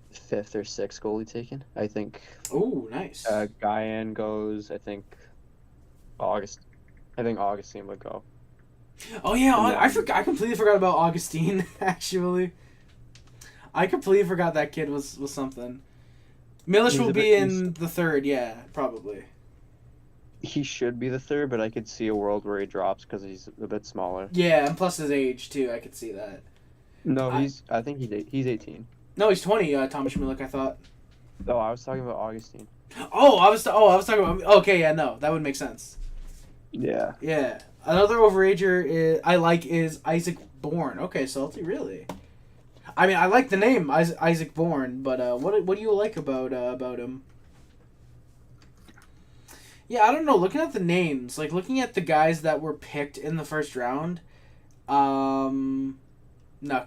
fifth or sixth goalie taken. I think. Oh, nice. Guyan goes. I think Augustine would go. Oh yeah, I completely forgot about Augustine. Actually, I completely forgot that kid was something. Milish will be in the third, yeah, probably. He should be the third, but I could see a world where he drops because he's a bit smaller. Yeah, and plus his age too. I could see that. No, I think he's 18. No, he's 20. Thomas Milik, I thought. Oh, I was talking about Augustine. I was talking about. Okay, yeah, no, that would make sense. Yeah. Yeah, another overager I like is Isaac Bourne. Okay, Salty, really? I mean, I like the name Isaac Bourne, but what do you like about him? Yeah, I don't know. Looking at the names, looking at the guys that were picked in the first round, no,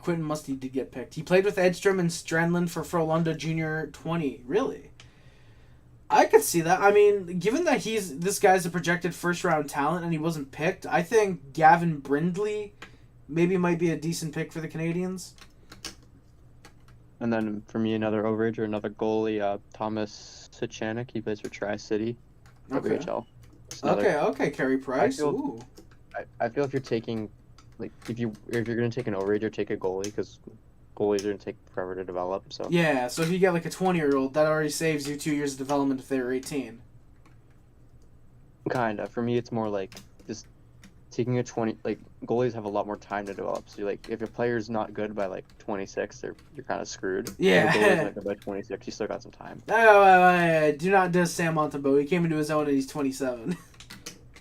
Quentin Musty did get picked. He played with Edstrom and Strandland for Frölunda Junior 20. Really? I could see that. I mean, given that this guy's a projected first round talent and he wasn't picked, I think Gavin Brindley maybe might be a decent pick for the Canadians. And then for me, another overager, another goalie, Thomas Sichanik. He plays for Tri-City, WHL. Okay, Carey Price. I feel if you're taking, if you're gonna take an overager, take a goalie because goalies are gonna take forever to develop. So yeah, so if you get a 20-year-old, that already saves you 2 years of development if they were 18. Kinda. For me, it's more just taking a 20. Goalies have a lot more time to develop. So if your player's not good by 26, you're kind of screwed. Yeah. If your goalie's not good by 26, you still got some time. Do not diss Sam Montembeault. He came into his own and he's 27.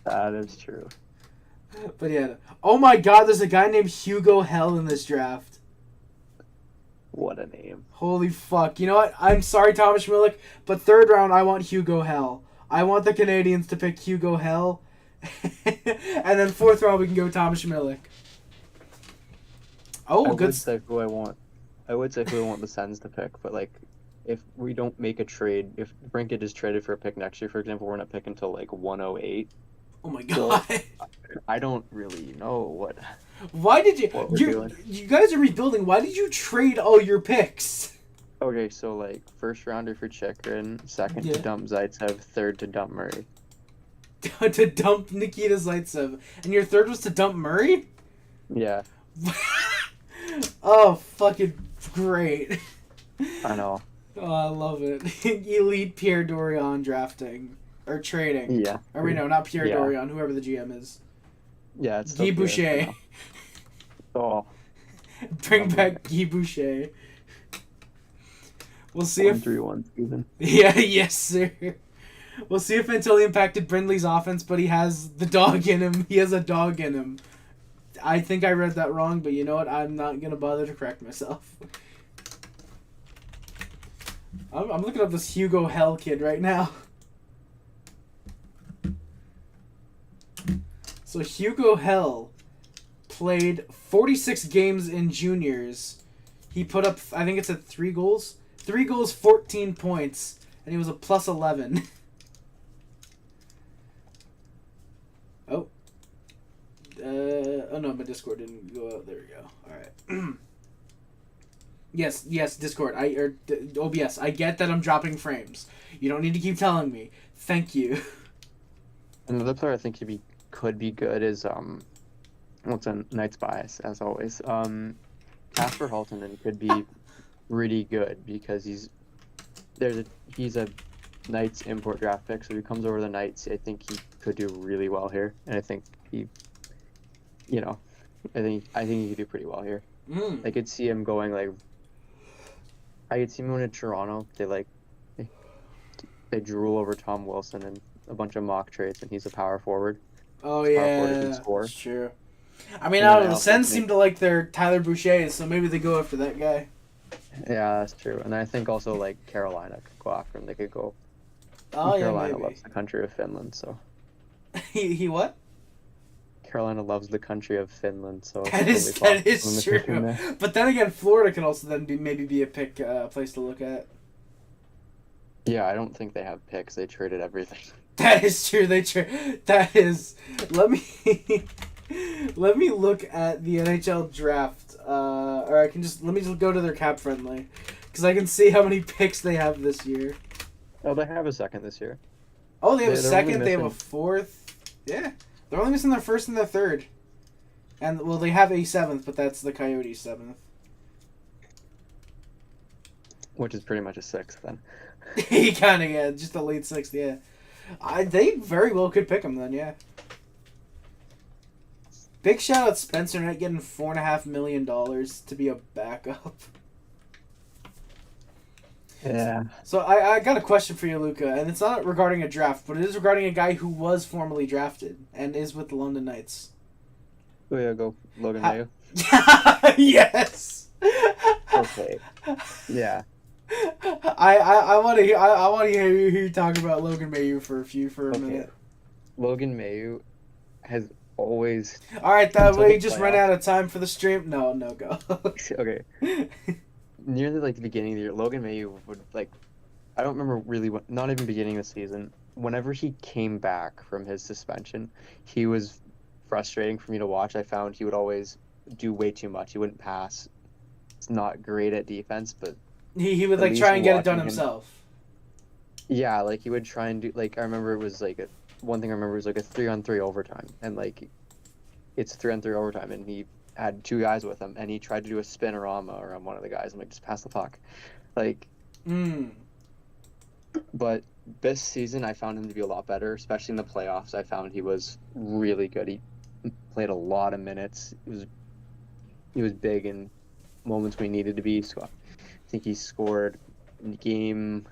That is true. But yeah. Oh my God, there's a guy named Hugo Hell in this draft. What a name. Holy fuck. You know what? I'm sorry, Thomas Milik, but third round, I want Hugo Hell. I want the Canadians to pick Hugo Hell. And then fourth round, we can go Thomas Milik. Oh, good. I would say who I want the Sens to pick, but if we don't make a trade, if Brinkett is traded for a pick next year, for example, we're not picking until 108. Oh my God. So, I don't really know what. Why did you? What we're doing. You guys are rebuilding. Why did you trade all your picks? Okay, so first rounder for Chikrin, second to dump Zaitsev, third to dump Murray. To dump Nikita Zaitsev, and your third was to dump Murray? Yeah. Oh, fucking great. I know. Oh, I love it. Elite Pierre Dorion drafting. Or trading. Yeah. Or wait, no, not Pierre Dorion, whoever the GM is. Yeah, it's Guy Boucher. Oh. Bring back Guy Boucher. We'll see if 3-1 season. Yeah, yes, sir. We'll see if Fantilli impacted Brindley's offense, but he has the dog in him. He has a dog in him. I think I read that wrong, but you know what? I'm not going to bother to correct myself. I'm looking up this Hugo Hell kid right now. So Hugo Hell played 46 games in juniors. He put up, I think it's 3 goals. 3 goals, 14 points, and he was a plus 11. Oh no, my Discord didn't go out. There we go. All right. Yes, Discord. OBS. I get that I'm dropping frames. You don't need to keep telling me. Thank you. Another player I think could be good is what's a Knight's bias as always. Casper Haltonen could be really good because he's a Knights import draft pick, so if he comes over the Knights, I think he could do really well here, and I think he, I think he could do pretty well here. Mm. I could see him going like. I could see him going to Toronto. They drool over Tom Wilson and a bunch of mock trades, and he's a power forward. Oh Power forward who yeah, can score. that's true. I mean, And I then don't know. I The also Sens think- seem to like their Tyler Boucher, so maybe they go after that guy. Yeah, that's true. And I think also like Carolina could go after him. They could go. Oh yeah, Carolina maybe. loves the country of Finland, so he what? Carolina loves the country of Finland, so it's That is totally possible true. to pick him there. But then again, Florida can also then maybe be a place to look at. Yeah, I don't think they have picks. They traded everything. That is true. That is. Let me let me look at the NHL draft. Or I can let me just go to their cap friendly, because I can see how many picks they have this year. Oh, they have a second this year. Oh, they have a They're only second. They have a missing- fourth. Yeah, they're only missing their first and their third. And well, they have a seventh, but that's the Coyotes' seventh. Which is pretty much a sixth then. He kind of, yeah, just a late sixth, yeah. They very well could pick him then, yeah. Big shout out Spencer Knight getting $4.5 million to be a backup. Yeah. So I got a question for you, Luca, and it's not regarding a draft, but it is regarding a guy who was formerly drafted and is with the London Knights. Oh yeah, go Logan Mayo. Yes. Okay. Yeah. I want to hear you talk about Logan Mayu for a Okay. minute. Logan Mayo has always All right, that Until way the you just ran playoffs. out of time for the stream. No, go. okay. Near the beginning of the year, Logan Mayo would I don't remember really not even beginning of the season. Whenever he came back from his suspension, he was frustrating for me to watch. I found he would always do way too much. He wouldn't pass. It's not great at defense, but He would At like least try and get it done watching him- himself. yeah, he would try and do I remember it was one thing I remember was a 3-on-3 overtime, and it's 3-on-3 overtime, and he had two guys with him, and he tried to do a spinorama around one of the guys. I'm like, just pass the puck, But this season, I found him to be a lot better, especially in the playoffs. I found he was really good. He played a lot of minutes. He was big in moments when he needed to be. So I think he scored in game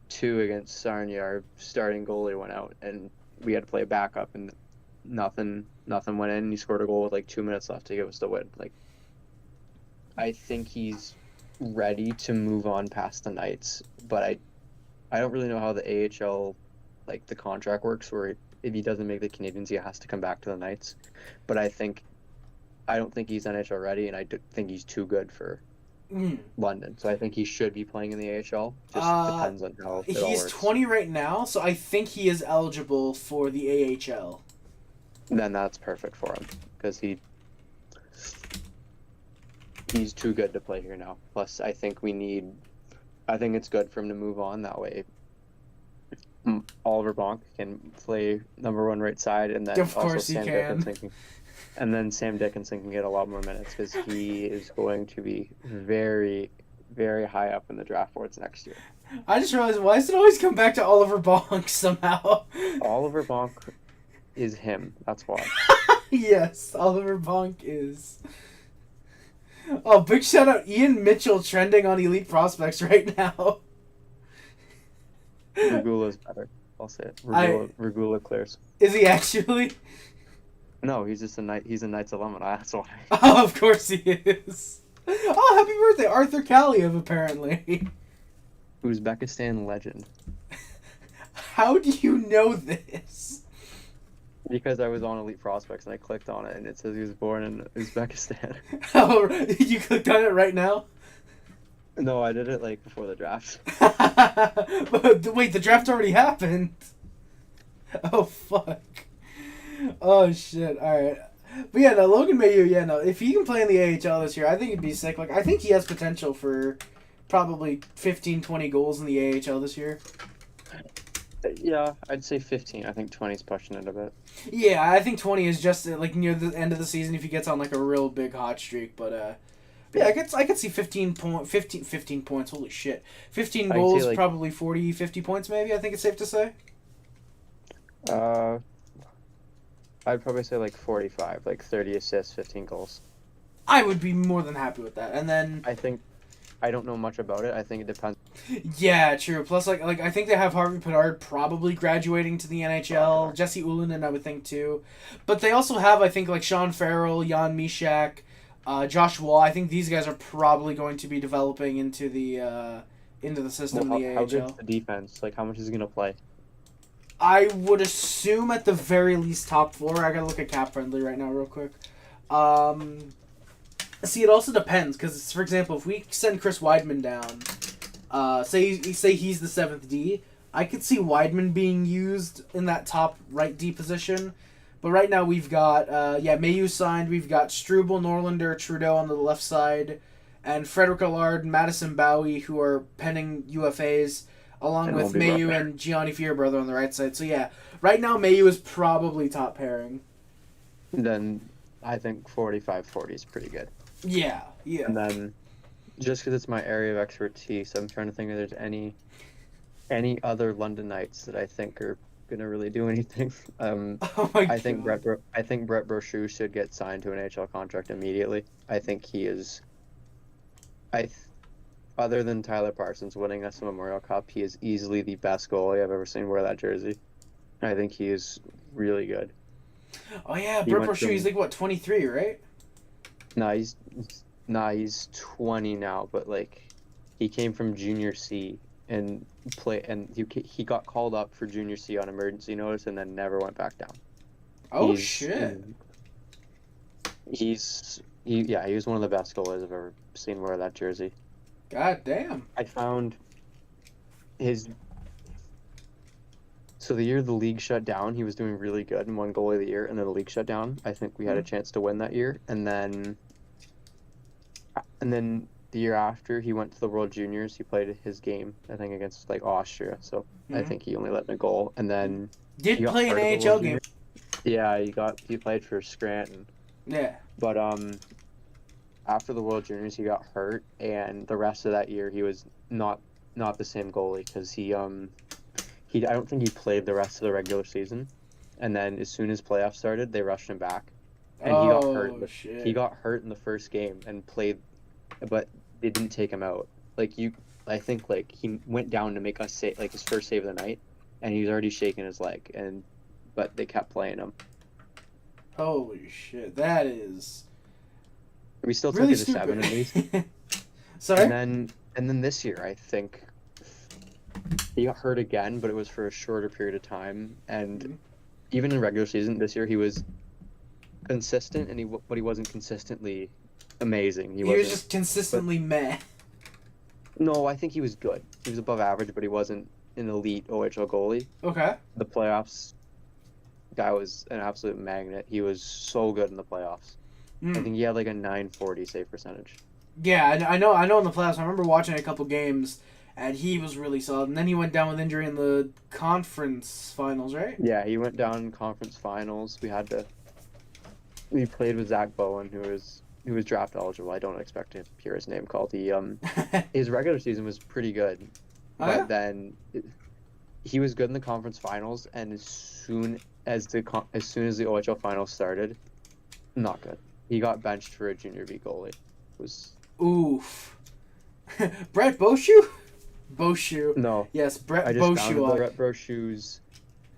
2 against Sarnia. Our starting goalie went out, and we had to play backup, and nothing went in. He scored a goal with 2 minutes left to give us the win. I think he's ready to move on past the Knights, but I don't really know how the AHL, the contract works, where if he doesn't make the Canadians, he has to come back to the Knights. But I don't think he's NHL ready, and I think he's too good for London. So I think he should be playing in the AHL. Just depends on how it all He's works. 20 right now, so I think he is eligible for the AHL. Then that's perfect for him, because he's too good to play here now. Plus, I think it's good for him to move on. That way, Oliver Bonk can play number 1 right side, and then Of course he Sam can. Dickinson and then Sam Dickinson can get a lot more minutes, because he is going to be very, very high up in the draft boards next year. I just realized, why does it always come back to Oliver Bonk somehow? Oliver Bonk is him. That's why. Yes, Oliver Bonk is. Oh, big shout out Ian Mitchell trending on Elite Prospects right now. Regula's better. I'll say it. Regula clears. Is he actually? No, he's just he's a Knights alumni. That's why. Oh, of course he is. Oh, happy birthday, Arthur Kaliev, apparently. Uzbekistan legend. How do you know this? Because I was on Elite Prospects and I clicked on it and it says he was born in Uzbekistan. Oh, you clicked on it right now? No, I did it before the draft. But wait, the draft already happened. Oh, fuck. Oh, shit. Alright. But yeah, no, Logan Mayu, if he can play in the AHL this year, I think he'd be sick. I think he has potential for probably 15, 20 goals in the AHL this year. Yeah, I'd say 15. I think 20's pushing it a bit. Yeah, I think 20 is just near the end of the season if he gets on a real big hot streak. But yeah, I could see 15 points. Holy shit, 15 goals, probably 40, 50 points maybe. I think it's safe to say. I'd probably say like 45, like 30 assists, 15 goals. I would be more than happy with that. And then I don't know much about it. I think it depends. yeah, true. Plus, like I think they have Harvey Pinard probably graduating to the NHL. Jesse Ullinen, I would think too. But they also have, I think, like Sean Farrell, Jan Mishak, Josh Wall. I think these guys are probably going to be developing into the system Well, in the how AHL. good's the defense? Like, how much is he gonna play? I would assume at the very least top 4. I gotta look at Cap Friendly right now, real quick. See, it also depends because, for example, if we send Chris Weidman down, say he's the 7th D, I could see Weidman being used in that top right D position. But right now we've got Mayu signed. We've got Struble, Norlander, Trudeau on the left side, and Frederick Allard, Madison Bowie, who are pending UFAs, along And with we'll be Mayu right and Gianni Fierbrother on the right side. So yeah, right now Mayu is probably top pairing. Then I think 45-40 is pretty good. Yeah. And then, just because it's my area of expertise, I'm trying to think if there's any other London Knights that I think are gonna really do anything. Oh my I think God. Brett Brochu should get signed to an NHL contract immediately. I think he is. Other than Tyler Parsons winning us a Memorial Cup, he is easily the best goalie I've ever seen wear that jersey. I think he is really good. Oh yeah, He Brett went Brochu, he's from- like what, 23, right? He's 20 now, but like he came from Junior C and he got called up for Junior C on emergency notice and then never went back down. Oh He's- shit. He was one of the best goalies I've ever seen wear that jersey. God damn. I found his. So the year the league shut down, he was doing really good and won goalie of the year, and then the league shut down. I think we had a chance to win that year, and then the year after, he went to the World Juniors. He played his game, I think, against like Austria. So I Mhm. think he only let in a goal, and then Did he got play an part of the AHL World game. Juniors. Yeah, he played for Scranton. Yeah. But after the World Juniors, he got hurt, and the rest of that year he was not the same goalie because I don't think he played the rest of the regular season, and then as soon as playoffs started, they rushed him back, and he got hurt. Shit. He got hurt in the first game and played, but they didn't take him out. I think like he went down to make us save like his first save of the night, and he was already shaking his leg, but they kept playing him. Holy shit, that is We still really took it to 7 at least. stupid. Sorry? And then this year, I think he got hurt again, but it was for a shorter period of time. And even in regular season this year, he was consistent, but he wasn't consistently amazing. He was just consistently meh. No, I think he was good. He was above average, but he wasn't an elite OHL goalie. Okay. The playoffs, guy was an absolute magnet. He was so good in the playoffs. I think he had like a 940 save percentage. Yeah, I know in the playoffs. I remember watching a couple games, and he was really solid. And then he went down with injury in the conference finals, right? Yeah, he went down in conference finals. We played with Zach Bowen, who was draft eligible. I don't expect to hear his name called. His regular season was pretty good, but then he was good in the conference finals, and as soon as the OHL finals started, not good. He got benched for a junior B goalie. Oof. Brett Boshu? Boshu. No. Yes, Brett I just found Boshu. Brett Brochu's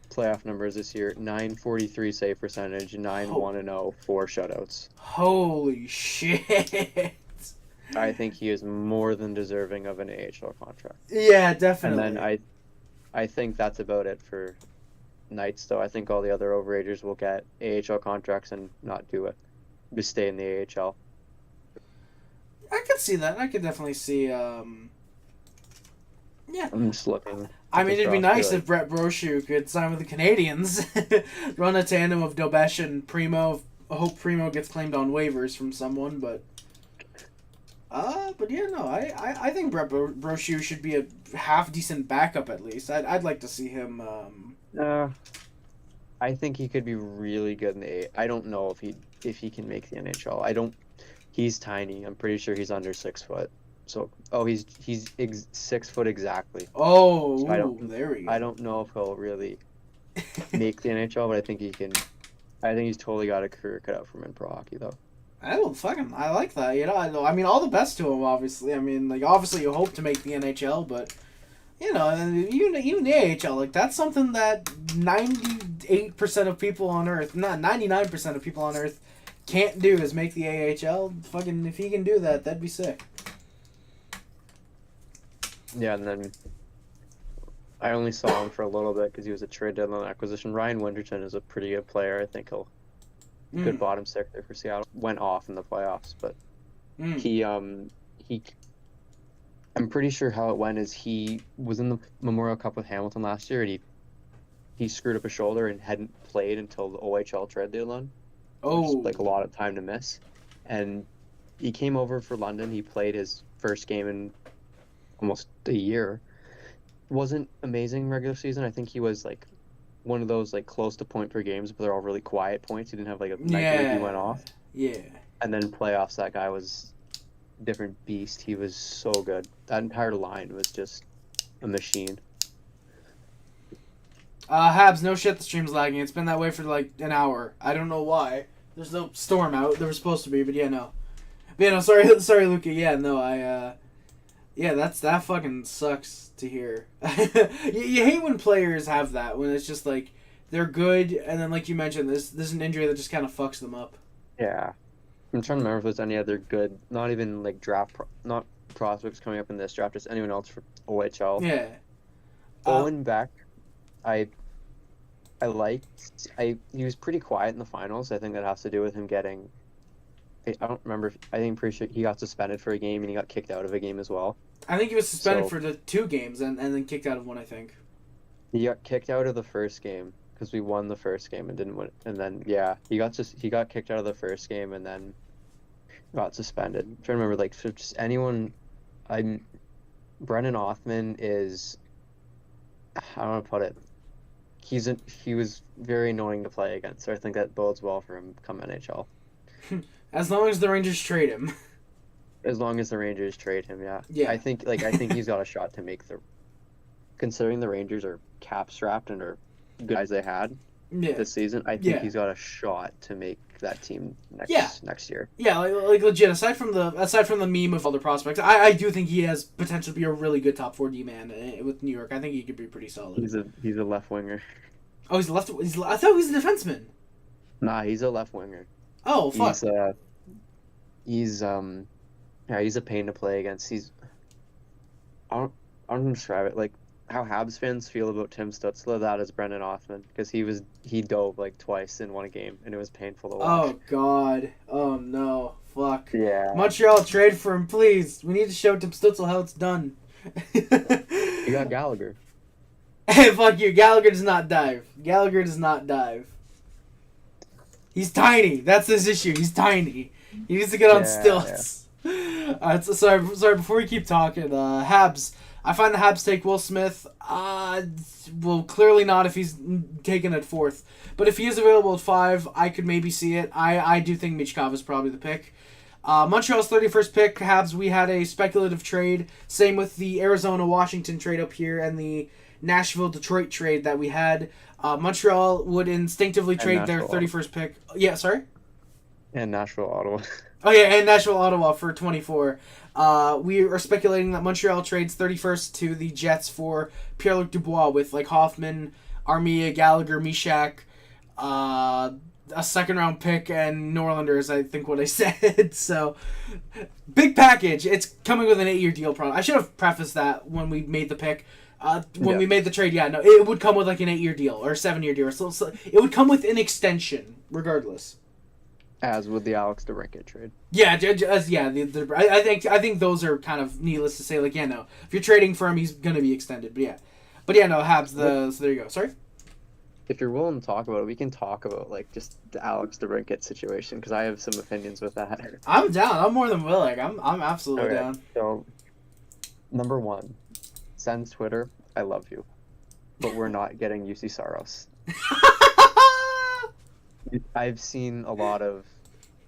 playoff numbers this year: 943 save percentage, 9-1-0, 4 shutouts. Holy shit. I think he is more than deserving of an AHL contract. Yeah, definitely. And then I think that's about it for Knights, though. I think all the other overagers will get AHL contracts and not do it. Just stay in the AHL. I could see that. I could definitely see. Yeah. I'm just looking. I mean, it'd be nice if Brett Brochu could sign with the Canadians, run a tandem of Dobesh and Primo. I hope Primo gets claimed on waivers from someone, but yeah, no, I think Brett Brochu should be a half decent backup at least. I'd like to see him. I think he could be really good in the A. I don't know if he can make the NHL. He's tiny. I'm pretty sure he's under 6 foot. So, he's 6 foot exactly. Oh, So there we go. I don't know if he'll really make the NHL, but I think he can I think he's totally got a career cut out for him in pro hockey, though. I like that. You know, I mean, all the best to him. Obviously, I mean, like obviously you hope to make the NHL, but you know, even the AHL, like that's something that 98% of people on Earth, not 99% of people on Earth, can't do is make the AHL. Fucking, if he can do that, that'd be sick. Yeah, and then I only saw him for a little bit because he was a trade deadline acquisition. Ryan Winterton is a pretty good player. I think he'll good bottom sector for Seattle. Went off in the playoffs, but he I'm pretty sure how it went is he was in the Memorial Cup with Hamilton last year, and he screwed up a shoulder and hadn't played until the OHL trade deadline. Oh, Like a lot of time to miss. And he came over for London. He played his first game in almost a year. Wasn't amazing regular season. I think he was like one of those like close to point per games, but they're all really quiet points. He didn't have like a night where he went off. Yeah. And then playoffs, that guy was a different beast. He was so good. That entire line was just a machine. Habs, no shit, the stream's lagging. It's been that way for like an hour. I don't know why. There's no storm out. There was supposed to be, but yeah, no. But yeah, no, sorry, Luca. Yeah, no, yeah, that fucking sucks to hear. you hate when players have that, when it's just like, they're good, and then like you mentioned, this is an injury that just kind of fucks them up. Yeah. I'm trying to remember if there's any other good, not even like not prospects coming up in this draft, just anyone else for OHL. Yeah. Owen Beck, he was pretty quiet in the finals. I think that has to do with him getting, I don't remember, I'm pretty sure he got suspended for a game and he got kicked out of a game as well. I think he was suspended for the 2 games and then kicked out of one, I think. He got kicked out of the first game because we won the first game and didn't win. And then, yeah, he got kicked out of the first game and then got suspended. I'm trying to remember, like, so just anyone, Brendan Othman is, how do I put it? He was very annoying to play against, so I think that bodes well for him come NHL. As long as the Rangers trade him. As long as the Rangers trade him, yeah. Yeah. I think he's got a shot to make considering the Rangers are cap strapped and are good guys they had this season. I think he's got a shot to make that team next year. Yeah, like legit. Aside from the meme of other prospects, I do think he has potential to be a really good top 4D man with New York. I think he could be pretty solid. He's a left winger. Oh, he's a left. I thought he was a defenseman. Nah, he's a left winger. Oh fuck. He's a pain to play against. I don't describe it like how Habs fans feel about Tim Stutzla. That is Brendan Othman, because he dove like twice in one game and it was painful to watch. Oh god. Oh no. Fuck. Yeah. Montreal, trade for him, please. We need to show Tim Stutzel how it's done. You got Gallagher. Hey, fuck you. Gallagher does not dive. He's tiny. That's his issue. He's tiny. He needs to get on stilts. Yeah. Sorry. Before we keep talking, Habs. I find the Habs take Will Smith. Well, clearly not if he's taken at 4th. But if he is available at 5, I could maybe see it. I do think Michkov is probably the pick. Montreal's 31st pick. Habs, we had a speculative trade. Same with the Arizona-Washington trade up here and the Nashville-Detroit trade that we had. Montreal would instinctively trade their 31st pick. Yeah, sorry? And Nashville-Ottawa. Oh, yeah, and Nashville-Ottawa for 24. We are speculating that Montreal trades 31st to the Jets for Pierre-Luc Dubois with, like, Hoffman, Armia, Gallagher, Mishak, a second-round pick, and Norlanders, I think what I said. So, big package. It's coming with an 8-year deal, probably. I should have prefaced that when we made the pick. We made the trade, no, it would come with, like, an 8-year deal or a 7-year deal. So it would come with an extension, regardless. As with the Alex DeBrincat trade. Yeah, I think those are kind of needless to say. Like, no, if you're trading for him, he's gonna be extended. But no, Habs. So there you go. Sorry. If you're willing to talk about it, we can talk about like just the Alex DeBrincat situation because I have some opinions with that. I'm down. I'm more than willing. I'm absolutely down. So, number 1, Sens Twitter, I love you, but we're not getting UC Saros. I've seen a lot of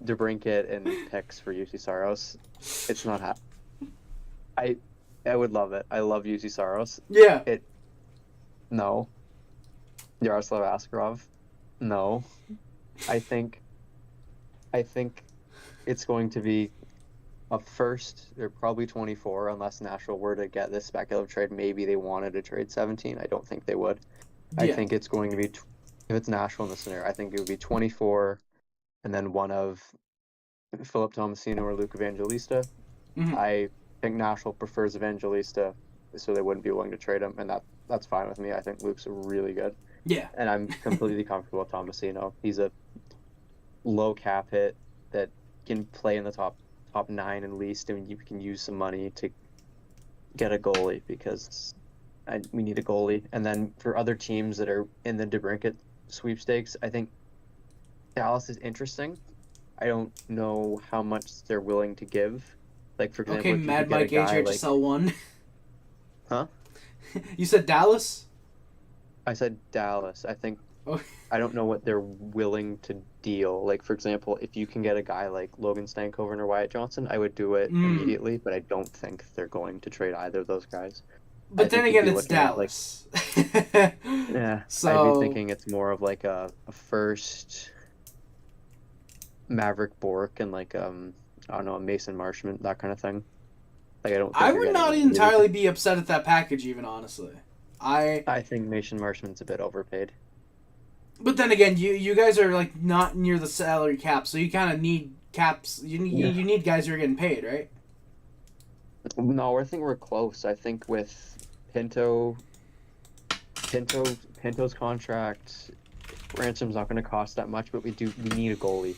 DeBrincat and picks for UC Saros. It's not happening. I would love it. I love UC Saros. Yeah. No. Yaroslav Askarov. No. I think it's going to be a first. They're probably 24 unless Nashville were to get this speculative trade. Maybe they wanted to trade 17. I don't think they would. I Yeah. think it's going to be if it's Nashville in the scenario. I think it would be 24, and then one of Philip Tomasino or Luke Evangelista. Mhm. I think Nashville prefers Evangelista, so they wouldn't be willing to trade him, and that's fine with me. I think Luke's really good, Yeah. and I'm completely comfortable with Tomasino. He's a low cap hit that can play in the top 9 at least, and you can use some money to get a goalie because we need a goalie. And then for other teams that are in the DeBrincat sweepstakes, I think Dallas is interesting. I don't know how much they're willing to give. Like, for example, Okay, if you Mad could get a Mike guy like... HHSL1. Huh? You said Dallas? I said Dallas. Oh. I don't know what they're willing to deal. Like, for example, if you can get a guy like Logan Stankoven or Wyatt Johnson, I would do it immediately, but I don't think they're going to trade either of those guys. But then think you'd again, be it's looking at, like- Dallas. Yeah, So I'd be thinking it's more of like a first Maverick Bork and like I don't know, a Mason Marshman, that kind of thing. Like, I don't think I you're would getting not really- entirely be upset at that package, even honestly. I think Mason Marshman's a bit overpaid. But then again, you guys are like not near the salary cap, so you kind of need caps. You need guys who are getting paid, right? No, I think we're close. I think with Pinto's contract, Ransom's not going to cost that much, but we need a goalie.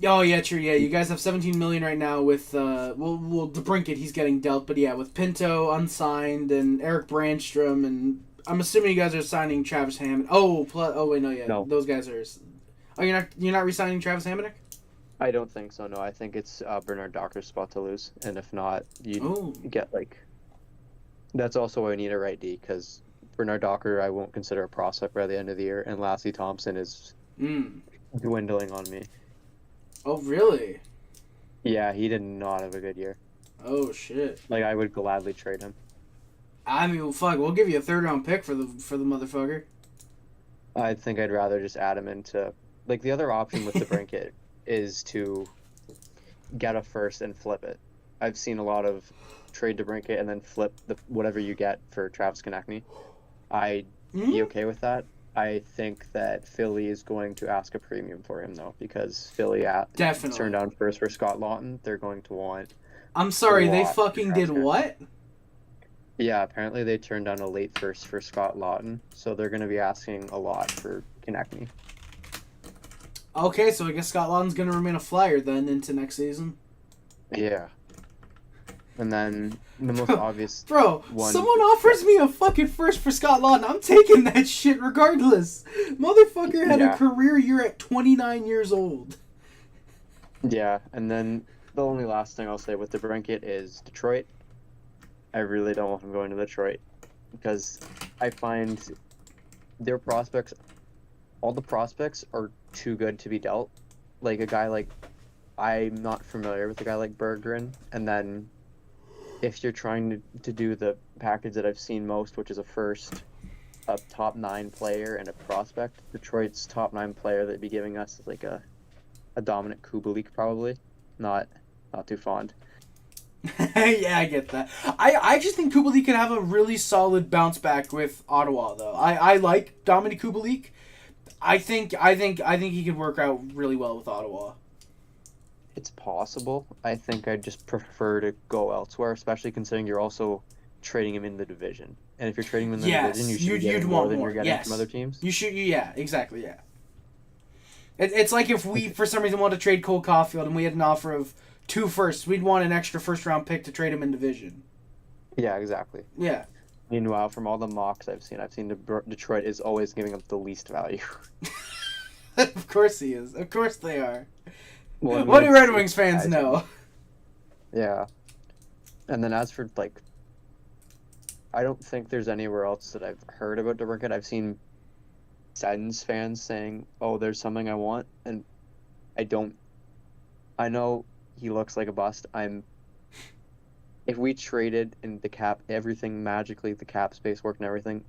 Oh yeah, true. Yeah, you guys have 17 million right now with well DeBrincat, he's getting dealt, but yeah, with Pinto unsigned and Eric Brandstrom, and I'm assuming you guys are signing Travis Hammond. Oh wait, no, yeah, No. those guys are. Oh, you're not re-signing Travis Hammond? I don't think so. No, I think it's Bernard Docker's spot to lose, and if not, you Oh, get like. That's also why we need a right D, because Bernard Docker I won't consider a prospect by the end of the year, and Lassie Thompson is dwindling on me. Oh really? Yeah, he did not have a good year. Oh shit. Like, I would gladly trade him. I mean, well, fuck, we'll give you a 3rd-round pick for the motherfucker. I think I'd rather just add him into, like, the other option with the Brinket is to get a first and flip it. I've seen a lot of trade to Brinket and then flip whatever you get for Travis Konechny. I'd be okay with that. I think that Philly is going to ask a premium for him, though, because Philly Definitely turned down first for Scott Lawton. They're going to want... I'm sorry, they lot fucking for did Travis what? Yeah, apparently they turned down a late first for Scott Lawton, so they're going to be asking a lot for Konechny. Okay, so I guess Scott Lawton's gonna remain a Flyer then into next season. Yeah. And then the most obvious... Bro, one- someone offers me a fucking first for Scott Lawton. I'm taking that shit regardless. Motherfucker had a Yeah. career year at 29 years old. Yeah, and then the only last thing I'll say with the Brinket is Detroit. I really don't want him going to Detroit because I find their prospects, all the prospects are too good to be dealt. Like a guy like, I'm not familiar with a guy like Berggren, and then if you're trying to do the package that I've seen most, which is a top 9 player and a prospect, Detroit's top 9 player that'd be giving us like a Dominic Kubalik probably. Not too fond. Yeah, I get that. I just think Kubalik could have a really solid bounce back with Ottawa though. I like Dominic Kubalik. I think he could work out really well with Ottawa. It's possible. I think I'd just prefer to go elsewhere, especially considering you're also trading him in the division. And if you're trading him in the division, you should be getting more than you're getting from other teams. Yeah, exactly, yeah. It's like if we, for some reason, wanted to trade Cole Caulfield and we had an offer of 2 firsts, we'd want an extra first-round pick to trade him in division. Yeah, exactly. Yeah. Meanwhile, from all the mocks I've seen Detroit is always giving up the least value. Of course he is. Of course they are. Well, I mean, What do it's- Red Wings fans it's- know? Yeah. And then as for, like, I don't think there's anywhere else that I've heard about DeBrincat. I've seen Sens fans saying, oh, there's something I want, and I know he looks like a bust. If we traded in the cap, everything magically, the cap space worked and everything,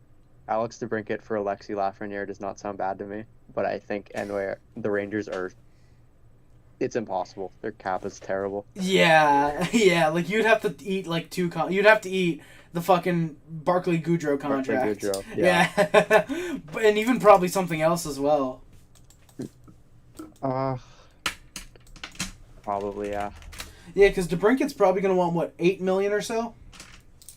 Alex DeBrincat for Alexi Lafreniere does not sound bad to me, but I think anyway the Rangers are. It's impossible. Their cap is terrible. Yeah, yeah. Like you'd have to eat like you'd have to eat the fucking Barclay Goodrow contract. Goodrow, yeah. And even probably something else as well. Probably yeah. Yeah, because DeBrincat's probably gonna want what, $8 million or so.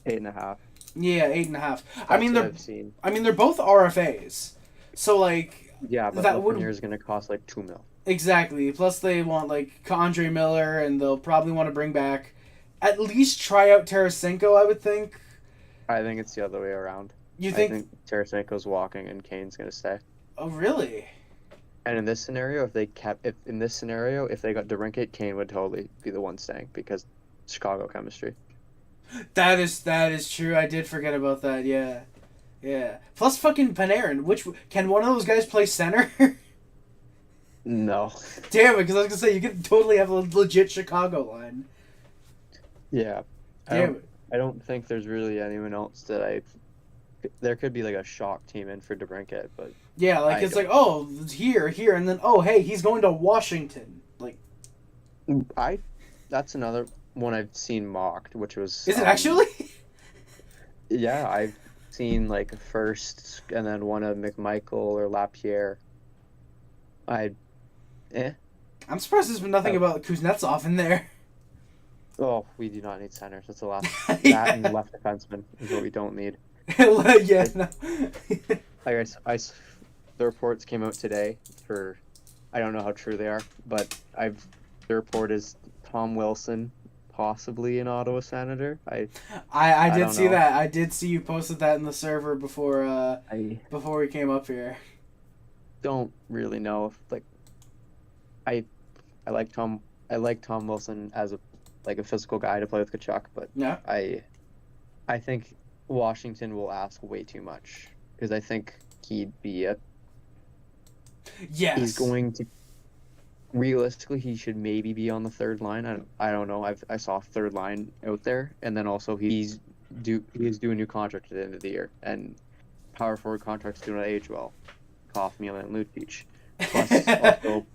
8.5. Yeah, 8.5. I've seen. I mean, they're both RFAs, so like. Yeah, but that Lafreniere is gonna cost like $2 million. Exactly. Plus, they want like Andre Miller, and they'll probably want to bring back, at least try out Tarasenko. I would think. I think it's the other way around. You think? I think Tarasenko's walking and Kane's gonna stay. Oh, really? And in this scenario, if they got DeBrincat, Kane would totally be the one staying because Chicago chemistry. That is true. I did forget about that. Yeah, yeah. Plus, fucking Panarin. Can one of those guys play center? No. Damn it! Because I was gonna say you could totally have a legit Chicago line. Yeah. Damn it. I don't think there's really anyone else that there could be like a shock team in for DeBrincat, but Yeah, like it's like, oh, here, and then oh, hey, he's going to Washington. Like, that's another one I've seen mocked, which was. Is it actually? Yeah, I've seen like first and then one of McMichael or Lapierre. I'm surprised there's been nothing about Kuznetsov in there. Oh, we do not need centers. That's the last. Yeah. That and left defenseman is what we don't need. Yeah, no. The reports came out today for, I don't know how true they are, but the report is Tom Wilson possibly an Ottawa Senator. I did don't see know. that. I did see you posted that in the server before we came up here. Don't really know if I like Tom Wilson as a physical guy to play with Kachuk, but Yeah. I think Washington will ask way too much because I think he'd be Yes. he's going to realistically he should maybe be on the third line. I don't know. I saw a third line out there, and then also he's due a new contract at the end of the year, and power forward contracts do not age well. Kaufman and Lucic. Plus, also,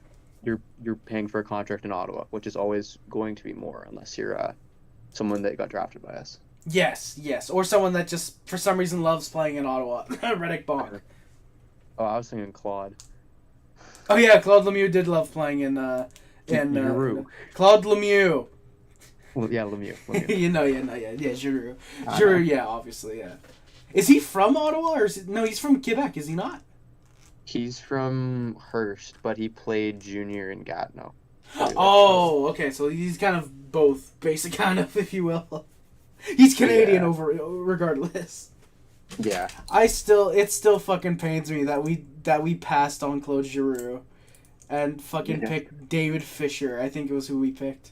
you're paying for a contract in Ottawa, which is always going to be more unless you're someone that got drafted by us. Yes, or someone that just for some reason loves playing in Ottawa. Reddick Bonk. Oh, I was thinking Claude. Oh yeah, Claude Lemieux did love playing in Giroux. Claude Lemieux. Well, yeah, Lemieux. Yeah, Giroux. Giroux, yeah, obviously, yeah. Is he from Ottawa or no? He's from Quebec, is he not? He's from Hearst, but he played junior in Gatineau. Oh, okay, so he's kind of both, basic kind of, if you will. He's Canadian regardless. Yeah. It still fucking pains me that we passed on Claude Giroux and fucking picked David Fisher. I think it was who we picked.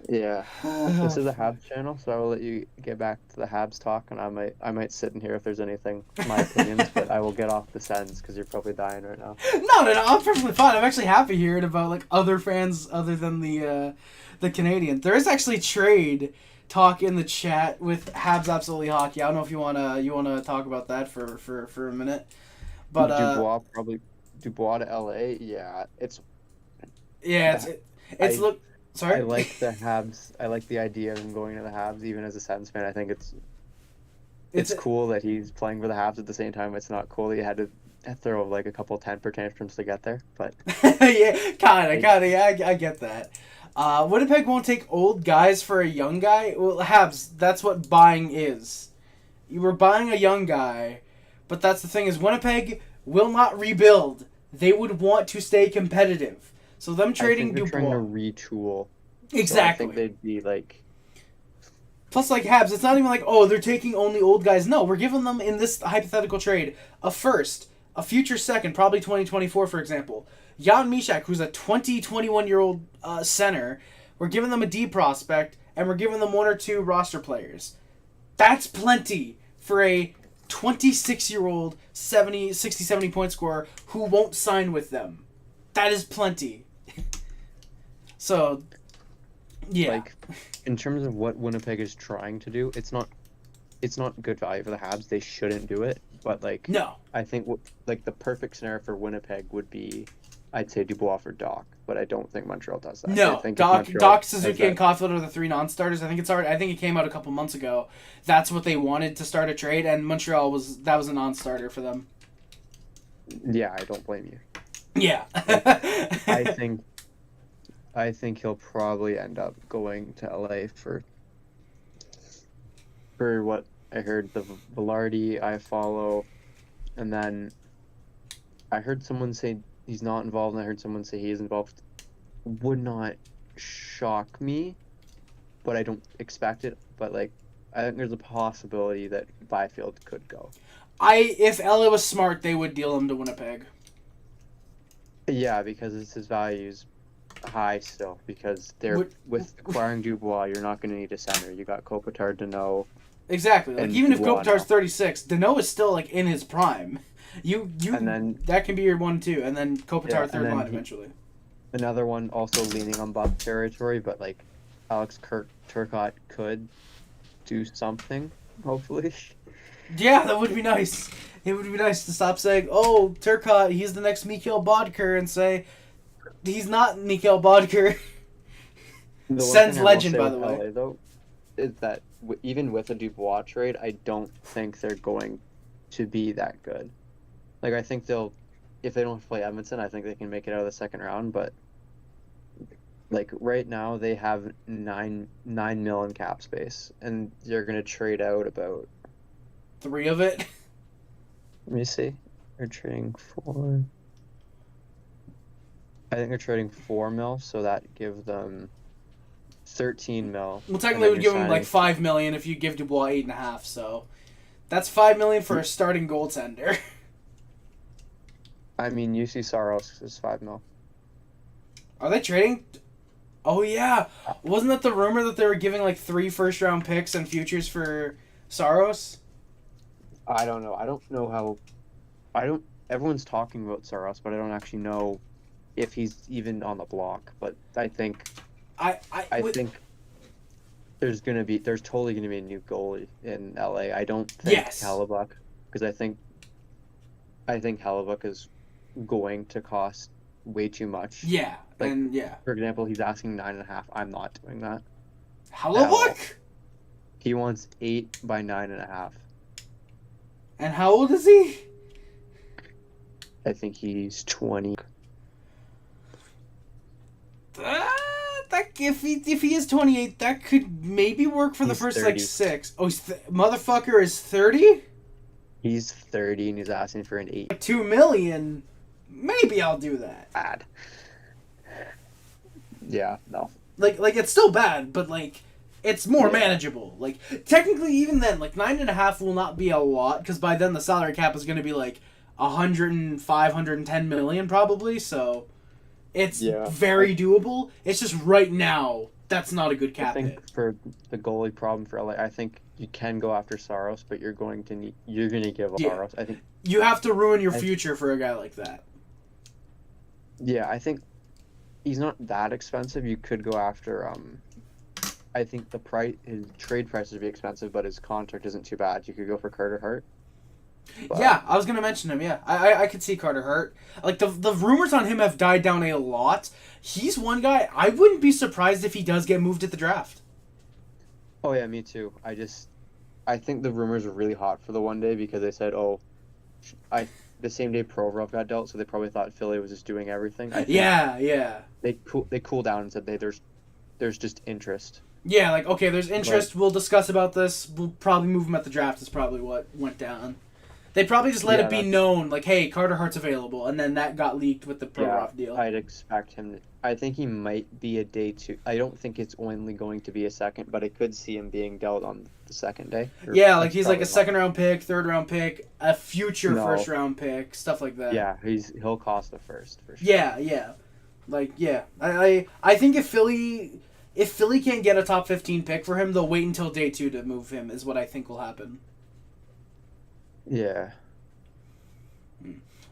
Yeah. This is a Habs channel, so I will let you get back to the Habs talk, and I might sit in here if there's anything, my opinions, but I will get off the sends because you're probably dying right now. No, I'm perfectly fine. I'm actually happy hearing about like other fans other than the Canadian. There is actually trade talk in the chat with Habs Absolutely Hockey. I don't know if you wanna talk about that for a minute, but Dubois to LA. Yeah, it's look. Sorry. I like the Habs. I like the idea of him going to the Habs, even as a Sens fan. I think it's cool that he's playing for the Habs at the same time. It's not cool that you had to throw like a couple temper tantrums to get there, but yeah, kinda. Yeah, I get that. Winnipeg won't take old guys for a young guy. Well, Habs, that's what buying is. You were buying a young guy, but that's the thing is Winnipeg will not rebuild. They would want to stay competitive. So them trading Dubois. Trying to retool. Exactly. So I think they'd be like. Plus, like Habs, it's not even like, oh, they're taking only old guys. No, we're giving them in this hypothetical trade a first, a future second, probably 2024, for example. Jan Mysak, who's a 21-year-old center, we're giving them a D prospect, and we're giving them one or two roster players. That's plenty for a 26-year-old 60, 70 point scorer who won't sign with them. That is plenty. So, yeah. Like, in terms of what Winnipeg is trying to do, it's not it's not good value for the Habs. They shouldn't do it. But like, No. I think like the perfect scenario for Winnipeg would be, I'd say Dubois for Doc, but I don't think Montreal does that. I No, think if Doc, Montreal Suzuki, does and Caulfield are the 3 non-starters. I think it came out a couple months ago. That's what they wanted to start a trade, and Montreal was a non-starter for them. yeah, I don't blame you. Yeah. I think he'll probably end up going to LA for what I heard, the Velarde I follow, and then I heard someone say he's not involved, and I heard someone say he is involved. Would not shock me, but I don't expect it. But like, I think there's a possibility that Byfield could go. If LA was smart, they would deal him to Winnipeg. Yeah, because his value's high still. Because with acquiring Dubois, you're not going to need a center. You got Kopitar, Deneau. Exactly. Like, and even if Dubois Kopitar's now. 36, Deneau is still like in his prime. And then that can be your 1-2, and then Kopitar Yeah, third and then line eventually. another one also leaning on Buff territory, but like Alex Turcotte could do something, hopefully. Yeah, that would be nice. It would be nice to stop saying, "Oh, Turcotte, he's the next Mikhail Bodker," and say, "He's not Mikhail Bodker." The one Sens thing I will legend, say by with the way. LA, though, is that even with a Dubois trade, I don't think they're going to be that good. Like, I think if they don't play Edmonton, I think they can make it out of the second round, but like right now they have $9 million in cap space, and they're gonna trade out about, 3 of it. let me see, they're trading for, I think they're trading $4 million, so that gives them $13 million. Well, technically, it would give him like $5 million if you give Dubois 8.5. So that's $5 million for a starting goaltender. I mean, UC Saros is $5 million. Are they trading? Oh yeah, wasn't that the rumor that they were giving like 3 first-round picks and futures for Saros? I don't know. I don't know how. Everyone's talking about Saros, but I don't actually know if he's even on the block. But I think I think there's totally gonna be a new goalie in LA. I don't think Hellebuck, because I think Hellebuck is going to cost way too much. Yeah, Like, and yeah. For example, he's asking 9.5. I'm not doing that. Hellebuck? He wants 8 by 9.5. And how old is he? I think he's 20. If he is 28, that could maybe work for the He's first 30. like 6. Oh, motherfucker is 30? He's 30 and he's asking for an 8. $2 million. Maybe I'll do that. Bad. Yeah, no. Like it's still bad, but like it's more manageable. Like technically, even then, like 9.5 will not be a lot because by then the salary cap is going to be like 110 million probably. So it's very doable. It's just right now that's not a good cap I think hit. for the goalie problem for LA, I think you can go after Saros, but you're going to give up Saros. I think you have to ruin your future for a guy like that. Yeah, I think he's not that expensive. You could go after I think his trade price would be expensive, but his contract isn't too bad. You could go for Carter Hart. But Yeah, I was gonna mention him. Yeah, I could see Carter Hart. Like the rumors on him have died down a lot. He's one guy I wouldn't be surprised if he does get moved at the draft. Oh yeah, me too. I think the rumors were really hot for the one day because they said, the same day Provorov got dealt, so they probably thought Philly was just doing everything. I think Yeah. They cooled down and said there's just interest. Yeah, like okay, there's interest. We'll discuss about this. We'll probably move him at the draft. Is probably what went down. They probably just let it be known, like, hey, Carter Hart's available, and then that got leaked with the Provorov deal. I'd expect him to. I think he might be a day 2. I don't think it's only going to be a second, but I could see him being dealt on the second day. Yeah, like he's like a second-round pick, third-round pick, a future first-round pick, stuff like that. Yeah, he'll cost the first for sure. Yeah. Like, yeah. I think if Philly can't get a top 15 pick for him, they'll wait until day 2 to move him, is what I think will happen. Yeah.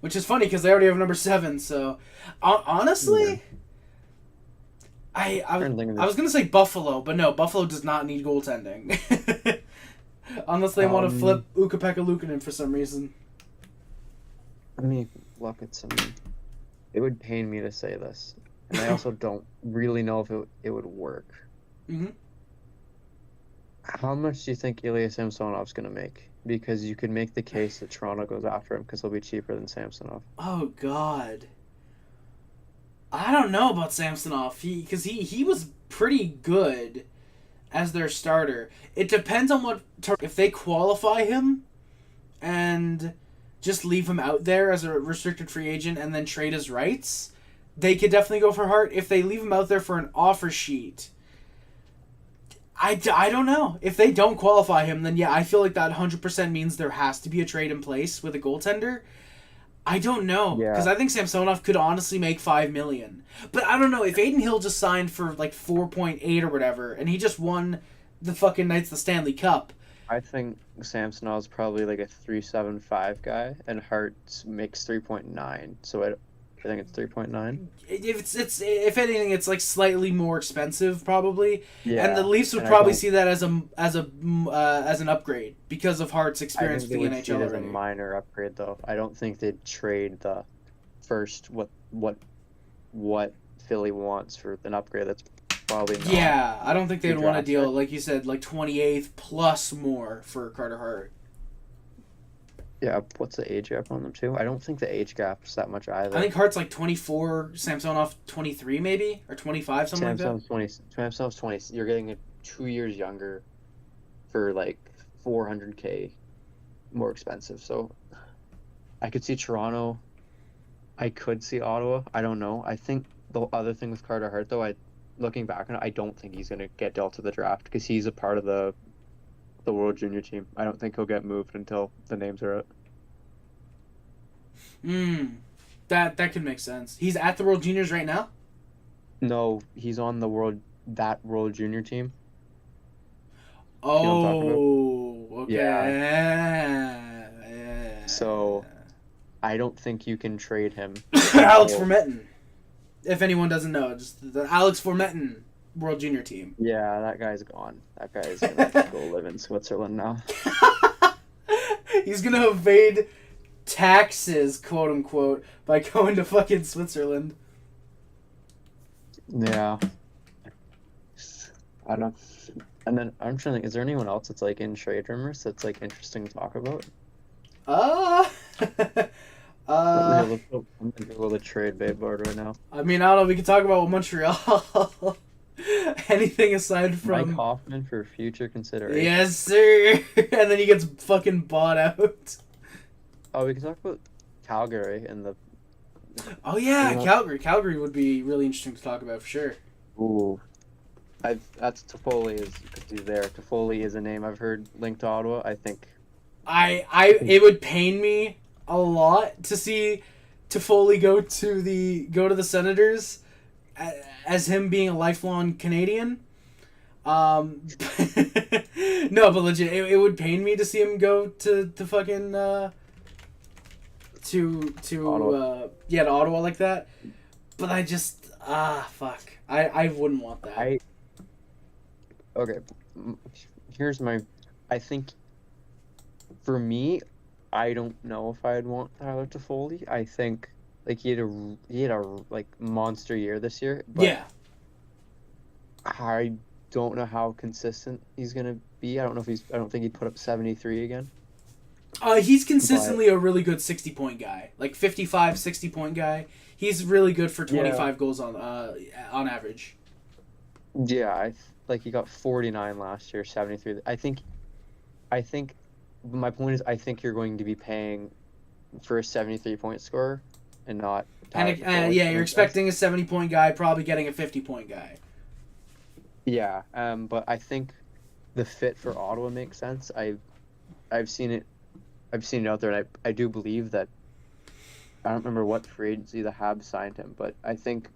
Which is funny because they already have number 7. So, honestly, I was gonna say Buffalo, but no, Buffalo does not need goaltending. Unless they want to flip Ukko-Pekka Luukkonen for some reason. Let me look at some. It would pain me to say this, and I also don't really know if it would work. Mm-hmm. How much do you think Ilya Samsonov's going to make? Because you could make the case that Toronto goes after him because he'll be cheaper than Samsonov. Oh, God. I don't know about Samsonov. Because he was pretty good as their starter. It depends on what... If they qualify him and just leave him out there as a restricted free agent and then trade his rights, they could definitely go for Hart. If they leave him out there for an offer sheet... I don't know. If they don't qualify him, then yeah, I feel like that 100% means there has to be a trade in place with a goaltender. I don't know. Because I think Samsonov could honestly make $5 million. But I don't know. If Aiden Hill just signed for like 4.8 or whatever, and he just won the fucking Knights the Stanley Cup. I think Samsonov's probably like a 3.75 guy, and Hart makes 3.9. So I think it's 3.9. If anything, it's like slightly more expensive probably. Yeah. And the Leafs would probably see that as an upgrade because of Hart's experience with the NHL see it as a already. minor upgrade though. I don't think they'd trade the first what Philly wants for an upgrade. That's probably not. Yeah, I don't think they'd want a draft deal pick. like you said, like 28th plus more for Carter Hart. Yeah, what's the age gap on them too? I don't think the age gap's that much either. I think Hart's like 24, Samsonov 23 maybe, or 25, something like that. Samsonov's 20. You're getting it 2 years younger for like $400K more expensive. So I could see Toronto. I could see Ottawa. I don't know. I think the other thing with Carter Hart though, looking back on it, I don't think he's gonna get dealt to the draft because he's a part of the World Junior team. I don't think he'll get moved until the names are out. That could make sense. He's at the World Juniors right now? No, he's on the World Junior team. Oh, You know what I'm talking okay. Yeah. So I don't think you can trade him. Alex Formetten. If anyone doesn't know, just the Alex Formetten World Junior team. Yeah, that guy's gone. That guy's gonna go live in Switzerland now. He's gonna evade taxes, quote unquote, by going to fucking Switzerland. Yeah. I don't. And then I'm trying to think, is there anyone else that's like in trade rumors that's like interesting to talk about? I'm gonna Google the trade bait board right now. I mean, I don't know. We can talk about Montreal. Anything aside from Mike Hoffman for future consideration. Yes, sir. And then he gets fucking bought out. Oh, we can talk about Calgary and the. Oh yeah, Yeah. Calgary. Calgary would be really interesting to talk about for sure. Ooh. That's Toffoli is because he's there. Toffoli is a name I've heard linked to Ottawa. I think. It would pain me a lot to see Toffoli go to the Senators as him being a lifelong Canadian. No, but legit, it would pain me to see him go to fucking to Ottawa. to Ottawa like that. But I just fuck. I wouldn't want that. Okay, here's my. I think. For me, I don't know if I'd want Tyler Toffoli. I think like he had a like monster year this year. But Yeah. I don't know how consistent he's gonna be. I don't think he'd put up 73 again. He's consistently a really good 60-point guy. Like 55, 60-point guy. He's really good for 25 goals on average. Yeah, like he got 49 last year, 73. I think my point is I think you're going to be paying for a 73-point scorer and not Tyler Toffoli. Yeah, you're expecting a 70-point guy, probably getting a 50-point guy. Yeah, but I think the fit for Ottawa makes sense. I've seen it out there, and I do believe that. I don't remember what free agency the Habs signed him, but I think.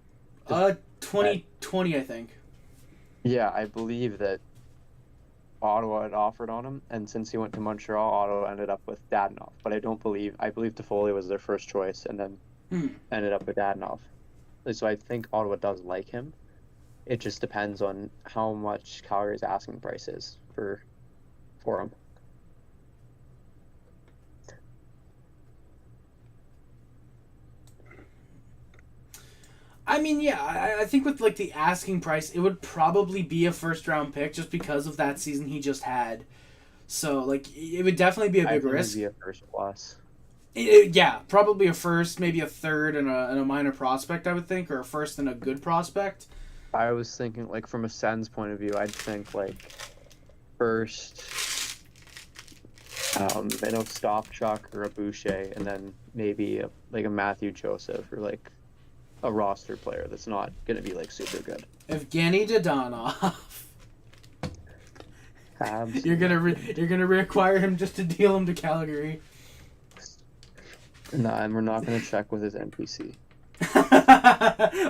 2020, I think. Yeah, I believe that Ottawa had offered on him, and since he went to Montreal, Ottawa ended up with Dadonov. But I believe Toffoli was their first choice, and then ended up with Dadonov. So I think Ottawa does like him. It just depends on how much Calgary's asking price is for him. I mean, yeah, I think with like the asking price, it would probably be a first round pick just because of that season he just had. So like, it would definitely be a big risk. It'd be a first plus. Yeah, probably a first, maybe a third, and a minor prospect, I would think, or a first and a good prospect. I was thinking, like, from a Sens point of view, I'd think, like, first, I know Stopchuk or a Boucher, and then maybe a Matthew Joseph or, like, a roster player that's not going to be, like, super good. Evgeny Dodonov. Absolutely. You're gonna reacquire him just to deal him to Calgary. Nah, and we're not going to check with his NPC.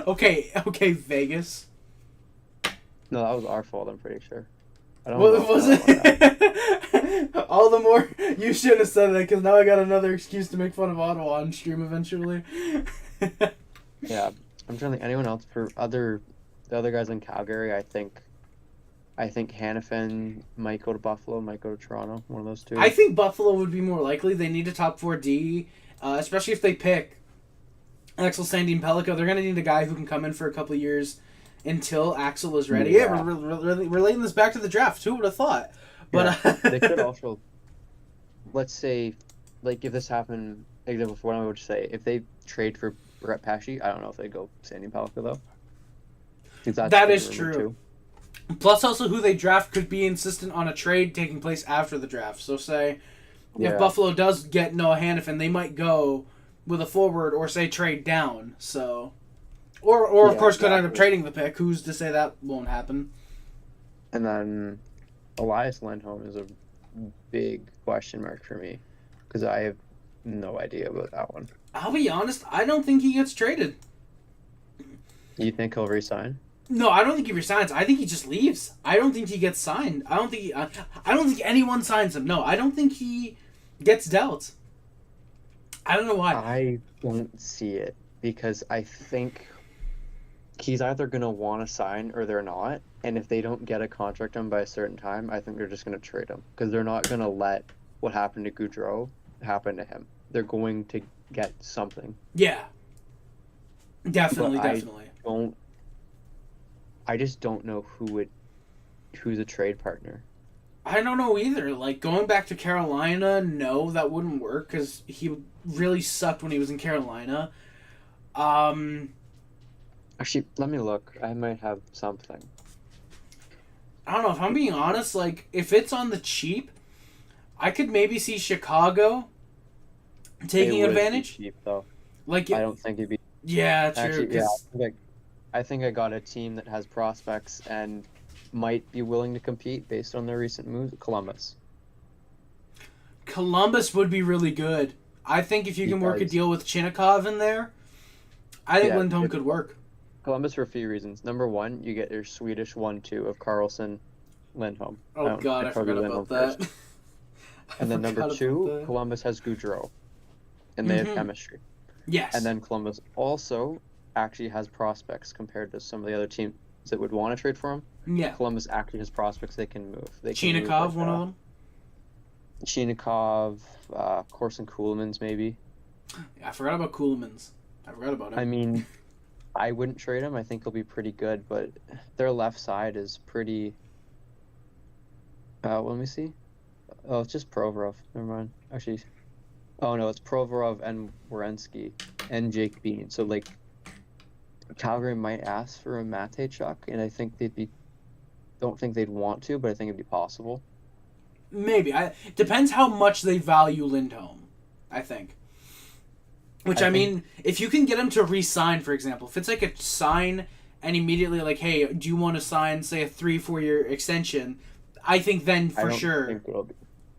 Okay, Vegas. No, that was our fault, I'm pretty sure. I don't Well, know was it? All the more you shouldn't have said that because now I got another excuse to make fun of Ottawa on stream eventually. Yeah, I'm trying to think anyone else for the other guys in Calgary. I think Hannafin might go to Buffalo, might go to Toronto, one of those two. I think Buffalo would be more likely. They need a top 4D, especially if they pick Axel Sandin Pellico. They're going to need a guy who can come in for a couple of years until Axel is ready. Yeah, we're relating this back to the draft. Who would have thought? But yeah, they could also, let's say, like if this happened, example for what I would say, if they trade for Brett Pesce, I don't know if they go Sandin Pellico though. That is true. Plus, also who they draft could be insistent on a trade taking place after the draft. So, say if Buffalo does get Noah Hannafin, they might go with a forward or say trade down. So, or of course, could end up trading the pick. Who's to say that won't happen? And then Elias Lindholm is a big question mark for me because I have no idea about that one. I'll be honest. I don't think he gets traded. You think he'll resign? No, I don't think he resigns. I think he just leaves. I don't think he gets signed. I don't think anyone signs him. No, I don't think he gets dealt. I don't know why. I don't see it because I think he's either going to want to sign or they're not. And if they don't get a contract done by a certain time, I think they're just going to trade him because they're not going to let what happened to Gaudreau happen to him. They're going to get something. Yeah. Definitely. I just don't know who's a trade partner. I don't know either. Like, going back to Carolina, no, that wouldn't work because he really sucked when he was in Carolina. Actually, let me look. I might have something. I don't know. If I'm being honest, like, if it's on the cheap, I could maybe see Chicago taking advantage. Cheap, though. Like, I don't think it'd be... Yeah, true. Actually, yeah, I think I got a team that has prospects and might be willing to compete based on their recent moves. Columbus would be really good. I think if you can work a deal with Chinnikov in there, I think Lindholm could work. Columbus for a few reasons. Number one, you get your Swedish 1-2 of Carlson, Lindholm. Oh God, I forgot about that. And then number two, Columbus has Gaudreau, and they have chemistry. Yes. And then Columbus also actually has prospects compared to some of the other teams that would want to trade for him. Yeah. Columbus actually has prospects they can move. Chinnikov, one of them. Chinnikov, Corson Kuhlmans, maybe. Yeah, I forgot about Kuhlmans. I forgot about him. I mean, I wouldn't trade him. I think he'll be pretty good, but their left side is pretty... let me see. Oh, it's just Provorov. Never mind. Actually... Oh, no, it's Provorov and Werenski and Jake Bean. So, like, Calgary might ask for a Matejchuk, and I think don't think they'd want to, but I think it'd be possible. Maybe. Depends how much they value Lindholm, I think. Which, I mean, if you can get him to re-sign, for example, if it's like a sign and immediately like, hey, do you want to sign, say, a 3-4 year extension, I think then for sure...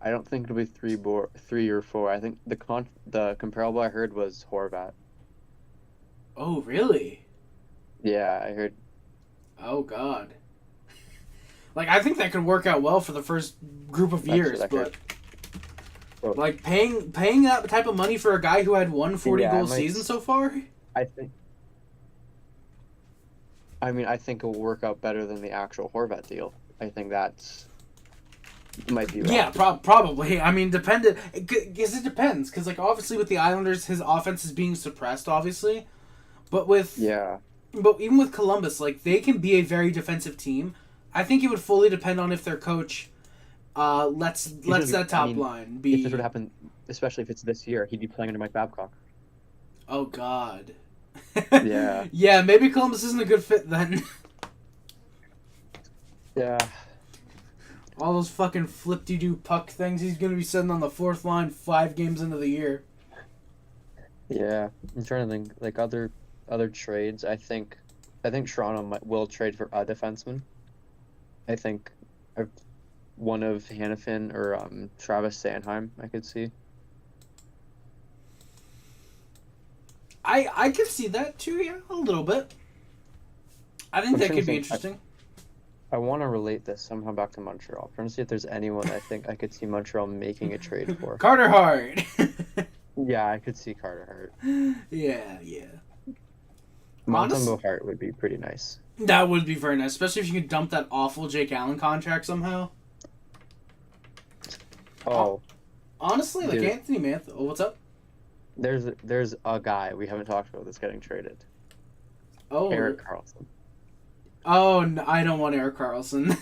I don't think it'll be 3 or 4. I think the comparable I heard was Horvat. Oh, really? Yeah, I heard. Oh, God. Like, I think that could work out well for the first group of years, but... Like, paying that type of money for a guy who had one 40-goal season so far? I think it will work out better than the actual Horvat deal. I think that's... might be wrong. Yeah, probably. I mean, because it depends. Because, like, obviously with the Islanders, his offense is being suppressed, obviously. But with But even with Columbus, like, they can be a very defensive team. I think it would fully depend on if their coach lets that top line be. If this would happen, especially if it's this year, he'd be playing under Mike Babcock. Oh God. Yeah. Yeah, maybe Columbus isn't a good fit then. Yeah. All those fucking flip-de-doo puck things he's gonna be sitting on the fourth line 5 games into the year. Yeah. I'm trying to think like other trades. I think Toronto will trade for a defenseman. I think one of Hannafin or Travis Sanheim I could see. I could see that too, yeah, a little bit. I think that could be interesting. I want to relate this somehow back to Montreal. I'm trying to see if there's anyone I think I could see Montreal making a trade for. Carter Hart. Yeah, I could see Carter Hart. Yeah. Montembeault Hart would be pretty nice. That would be very nice, especially if you could dump that awful Jake Allen contract somehow. Oh. Honestly, like Dude. Anthony Mantha. Oh, what's up? There's a guy we haven't talked about that's getting traded. Oh. Erik Karlsson. Oh, no, I don't want Erik Karlsson.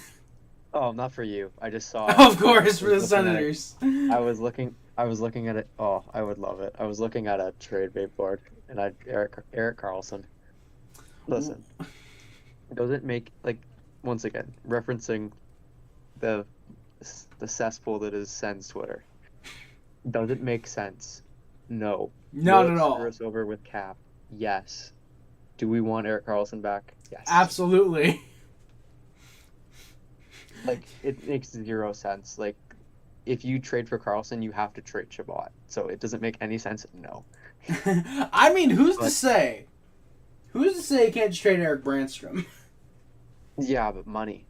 Oh, not for you. I just saw. Of course, for the Senators. I was looking at it. Oh, I would love it. I was looking at a trade bait board, and Erik Karlsson. Listen, does it make once again referencing the cesspool that is Sen's Twitter? Does it make sense? No. Not Will it at all. screw us over with cap? Yes. Do we want Erik Karlsson back? Yes. Absolutely. It makes zero sense. If you trade for Karlsson, you have to trade Chabot. So it doesn't make any sense. No. I mean, who's to say? Who's to say you can't just trade Eric Brandstrom? Yeah, but money.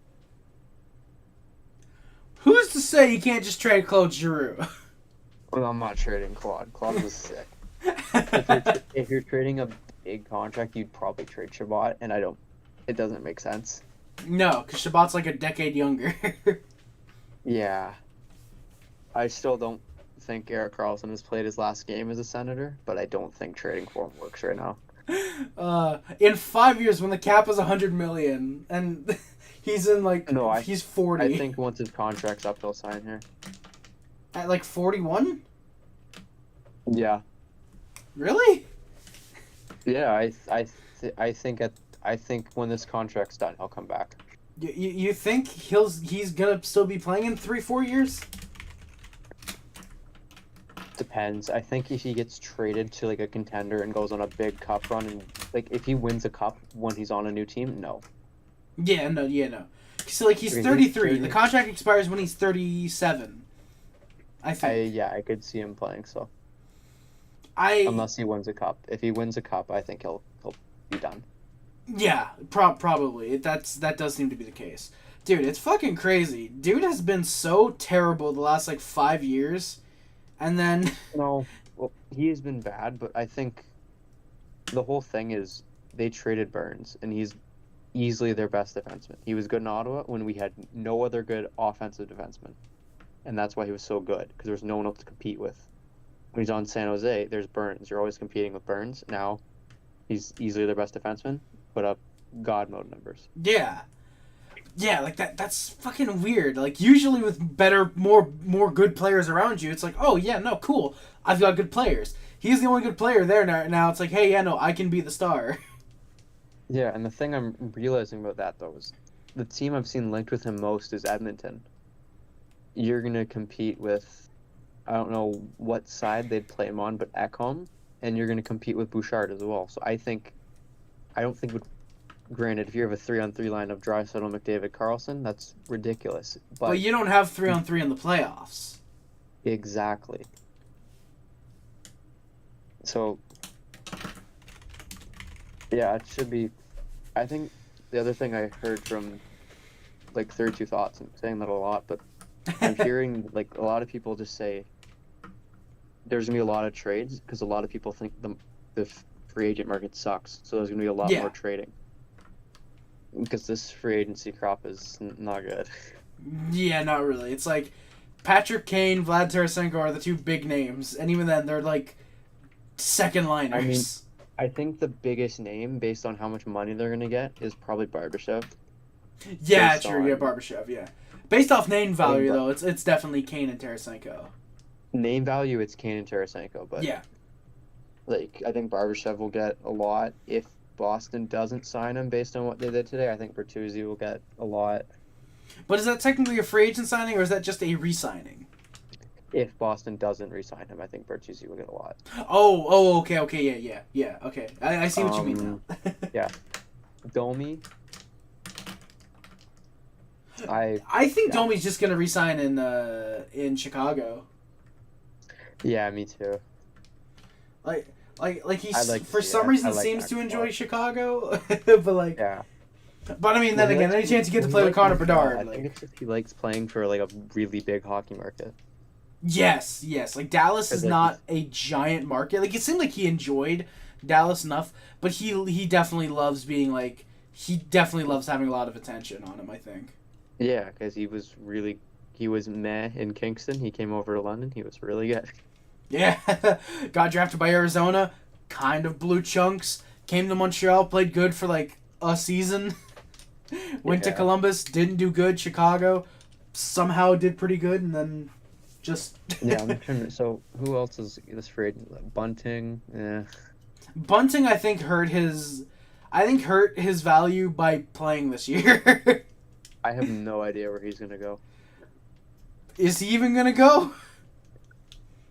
Who's to say you can't just trade Claude Giroux? Well, I'm not trading Claude. Claude was sick. If you're trading a big contract, you'd probably trade Chabot, and it doesn't make sense. No, because Chabot's like a decade younger. Yeah. I still don't think Erik Karlsson has played his last game as a Senator, but I don't think trading for him works right now. In 5 years, when the cap is $100 million, and he's in he's 40. I think once his contract's up, he'll sign here. At 41? Yeah. Really? Yeah, I think when this contract's done, he'll come back. You think he's gonna still be playing in 3-4 years? Depends. I think if he gets traded to a contender and goes on a big cup run, and if he wins a cup when he's on a new team, no. Yeah, no. So he's 33. The contract expires when he's 37. I think. I could see him playing so. Unless he wins a cup. If he wins a cup, I think he'll be done. Yeah, probably. That does seem to be the case. Dude, it's fucking crazy. Dude has been so terrible the last 5 years. And then No, well, he has been bad, but I think the whole thing is they traded Burns, and he's easily their best defenseman. He was good in Ottawa when we had no other good offensive defenseman, and that's why he was so good, because there was no one else to compete with. When he's on San Jose, there's Burns. You're always competing with Burns. Now, he's easily their best defenseman, put up God mode numbers. Yeah, that's fucking weird. Usually with better, more good players around you, it's oh yeah, no, cool. I've got good players. He's the only good player there now. It's hey, yeah, no, I can be the star. Yeah, and the thing I'm realizing about that, though, is the team I've seen linked with him most is Edmonton. You're going to compete with, I don't know what side they'd play him on, but Ekholm, and you're going to compete with Bouchard as well. So I don't think granted, if you have a 3-on-3 line of Draisaitl, McDavid, Karlsson, that's ridiculous. But you don't have 3-on-3 in the playoffs. Exactly. So, yeah, it should be. I think the other thing I heard from 32 Thoughts, I'm saying that a lot, but I'm hearing a lot of people just say there's gonna be a lot of trades because a lot of people think the free agent market sucks, so there's gonna be a lot more trading because this free agency crop is not good. Yeah, not really. It's Patrick Kane, Vlad Tarasenko are the two big names, and even then they're second liners. I think the biggest name, based on how much money they're gonna get, is probably Barbashev. Yeah, Based true. Yeah, on- Barbashev. Yeah, based off name Bar- value though, it's definitely Kane and Tarasenko. Name value, it's Kane and Tarasenko, but Yeah. like I think Barbashev will get a lot if Boston doesn't sign him based on what they did today. I think Bertuzzi will get a lot But is that technically a free agent signing or is that just a re-signing? if Boston doesn't re-sign him. I think Bertuzzi will get a lot. Okay, yeah, okay. I see what you mean now. Domi, I I think Yeah. Domi's just gonna re-sign in Chicago. yeah, me too. Like he I'd like to for see some that. reason I like seems that to a enjoy lot. Chicago, but like, Yeah. but I mean, then Well, he again, likes any chance you get to well, play he with Connor likes- Bedard, I like, think it's just he likes playing for like a really big hockey market. yes, like Dallas is Like, not a giant market. Like it seemed like he enjoyed Dallas enough, but he definitely loves being like he definitely loves having a lot of attention on him. I think. Yeah, because he was meh in Kingston. He came over to London. He was really good. Yeah, got drafted by Arizona, kind of blew chunks. Came to Montreal, played good for like a season. Went to Yeah. Columbus, didn't do good. Chicago, somehow did pretty good, and then just Yeah, I'm trying to. So who else is this free agent? Bunting. Yeah. Bunting. I think hurt his value by playing this year. I have no idea where he's gonna go. Is he even gonna go?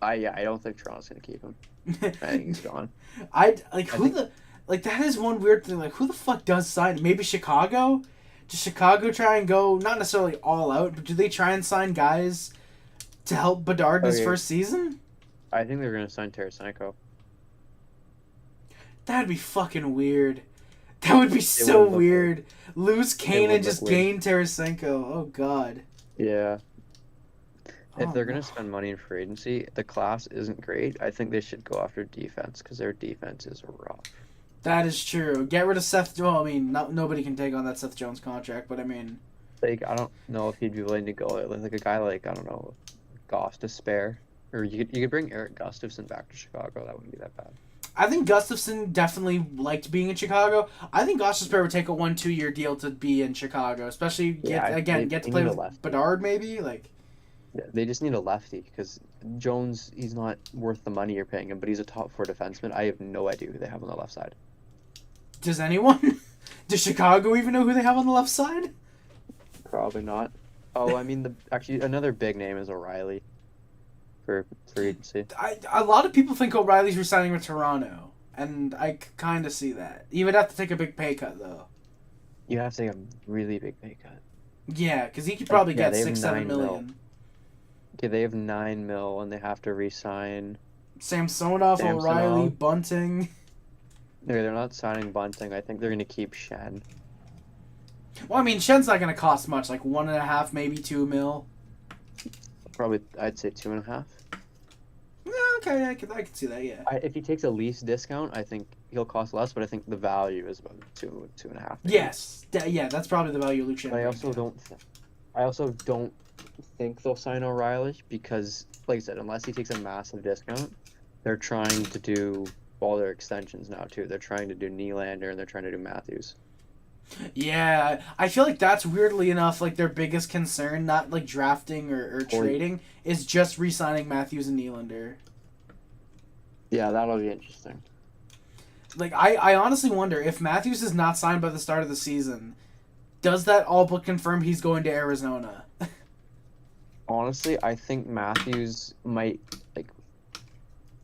I don't think Toronto's gonna keep him. I think he's gone. That is one weird thing. Like, who the fuck does sign? Maybe Chicago? Does Chicago try and go, not necessarily all out, but do they try and sign guys to help Bedard in his Okay. first season? I think they're gonna sign Tarasenko. That'd be fucking weird. That would be so would look weird. Lose Kane would and just look weird. gain Tarasenko. Oh, God. Yeah. If Oh, they're no. gonna spend money in free agency, the class isn't great. I think they should go after defense because their defense is rough. That is true. Get rid of Seth. Well, I mean, nobody can take on that Seth Jones contract, but I mean, Like I don't know if he'd be willing to go like a guy like I don't know, Goss to spare, or you could bring Eric Gustafson back to Chicago. That wouldn't be that bad. I think Gustafson definitely liked being in Chicago. I think Gustafson would take a 1-2 year deal to be in Chicago, especially get they to play need a with lefty. Bedard maybe. Like, Yeah, they just need a lefty because Jones, he's not worth the money you're paying him, but he's a top 4 defenseman. I have no idea who they have on the left side. does anyone? Does Chicago even know who they have on the left side? Probably not. Oh, I mean, actually another big name is O'Reilly for free agency. A lot of people think O'Reilly's resigning with Toronto, and I kind of see that. He would have to take a big pay cut though. You have to take a really big pay cut. Yeah, because he could probably Yeah, get they have 6-7 9 million. Okay, they have 9 mil and they have to re-sign. Samsonov, Samsonov. O'Reilly, Bunting. They're not signing Bunting. I think they're gonna keep Shen. Well, I mean, Shen's not going to cost much, like 1.5, maybe 2 mil. Probably, I'd say 2.5. Yeah, okay, I could see that. Yeah. If he takes a lease discount, I think he'll cost less. But I think the value is about 2.5. maybe. Yes, yeah, that's probably the value of Luke Shen. But I also don't think they'll sign O'Reilly because, like I said, unless he takes a massive discount, they're trying to do all their extensions now too. They're trying to do Nylander and they're trying to do Matthews. Yeah, I feel like that's weirdly enough like their biggest concern, not like drafting or trading, is just re-signing Matthews and Nylander. Yeah, that'll be interesting. Like I honestly wonder if Matthews is not signed by the start of the season, does that all but confirm he's going to Arizona? Honestly, I think Matthews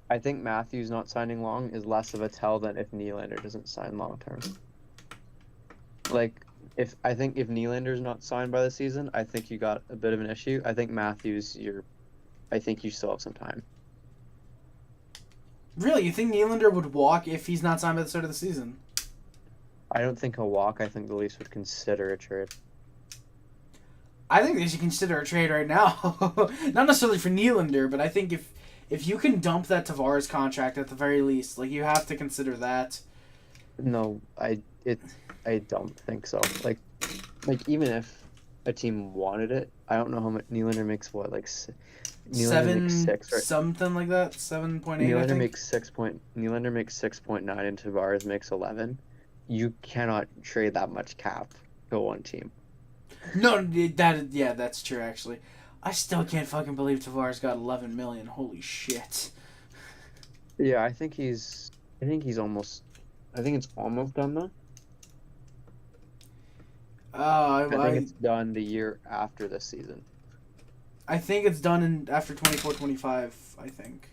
I think Matthews not signing long is less of a tell than if Nylander doesn't sign long term. Like, if Nylander's not signed by the season, I think you got a bit of an issue. I think Matthews, I think you still have some time. Really, you think Nylander would walk if he's not signed by the start of the season? I don't think he'll walk. I think the Leafs would consider a trade. I think they should consider a trade right now. Not necessarily for Nylander, but I think if you can dump that Tavares contract at the very least, like you have to consider that. No, I don't think so. Like even if a team wanted it, I don't know how much Nylander makes. What, like Nylander makes 6, right? something like that. 7.8. I Nylander think. makes 6.9 and Tavares makes 11. You cannot trade that much cap to one team. No, that's true. Actually, I still can't fucking believe Tavares got 11 million. Holy shit. Yeah, I think it's almost done though. I think it's done the year after this season. I think it's done after 24-25, I think.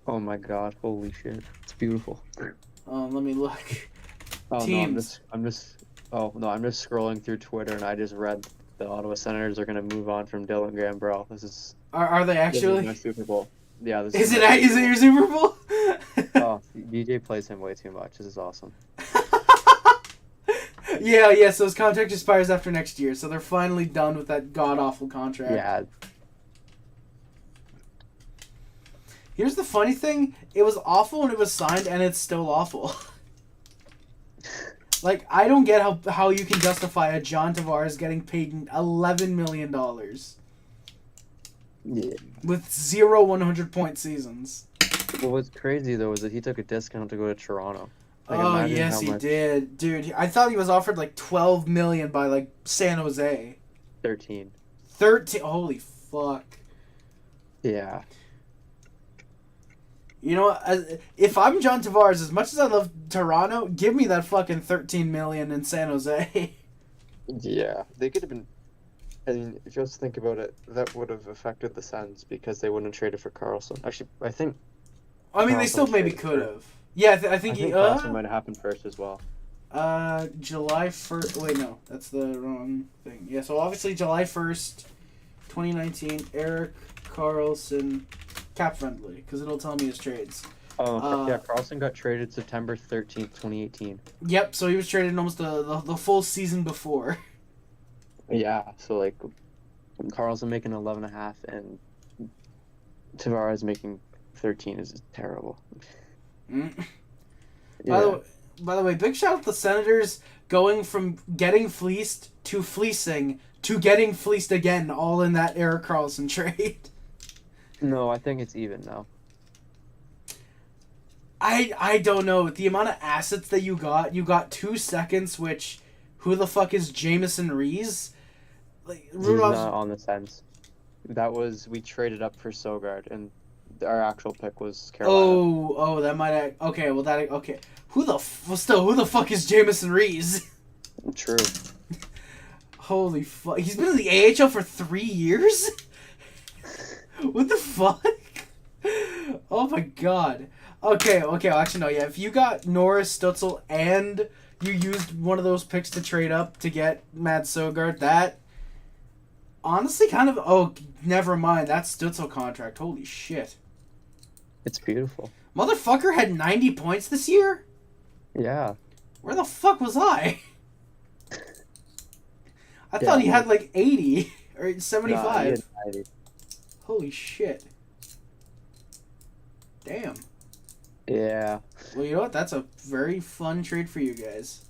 Oh my god, holy shit. It's beautiful. Let me look. Oh Teams. no, I'm just scrolling through Twitter and I just read the Ottawa Senators are gonna move on from Dylan Gambrell. This is Are they this is actually? my Super Bowl. Yeah, this Is it your Super Bowl? Oh, DJ plays him way too much. This is awesome. Yeah, so his contract expires after next year, so they're finally done with that god-awful contract. Yeah. Here's the funny thing, it was awful when it was signed, and it's still awful. Like, I don't get how you can justify a John Tavares getting paid $11 million. Yeah. With 0 100-point seasons. Well, what's crazy though is that he took a discount to go to Toronto. Like, Oh, imagine yes, how he much- did. Dude, I thought he was offered like $12 million by like San Jose. 13. 13. Holy fuck. Yeah. You know, if I'm John Tavares, as much as I love Toronto, give me that fucking $13 million in San Jose. Yeah. They could have been. I mean, if you just think about it, that would have affected the Sens because they wouldn't have traded for Carlson. Actually, I think. I mean, they still maybe traded could for- have. Yeah, I I think think he. Carlson might have happened first as well. July 1st. Wait, no, that's the wrong thing. Yeah, so obviously July 1st, 2019. Eric Carlson, cap friendly, because it'll tell me his trades. Oh, yeah. Carlson got traded September 13th, 2018. Yep, so he was traded in almost the full season before. Yeah. So like, Carlson making 11.5 and Tavares making 13 is terrible. Mm. Yeah. By the way, big shout out to the Senators going from getting fleeced to fleecing to getting fleeced again, all in that Eric Carlson trade. No, I think it's even now. I don't know. The amount of assets that you got 2 seconds, which, who the fuck is Jameson Rees? Like, He's not on the Sens. We traded up for Sogard, and our actual pick was Carolina. Oh, that might. Okay, well okay. Who the fuck is Jameson Rees? True. Holy fuck! He's been in the AHL for 3 years. What the fuck? Oh my god. Okay. Well, actually, no. Yeah, if you got Norris, Stutzel, and you used one of those picks to trade up to get Matt Sogard, that honestly kind of. Oh, never mind. That Stutzel contract. Holy shit. It's beautiful. Motherfucker had 90 points this year? Yeah. Where the fuck was I? I thought he had like 80 or 75. Nah, he had 90. Holy shit. Damn. Yeah. Well, you know what? That's a very fun trade for you guys.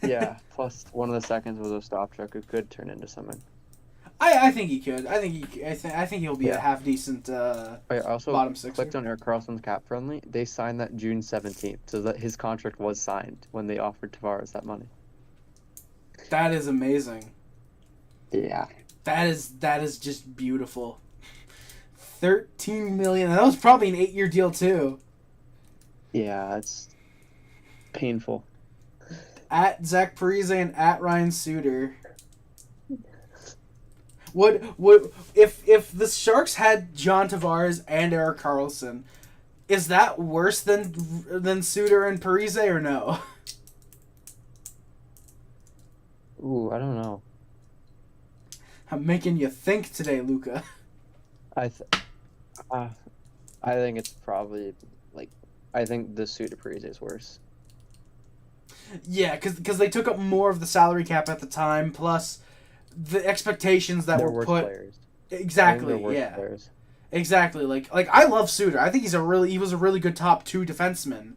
Yeah. Plus, one of the seconds was a stop truck. It could turn into something. I think he could. I think he'll be a Yeah. half decent I also bottom sixer. clicked on Eric Carlson's cap friendly. They signed that June 17th, so that his contract was signed when they offered Tavares that money. That is amazing. Yeah. That is just beautiful. 13 million. That was probably an 8-year deal too. Yeah, it's painful. At Zach Parise and at Ryan Suter. Would if the Sharks had John Tavares and Eric Carlson, is that worse than Suter and Parise or no? Ooh, I don't know. I'm making you think today, Luca. I think it's probably I think the suit of Parise is worse. Yeah, because they took up more of the salary cap at the time, plus the expectations that They're were worse put. players. Exactly. I think they're worse Yeah. players. Exactly. Like I love Suter. I think he was a really good top 2 defenseman,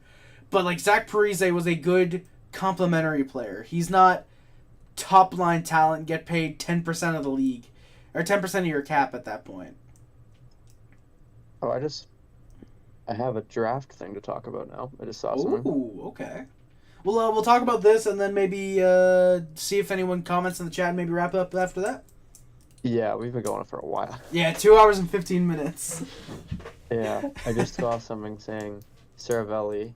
but like Zach Parise was a good complementary player. He's not top line talent. Get paid 10% of the league, or 10% of your cap at that point. Oh, I have a draft thing to talk about now. I just saw something. Ooh, okay. Well, we'll talk about this and then maybe see if anyone comments in the chat and maybe wrap up after that. Yeah, we've been going for a while. Yeah, 2 hours and 15 minutes. Yeah, I just saw something saying Saravelli.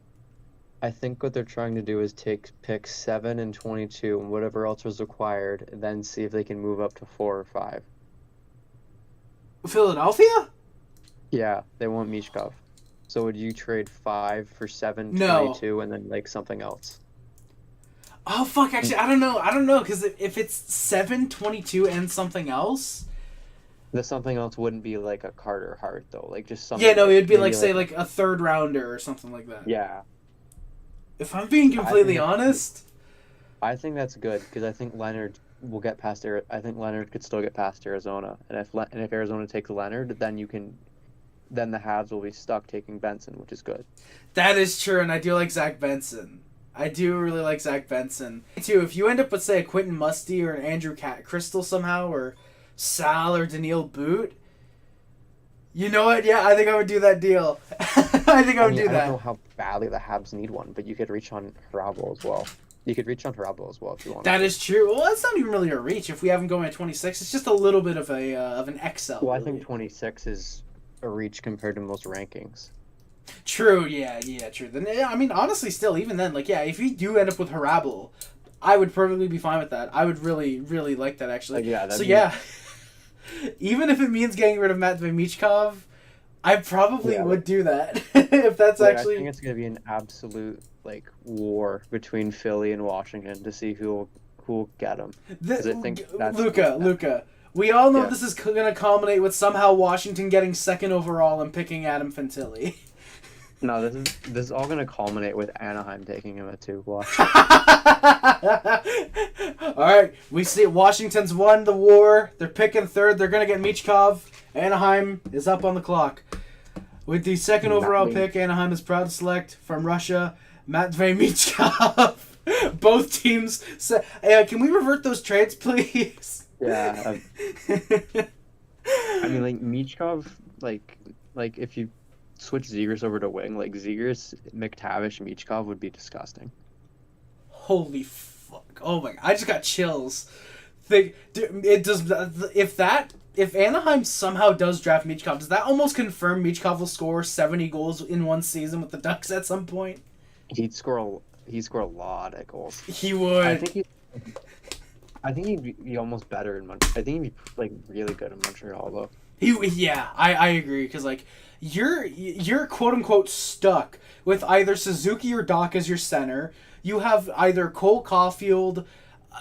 I think what they're trying to do is take picks 7 and 22 and whatever else was required, and then see if they can move up to 4 or 5. Philadelphia? Yeah, they want Mishkov. So would you trade 5 for 7, No. 22, and then like something else? Oh, fuck, actually, I don't know, because if it's 7, 22, and something else... The something else wouldn't be like a Carter Hart, though. Like, just something... Yeah, no, it'd be maybe like, say, like a third rounder or something like that. Yeah. If I'm being completely honest... I think that's good, because I think Leonard will get past... I think Leonard could still get past Arizona. And if Arizona takes Leonard, then then the Habs will be stuck taking Benson, which is good. That is true, and I do like Zach Benson. I do really like Zach Benson. Too, if you end up with, say, a Quentin Musty or an Andrew Crystal somehow, or Sal or Daniil Boot, you know what? Yeah, I think I would do that deal. I think I would do that. I don't know how badly the Habs need one, but you could reach on Hrabal as well. You could reach on Hrabal as well if you want. That is true. Well, that's not even really a reach. If we have him going at 26, it's just a little bit of an XL. Well, really. I think 26 is a reach compared to most rankings. True, yeah, true. Then, I mean, honestly, still, even then, like, yeah, if you do end up with Hrabal, I would perfectly be fine with that. I would really, really like that, actually. Yeah, even if it means getting rid of Matvei Michkov, I probably would do that. If that's actually... I think it's going to be an absolute, like, war between Philly and Washington to see who will get him. I think that's Luca, we all know this is going to culminate with somehow Washington getting second overall and picking Adam Fantilli. No, this is all going to culminate with Anaheim taking him at 2. Watch. All right, we see Washington's won the war. They're picking third. They're going to get Michkov. Anaheim is up on the clock. With the second overall pick, Anaheim is proud to select from Russia, Matvei Michkov. Both teams say, can we revert those trades, please? Yeah. I mean, like, Michkov, like if you switch Zegers over to wing, like, Zegers, McTavish, Michkov would be disgusting. Holy fuck. Oh my, I just got chills. If Anaheim somehow does draft Michkov, does that almost confirm Michkov will score 70 goals in one season with the Ducks at some point? He'd score a lot of goals. He would. I think he'd be almost better in Montreal. I think he'd be like really good in Montreal though. I agree, because like you're quote unquote stuck with either Suzuki or Doc as your center. You have either Cole Caulfield,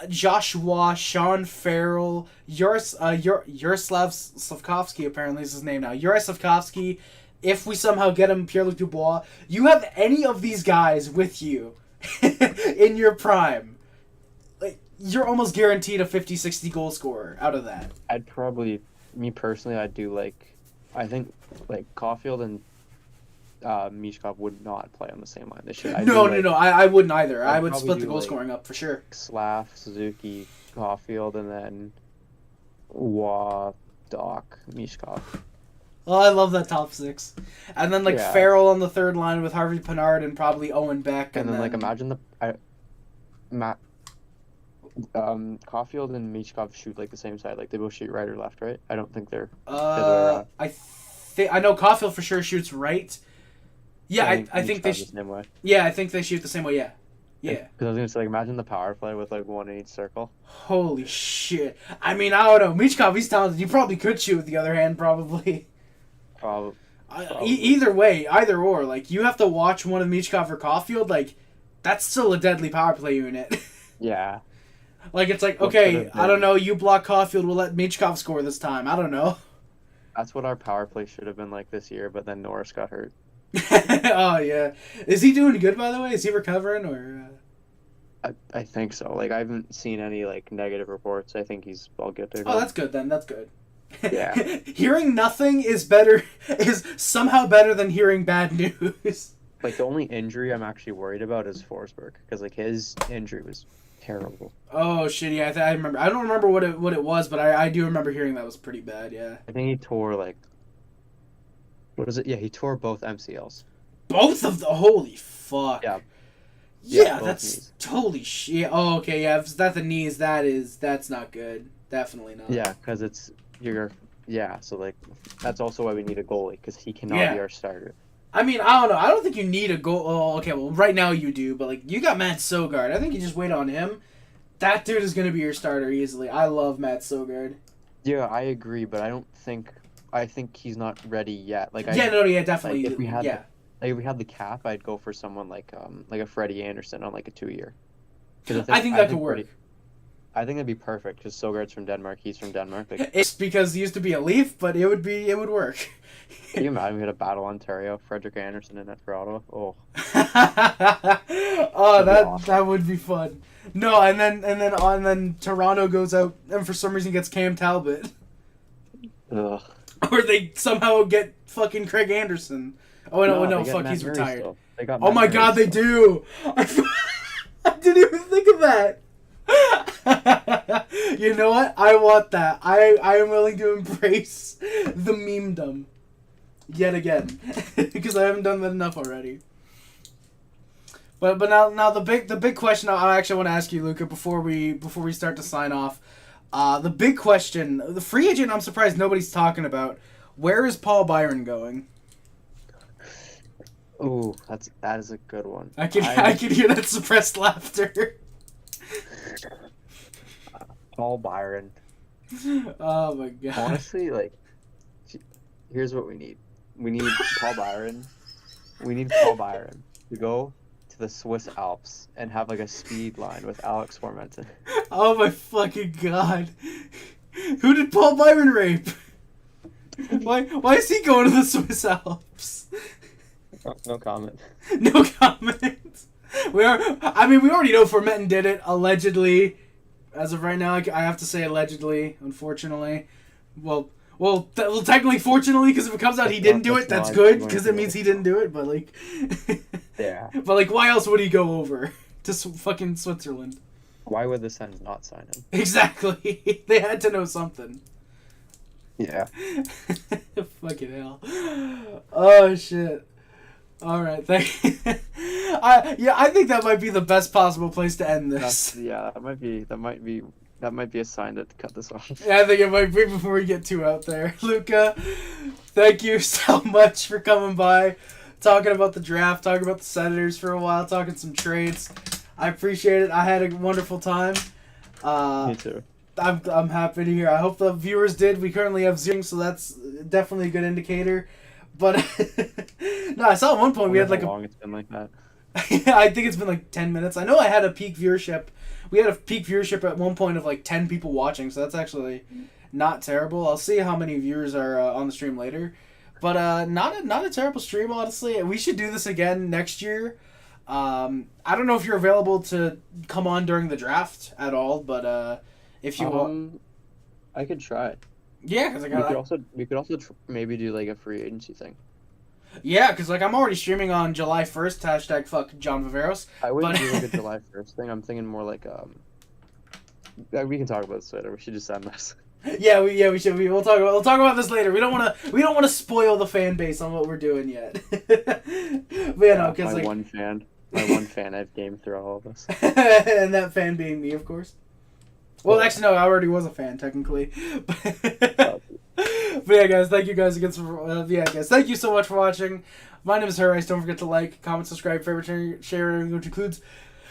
Joshua, Sean Farrell, Yaroslav Slavkovsky apparently is his name now. Yuri Slavkovsky. If we somehow get him, Pierre-Luc Dubois, you have any of these guys with you in your prime, like, you're almost guaranteed a 50, 60 goal scorer out of that. I'd probably, me personally, I think like Caulfield and Mishkov would not play on the same line. They should. I wouldn't either. I would split the goal like scoring up for sure. Slav, Suzuki, Caulfield, and then Doc, Mishkov. Oh, I love that top 6. And then, Farrell on the third line with Harvey Pinard and probably Owen Beck. And then imagine Caulfield and Michkov shoot, like, the same side. Like, they both shoot right or left, right? I don't think they're... I know Caulfield for sure shoots right. Yeah, I think they... the same way. Yeah, I think they shoot the same way, yeah. Yeah. Because I was going to say, like, imagine the power play with, like, one in each circle. Holy shit. I mean, I don't know. Michkov, he's talented. You probably could shoot with the other hand, probably. Probably. Either way, either or. Like, you have to watch one of Michkov or Caulfield. Like, that's still a deadly power play unit. Yeah. Like, it's like, okay, I don't know, you block Caulfield, we'll let Michkov score this time. I don't know. That's what our power play should have been like this year, but then Norris got hurt. Oh, yeah. Is he doing good, by the way? Is he recovering, or...? I think so. Like, I haven't seen any, like, negative reports. I think he's all good to go. Oh, that's good, then. That's good. Yeah. Hearing nothing is somehow better than hearing bad news. Like, the only injury I'm actually worried about is Forsberg, because, like, his injury was terrible. Oh, shit, yeah, I remember. I don't remember what it was, but I do remember hearing that was pretty bad, yeah. I think he tore, like, What is it? Yeah, he tore both MCLs. Both of the holy fuck. Yeah. Yeah, Yeah, both that's knees. holy shit. Oh, okay, yeah. If it's not the knees, that's not good. Definitely not. Yeah, because so like that's also why we need a goalie because he cannot Yeah. be our starter. I mean, I don't know. I don't think you need a goal. Oh, okay. Well, right now you do, but like you got Matt Sogard. I think you just wait on him. That dude is gonna be your starter easily. I love Matt Sogard. Yeah, I agree, but I think he's not ready yet. Like Yeah, definitely. Like, if we had yeah. if we had the cap, I'd go for someone like a Freddie Anderson on like a 2-year. I think that could work. I think that'd be perfect because Sogard's from Denmark. He's from Denmark. Like, It's because he used to be a Leaf, but it would work. can you imagine we had a Battle Ontario, Frederick Anderson in it for Ottawa? Oh, Oh, That'd be awesome. that would be fun. No, and then Toronto goes out and for some reason gets Cam Talbot, ugh. or they somehow get fucking Craig Anderson. Oh no, they got fuck, Matt he's Murray retired. still. They got Oh Matt my Murray god, they still. do. I didn't even think of that. You know what? I want that. I am willing to embrace the memedom yet again because I haven't done that enough already. But now the big question I actually want to ask you, Luca, before we start to sign off. The big question, the free agent. I'm surprised nobody's talking about. Where is Paul Byron going? Ooh, that is a good one. I can hear that suppressed laughter. Paul Byron. Oh my god. Honestly, like, here's what we need. We need Paul Byron. We need Paul Byron to go to the Swiss Alps and have like a speed line with Alex Formenton. Oh my fucking god. Who did Paul Byron rape? Why is he going to the Swiss Alps? No comment. No comment. We already know Formenton did it, allegedly. As of right now, I have to say allegedly, unfortunately. Well, technically, fortunately, because if it comes out he didn't do it, that's good, because it means he didn't do it, but like... Yeah. But like, why else would he go over to fucking Switzerland? Why would the Sens not sign him? Exactly. They had to know something. Yeah. Fucking hell. Oh shit. All right, thank you. I think that might be the best possible place to end this. That might be a sign to cut this off. Yeah, I think it might be before we get too out there. Luca, thank you so much for coming by, talking about the draft, talking about the Senators for a while, talking some trades. I appreciate it. I had a wonderful time. Me too. I'm happy to hear. I hope the viewers did. We currently have 0, so that's definitely a good indicator. But no, I saw at one point we had like how long it's been like that. I think it's been like 10 minutes. I know I had a peak viewership. We had a peak viewership at one point of like 10 people watching, so that's actually not terrible. I'll see how many viewers are on the stream later. But not a terrible stream, honestly. We should do this again next year. I don't know if you're available to come on during the draft at all, but if you want, I could try. yeah, because We could also maybe do like a free agency thing. yeah, because like I'm already streaming on July 1st. Hashtag fuck John Viveros. I wouldn't But- do like a July 1st thing. I'm thinking more like we can talk about this later. We should just end this. Yeah, we should. We'll talk about this later. We don't want to spoil the fan base on what we're doing yet. But yeah, no, because my like one fan I've gamed through all of this. and that fan being me, of course. Well, actually, no, I already was a fan technically. But yeah, guys, thank you guys again guys, thank you so much for watching. My name is Harris. Don't forget to like, comment, subscribe, favorite, share, which includes,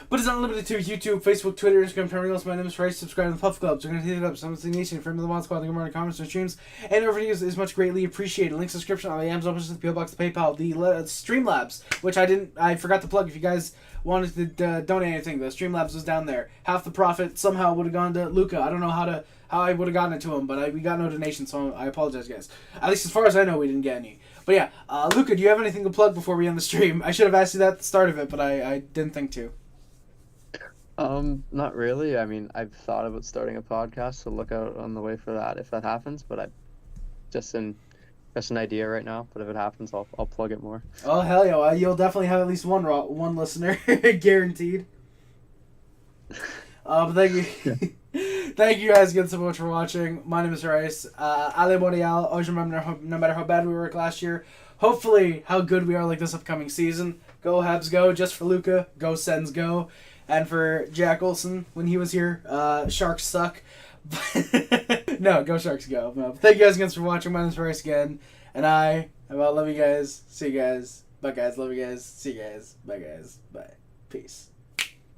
but it's not limited to YouTube, Facebook, Twitter, Instagram, everything else. My name is Rice. Subscribe to the Puff Club. So we're gonna hit it up. Some Nation, friend of the Mod Squad. Good morning, comments and streams, and everything is much greatly appreciated. Links description on the Amazon, the PO Box, the PayPal, the Streamlabs, which I forgot to plug. If you guys wanted to donate anything, the Streamlabs was down there. Half the profit somehow would have gone to Luca. I don't know how I would have gotten it to him, but we got no donation, so I apologize, guys. At least as far as I know, we didn't get any. But yeah, Luca, do you have anything to plug before we end the stream? I should have asked you that at the start of it, but I didn't think to. Not really. I mean, I've thought about starting a podcast, so look out on the way for that if that happens. But just an idea right now. But if it happens, I'll plug it more. Oh hell yeah! You'll definitely have at least one listener, guaranteed. But thank you, Thank you guys again so much for watching. My name is Rice. Ale Morial. Always remember, no matter how bad we were last year, hopefully how good we are like this upcoming season. Go Habs go. Just for Luca. Go Sens go. And for Jack Olson when he was here, Sharks suck. No, go Sharks go. No. Thank you guys again for watching. My name is Rice again. And I love you guys. See you guys. Bye guys. Love you guys. See you guys. Bye guys. Bye. Peace.